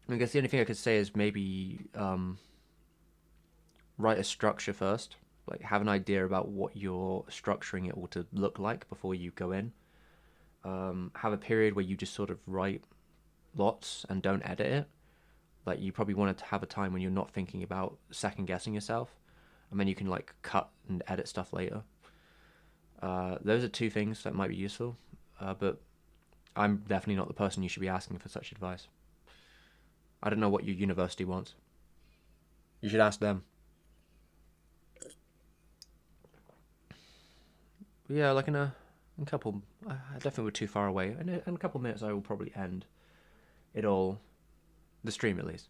[SPEAKER 1] I guess the only thing I could say is maybe write a structure first. Like have an idea about what you're structuring it all to look like before you go in. Have a period where you just sort of write lots and don't edit it. Like you probably want to have a time when you're not thinking about second guessing yourself, and then you can like cut and edit stuff later. Those are two things that might be useful, but I'm definitely not the person you should be asking for such advice. I don't know what your university wants. You should ask them. But yeah, like in a couple, I definitely were too far away. In a couple of minutes, I will probably end it all, the stream at least,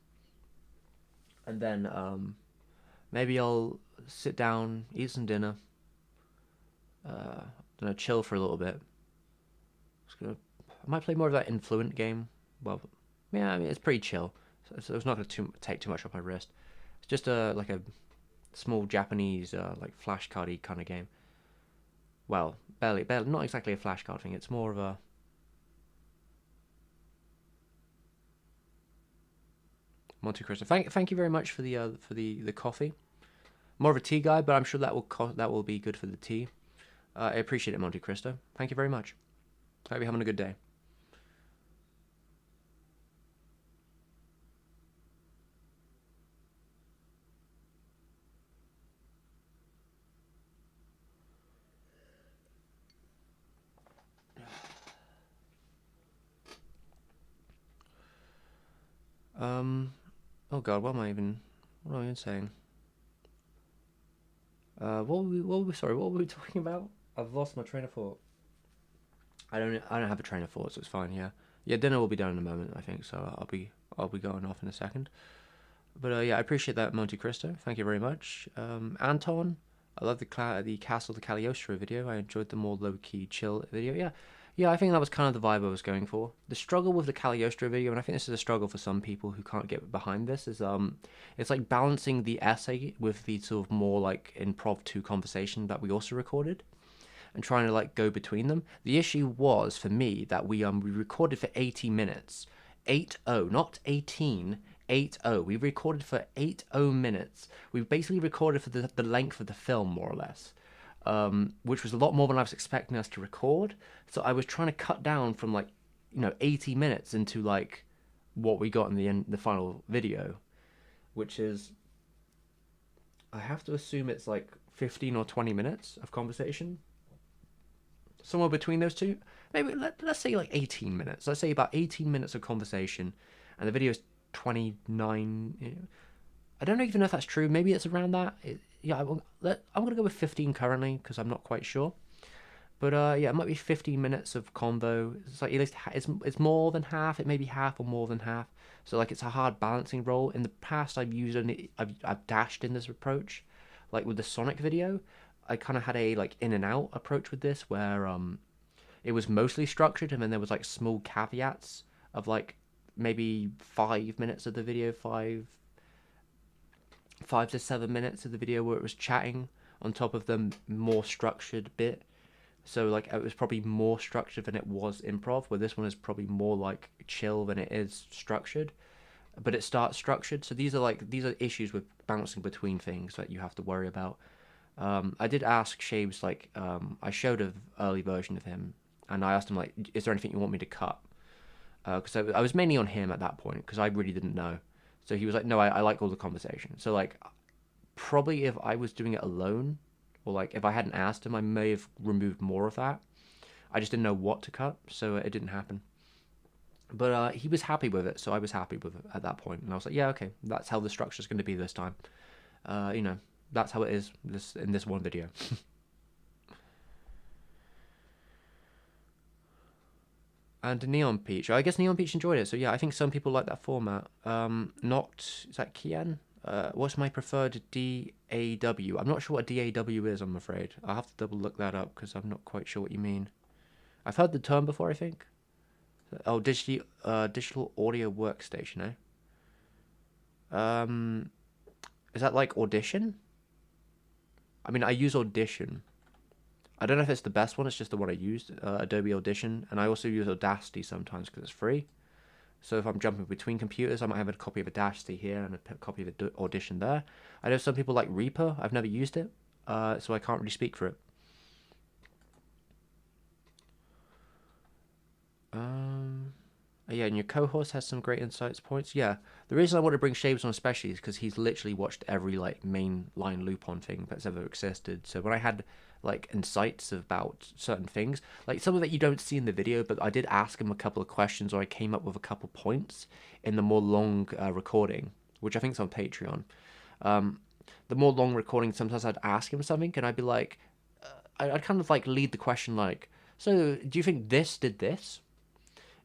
[SPEAKER 1] and then maybe I'll sit down, eat some dinner, chill for a little bit. I might play more of that Influent game. Well, yeah, I mean it's pretty chill, so it's not going to take too much off my wrist. It's just like a small Japanese like flashcardy kind of game. Well, barely, not exactly a flashcard thing. It's more of a Monte Cristo. Thank you very much for the coffee. More of a tea guy, but I'm sure that will be good for the tea. I appreciate it, Monte Cristo. Thank you very much. Hope you're having a good day. Um, oh God, what am I even saying? Sorry, what were we talking about? I've lost my train of thought. I don't have a train of thought, so it's fine. Yeah, yeah. Dinner will be done in a moment, I think. So I'll be going off in a second. But yeah, I appreciate that, Monte Cristo. Thank you very much. Anton, I love the Castle the Cagliostro video. I enjoyed the more low key chill video. Yeah, yeah. I think that was kind of the vibe I was going for. The struggle with the Cagliostro video, and I think this is a struggle for some people who can't get behind this, is it's like balancing the essay with the sort of more like improv two conversation that we also recorded, and trying to like go between them. The issue was for me that we recorded for 80 minutes. 80, not 18, 80. We recorded for 80 minutes. We basically recorded for the length of the film, more or less, which was a lot more than I was expecting us to record. So I was trying to cut down from like, 80 minutes into like what we got in the final video, which is, I have to assume it's like 15 or 20 minutes of conversation, somewhere between those two. Maybe let's say like 18 minutes. Let's say about 18 minutes of conversation, and the video is 29. I don't even know if that's true. Maybe it's around that. Yeah, I'm gonna go with 15 currently because I'm not quite sure. But yeah, it might be 15 minutes of convo. It's like at least it's more than half. It may be half or more than half. So like it's a hard balancing role. In the past, I've dashed in this approach, like with the Sonic video. I kind of had a like in and out approach with this where it was mostly structured and then there was like small caveats of like maybe 5 minutes of the video, five to 7 minutes of the video where it was chatting on top of the more structured bit. So like it was probably more structured than it was improv, where this one is probably more like chill than it is structured. But it starts structured. So these are issues with bouncing between things that you have to worry about. I did ask Shabes, like, I showed an early version of him, and I asked him, like, is there anything you want me to cut? Because I was mainly on him at that point, because I really didn't know. So he was like, no, I like all the conversation. So, like, probably if I was doing it alone, or, like, if I hadn't asked him, I may have removed more of that. I just didn't know what to cut, so it didn't happen. But he was happy with it, so I was happy with it at that point. And I was like, yeah, okay, that's how the structure's going to be this time. You know, that's how it is in this one video. And Neon Peach. I guess Neon Peach enjoyed it, so yeah, I think some people like that format. Is that Kian? What's my preferred DAW? I'm not sure what a DAW is, I'm afraid. I'll have to double look that up, because I'm not quite sure what you mean. I've heard the term before, I think. Oh, digital audio workstation, eh? Is that like Audition? I mean, I use Audition. I don't know if it's the best one, it's just the one I used, Adobe Audition, and I also use Audacity sometimes because it's free. So if I'm jumping between computers, I might have a copy of Audacity here and a copy of Audition there. I know some people like Reaper. I've never used it, so I can't really speak for it. Yeah, and your co-host has some great insights points. Yeah, the reason I want to bring Shaves on especially is because he's literally watched every like main line Lupin thing that's ever existed. So when I had like insights about certain things, like some of that you don't see in the video, but I did ask him a couple of questions, or I came up with a couple points in the more long recording, which I think is on Patreon. The more long recording, sometimes I'd ask him something, and I'd be like, I'd kind of like lead the question like, so do you think this did this?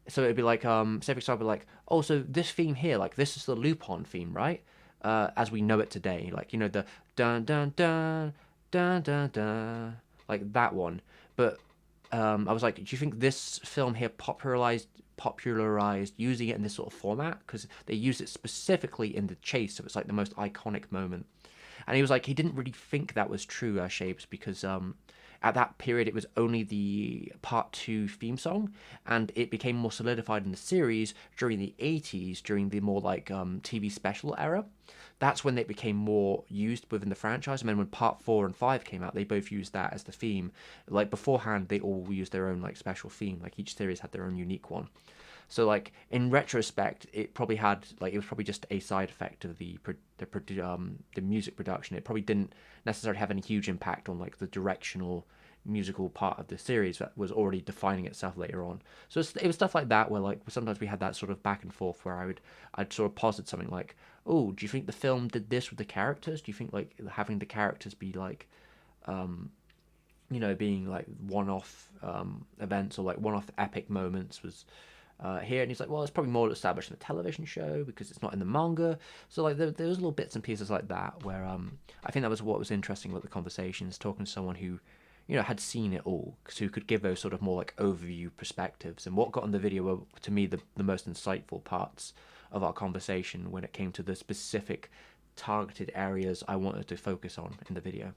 [SPEAKER 1] So it'd be like, say for example, like, oh, so this theme here, like, this is the Lupin theme, right? As we know it today, like, you know, the dun dun dun dun dun dun, like that one. But I was like, do you think this film here popularized using it in this sort of format? Because they use it specifically in The Chase, so it's like the most iconic moment. And he was like, he didn't really think that was true, Shapes, because at that period it was only the part 2 theme song, and it became more solidified in the series during the 80s, during the more like TV special era. That's when it became more used within the franchise, and then when part 4 and 5 came out, they both used that as the theme. Like beforehand, they all used their own like special theme, like each series had their own unique one. So like in retrospect, it probably had like, it was probably just a side effect of the music production. It probably didn't necessarily have any huge impact on like the directional musical part of the series that was already defining itself later on. So it was stuff like that where like sometimes we had that sort of back and forth where I'd sort of posit something like, oh, do you think the film did this with the characters? Do you think like having the characters be like being like one-off events or like one-off epic moments was here, and he's like, well, it's probably more established in the television show because it's not in the manga. So like there was little bits and pieces like that where I think that was what was interesting about the conversations, talking to someone who had seen it all, who could give those sort of more like overview perspectives. And what got on the video were, to me, the most insightful parts of our conversation when it came to the specific targeted areas I wanted to focus on in the video.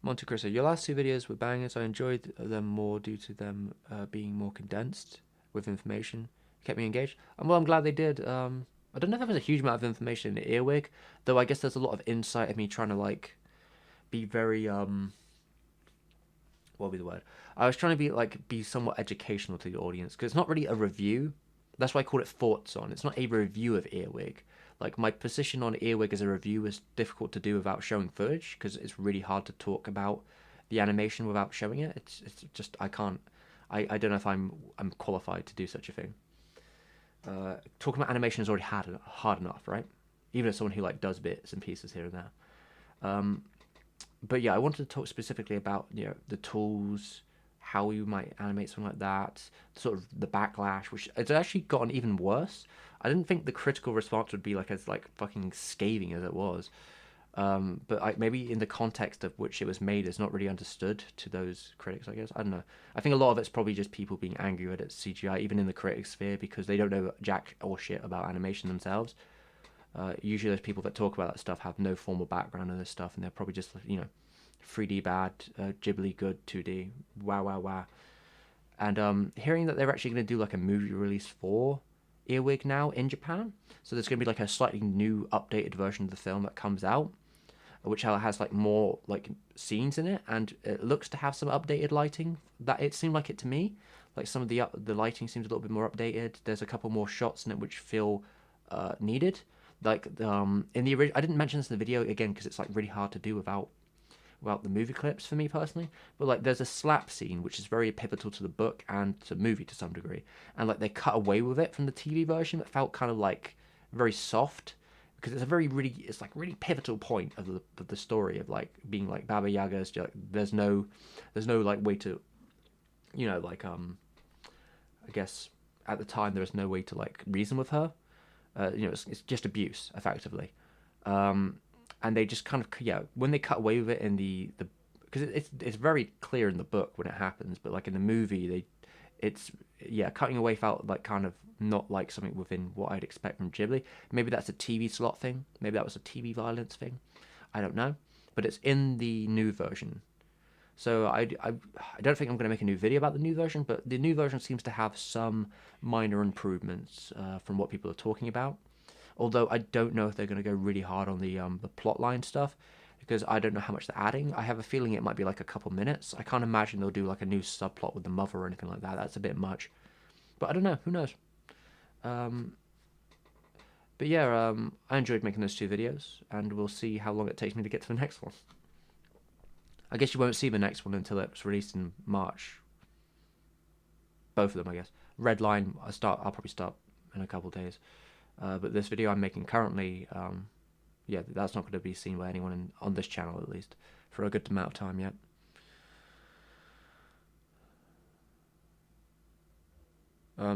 [SPEAKER 1] Monte Cristo, your last two videos were bangers. I enjoyed them more due to them being more condensed with information. Kept me engaged. And well, I'm glad they did. I don't know if there was a huge amount of information in Earwig, though I guess there's a lot of insight of me trying to like be very what would be the word? I was trying to be somewhat educational to the audience because it's not really a review. That's why I call it thoughts on. It's not a review of Earwig. Like my position on Earwig as a review is difficult to do without showing footage because it's really hard to talk about the animation without showing it. It's just I can't. I don't know if I'm qualified to do such a thing. Talking about animation is already hard enough, right? Even as someone who like does bits and pieces here and there. But yeah, I wanted to talk specifically about the tools, how you might animate something like that, sort of the backlash, which it's actually gotten even worse. I didn't think the critical response would be like as like fucking scathing as it was. But maybe in the context of which it was made is not really understood to those critics, I guess. I don't know. I think a lot of it's probably just people being angry at CGI, even in the critic sphere, because they don't know jack or shit about animation themselves. Usually those people that talk about that stuff have no formal background in this stuff, and they're probably just, 3D bad, Ghibli good, 2D, wow, wow, wow. And hearing that they're actually going to do like a movie release for Earwig now in Japan, so there's going to be like a slightly new, updated version of the film that comes out, which has like more like scenes in it, and it looks to have some updated lighting. That it seemed like it to me. Like some of the lighting seems a little bit more updated. There's a couple more shots in it which feel needed. Like in the original, I didn't mention this in the video again because it's like really hard to do without the movie clips for me personally. But like there's a slap scene which is very pivotal to the book and to the movie to some degree, and like they cut away with it from the TV version. That felt kind of like very soft, because it's a really pivotal point of the story of like being like Baba Yaga's. Like, there's no like way to, I guess at the time there was no way to like reason with her. It's just abuse effectively. And they just kind of when they cut away with it in the because it's very clear in the book when it happens, but like in the movie cutting away felt like kind of not like something within what I'd expect from Ghibli. Maybe that's a TV slot thing. Maybe that was a TV violence thing. I don't know, but it's in the new version. So I don't think I'm going to make a new video about the new version, but the new version seems to have some minor improvements from what people are talking about. Although I don't know if they're going to go really hard on the plotline stuff, because I don't know how much they're adding. I have a feeling it might be like a couple minutes. I can't imagine they'll do like a new subplot with the mother or anything like that. That's a bit much. But I don't know. Who knows? But yeah, I enjoyed making those two videos, and we'll see how long it takes me to get to the next one. I guess you won't see the next one until it's released in March. Both of them, I guess. Red Line, I'll probably start in a couple of days. But this video I'm making currently, that's not going to be seen by anyone on this channel, at least, for a good amount of time yet.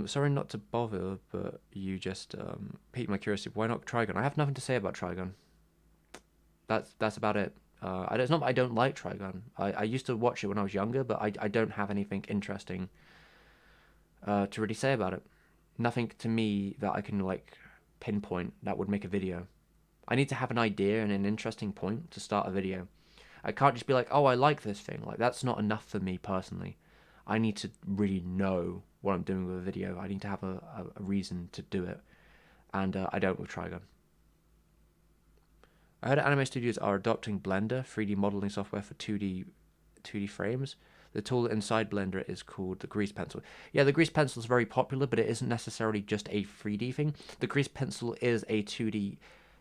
[SPEAKER 1] Sorry not to bother, but you just piqued my curiosity. Why not Trigun? I have nothing to say about Trigun. That's about it. It's not that I don't like Trigun. I used to watch it when I was younger, but I don't have anything interesting to really say about it. Nothing to me that I can like pinpoint that would make a video. I need to have an idea and an interesting point to start a video. I can't just be like, oh, I like this thing. Like, that's not enough for me personally. I need to really know what I'm doing with a video. I need to have a reason to do it. And I don't with Trigun. I heard anime studios are adopting Blender, 3D modeling software for 2D frames. The tool inside Blender is called the grease pencil. Yeah, the grease pencil is very popular, but it isn't necessarily just a 3D thing. The grease pencil is a 2D.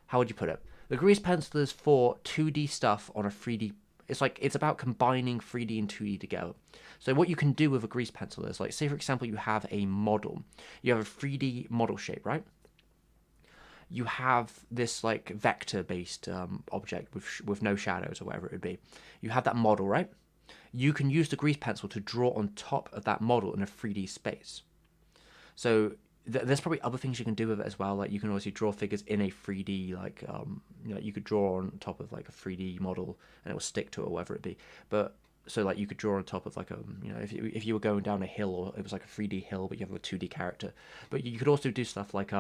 [SPEAKER 1] How would you put it? The grease pencil is for 2D stuff on a 3D. It's about combining 3D and 2D together. So what you can do with a grease pencil is, like, say for example you have a model. You have a 3D model shape, right? You have this like vector-based object with no shadows or whatever it would be. You have that model, right? You can use the grease pencil to draw on top of that model in a 3D space. So there's probably other things you can do with it as well. Like you can obviously draw figures in a 3D, like you could draw on top of like a 3D model and it will stick to it or whatever it be. But so like you could draw on top of like a if you were going down a hill, or it was like a 3D hill but you have a 2D character. But you could also do stuff like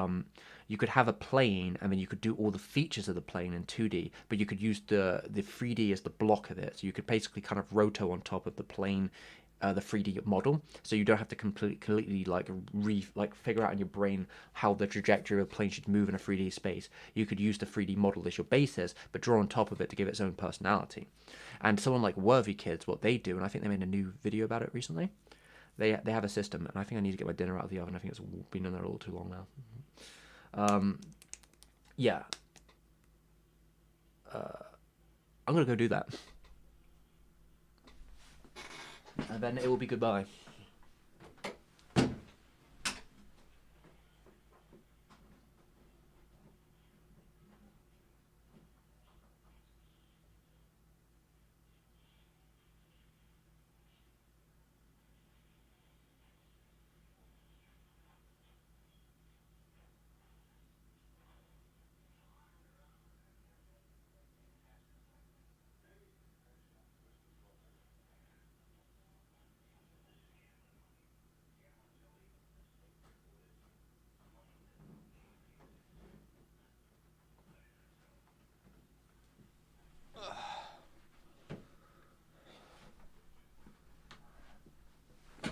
[SPEAKER 1] you could have a plane and then you could do all the features of the plane in 2D, but you could use the 3D as the block of it. So you could basically kind of roto on top of the plane, the 3D model, so you don't have to completely like figure out in your brain how the trajectory of a plane should move in a 3D space. You could use the 3D model as your basis, but draw on top of it to give it its own personality. And someone like Worthy Kids, what they do, and I think they made a new video about it recently. They have a system, and I think I need to get my dinner out of the oven. I think it's been in there a little too long now. Yeah. I'm gonna go do that. And then it will be goodbye.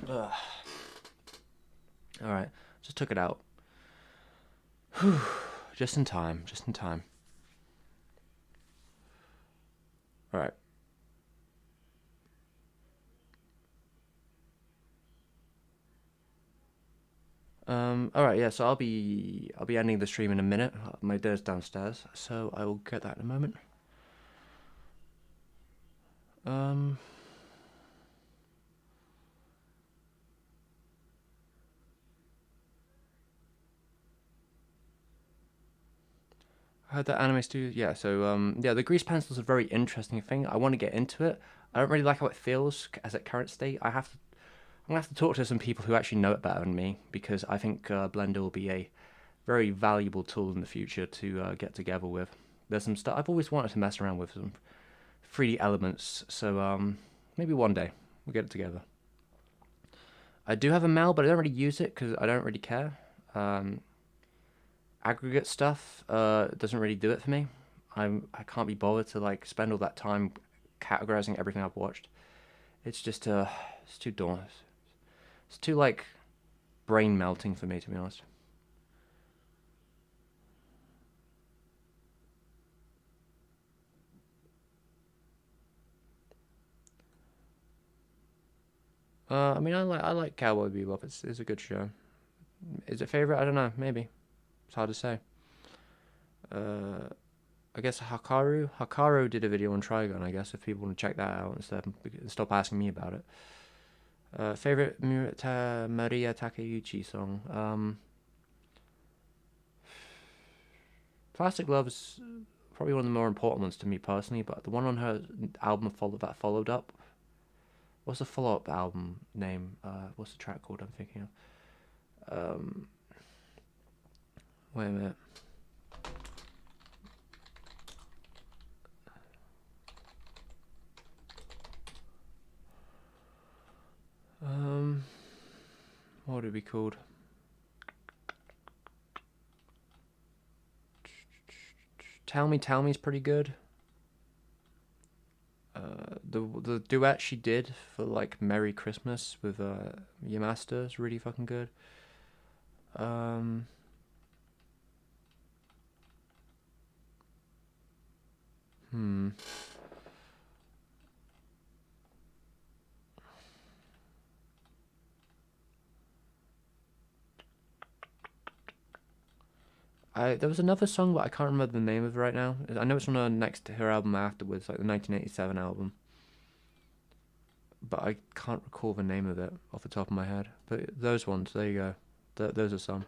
[SPEAKER 1] Ugh. All right, just took it out. Whew. Just in time. Just in time. All right. All right. Yeah. So I'll be ending the stream in a minute. My dinner's downstairs, so I will get that in a moment. Um. I heard that anime studio. Yeah, so yeah, the grease pencil is a very interesting thing. I want to get into it. I don't really like how it feels as at current state. I'm gonna have to talk to some people who actually know it better than me, because I think Blender will be a very valuable tool in the future to get together with. There's some stuff I've always wanted to mess around with, some 3D elements. So maybe one day we'll get it together. I do have a mail, but I don't really use it because I don't really care. Aggregate stuff doesn't really do it for me. I can't be bothered to like spend all that time categorizing everything I've watched. It's just it's too daunting. It's too like brain melting for me, to be honest. I mean, I like Cowboy Bebop. It's a good show. Is it favorite? I don't know. Maybe it's hard to say. Uh, I guess Hakaru did a video on Trigon. I guess if people want to check that out instead, stop asking me about it. Favorite Maria Takeuchi song. Plastic Love is probably one of the more important ones to me personally, but the one on her album that followed up. What's the follow-up album name? What's the track called? I'm thinking of. Wait a minute. What would it be called? Tell Me is pretty good. The duet she did for like Merry Christmas with Yamasta is really fucking good. Hmm. There was another song, but I can't remember the name of it right now. I know it's on her next her album afterwards, like the 1987 album, but I can't recall the name of it off the top of my head. But those ones, there you go. Those are some.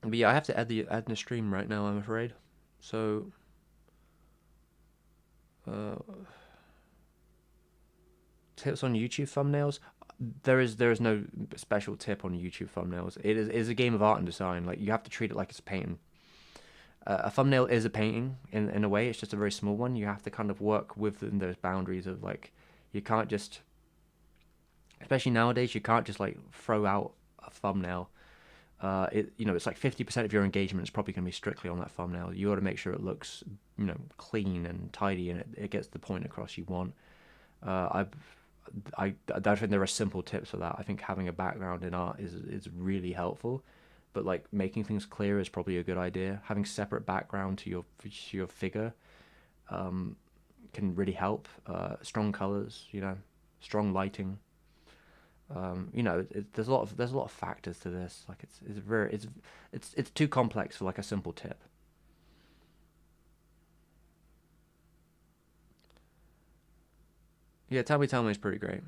[SPEAKER 1] But yeah, I have to add the stream right now, I'm afraid. So, uh, tips on YouTube thumbnails. There is no special tip on YouTube thumbnails. It is a game of art and design. Like, you have to treat it like it's a painting. A thumbnail is a painting in a way. It's just a very small one. You have to kind of work within those boundaries of, like, you can't just, especially nowadays, you can't just like throw out a thumbnail. It's like 50% of your engagement is probably going to be strictly on that thumbnail. You got to make sure it looks, clean and tidy, and it gets the point across you want. I don't think there are simple tips for that. I think having a background in art is really helpful, but like making things clear is probably a good idea. Having separate background to your figure can really help. Strong colors, strong lighting. There's a lot of factors to this. Like it's too complex for like a simple tip. Yeah, Tell Me is pretty great.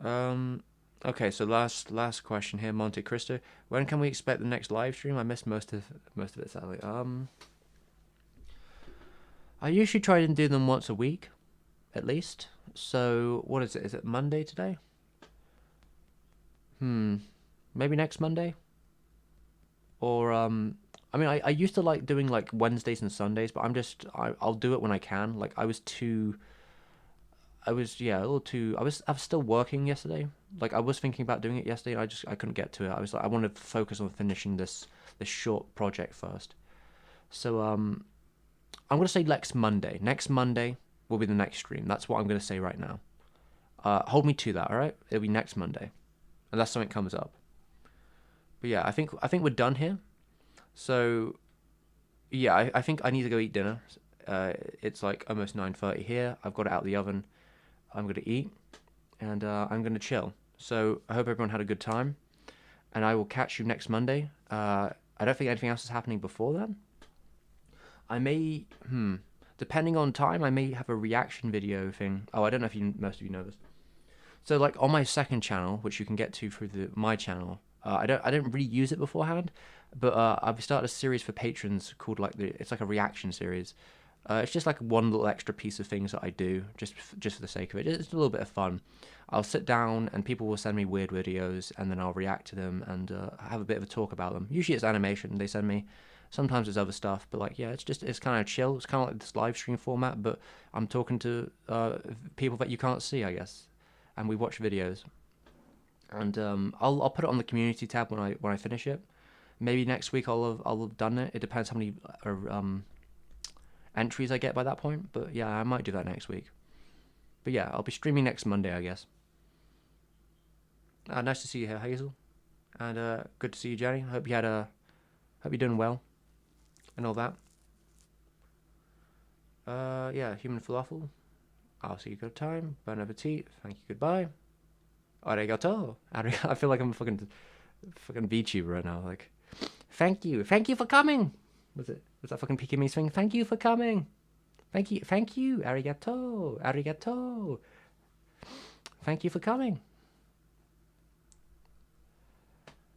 [SPEAKER 1] Um, okay, so last question here, Monte Cristo. When can we expect the next live stream? I missed most of it, sadly. I usually try and do them once a week, at least. So what is it? Is it Monday today? Maybe next Monday. Or I mean, I used to like doing like Wednesdays and Sundays, but I'll do it when I can. Like I was yeah a little too. I was still working yesterday. Like I was thinking about doing it yesterday. And I couldn't get to it. I was like I wanted to focus on finishing this short project first. So I'm gonna say next Monday. Next Monday will be the next stream. That's what I'm gonna say right now. Hold me to that. All right, it'll be next Monday, unless something comes up. But yeah, I think we're done here. So yeah, I think I need to go eat dinner. It's like almost 9:30 here. I've got it out of the oven. I'm gonna eat, and I'm gonna chill. So I hope everyone had a good time, and I will catch you next Monday. I don't think anything else is happening before then. I may, depending on time, I may have a reaction video thing. Oh, I don't know if most of you know this. So like on my second channel, which you can get to through my channel, I don't really use it beforehand, but I've started a series for patrons called it's like a reaction series. It's just like one little extra piece of things that I do just for the sake of it. It's a little bit of fun. I'll sit down and people will send me weird videos, and then I'll react to them and have a bit of a talk about them. Usually it's animation they send me. Sometimes there's other stuff, but like yeah, it's kind of chill. It's kind of like this live stream format, but I'm talking to people that you can't see, I guess, and we watch videos. And I'll put it on the community tab when I finish it. Maybe next week I'll have done it. It depends how many entries I get by that point. But yeah, I might do that next week. But yeah, I'll be streaming next Monday, I guess. Nice to see you here, Hazel, and good to see you, Jenny. Hope you're doing well, and all that. Yeah, human falafel. I'll see you good time. Bon appetit. Thank you. Goodbye. Arigato. I feel like I'm a fucking VTuber right now. Like, thank you for coming. Was that fucking Pekingese thing? Thank you for coming. Thank you. Arigato. Thank you for coming.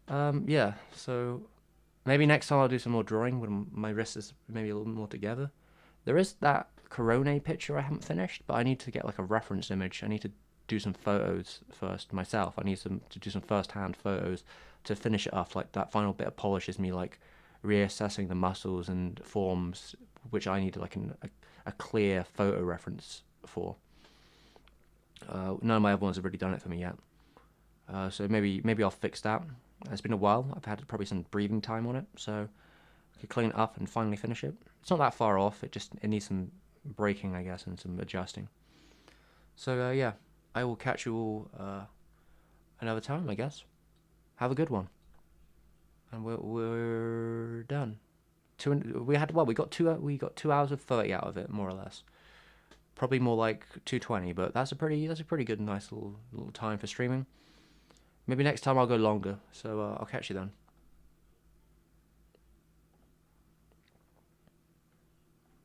[SPEAKER 1] Yeah. So maybe next time I'll do some more drawing when my wrist is maybe a little more together. There is that Corona picture I haven't finished, but I need to get like a reference image. I need to do some photos first myself. I need to do some first-hand photos to finish it off. Like that final bit of polish is me like reassessing the muscles and forms, which I need like a clear photo reference for. None of my other ones have really done it for me yet. So maybe I'll fix that. It's been a while. I've had probably some breathing time on it, so I could clean it up and finally finish it. It's not that far off. It needs some breaking, I guess, and some adjusting. So yeah, I will catch you all another time, I guess. Have a good one. And we're done. We got 2 hours of 30 out of it, more or less. Probably more like 220, but that's a pretty good, nice little time for streaming. Maybe next time I'll go longer. So I'll catch you then.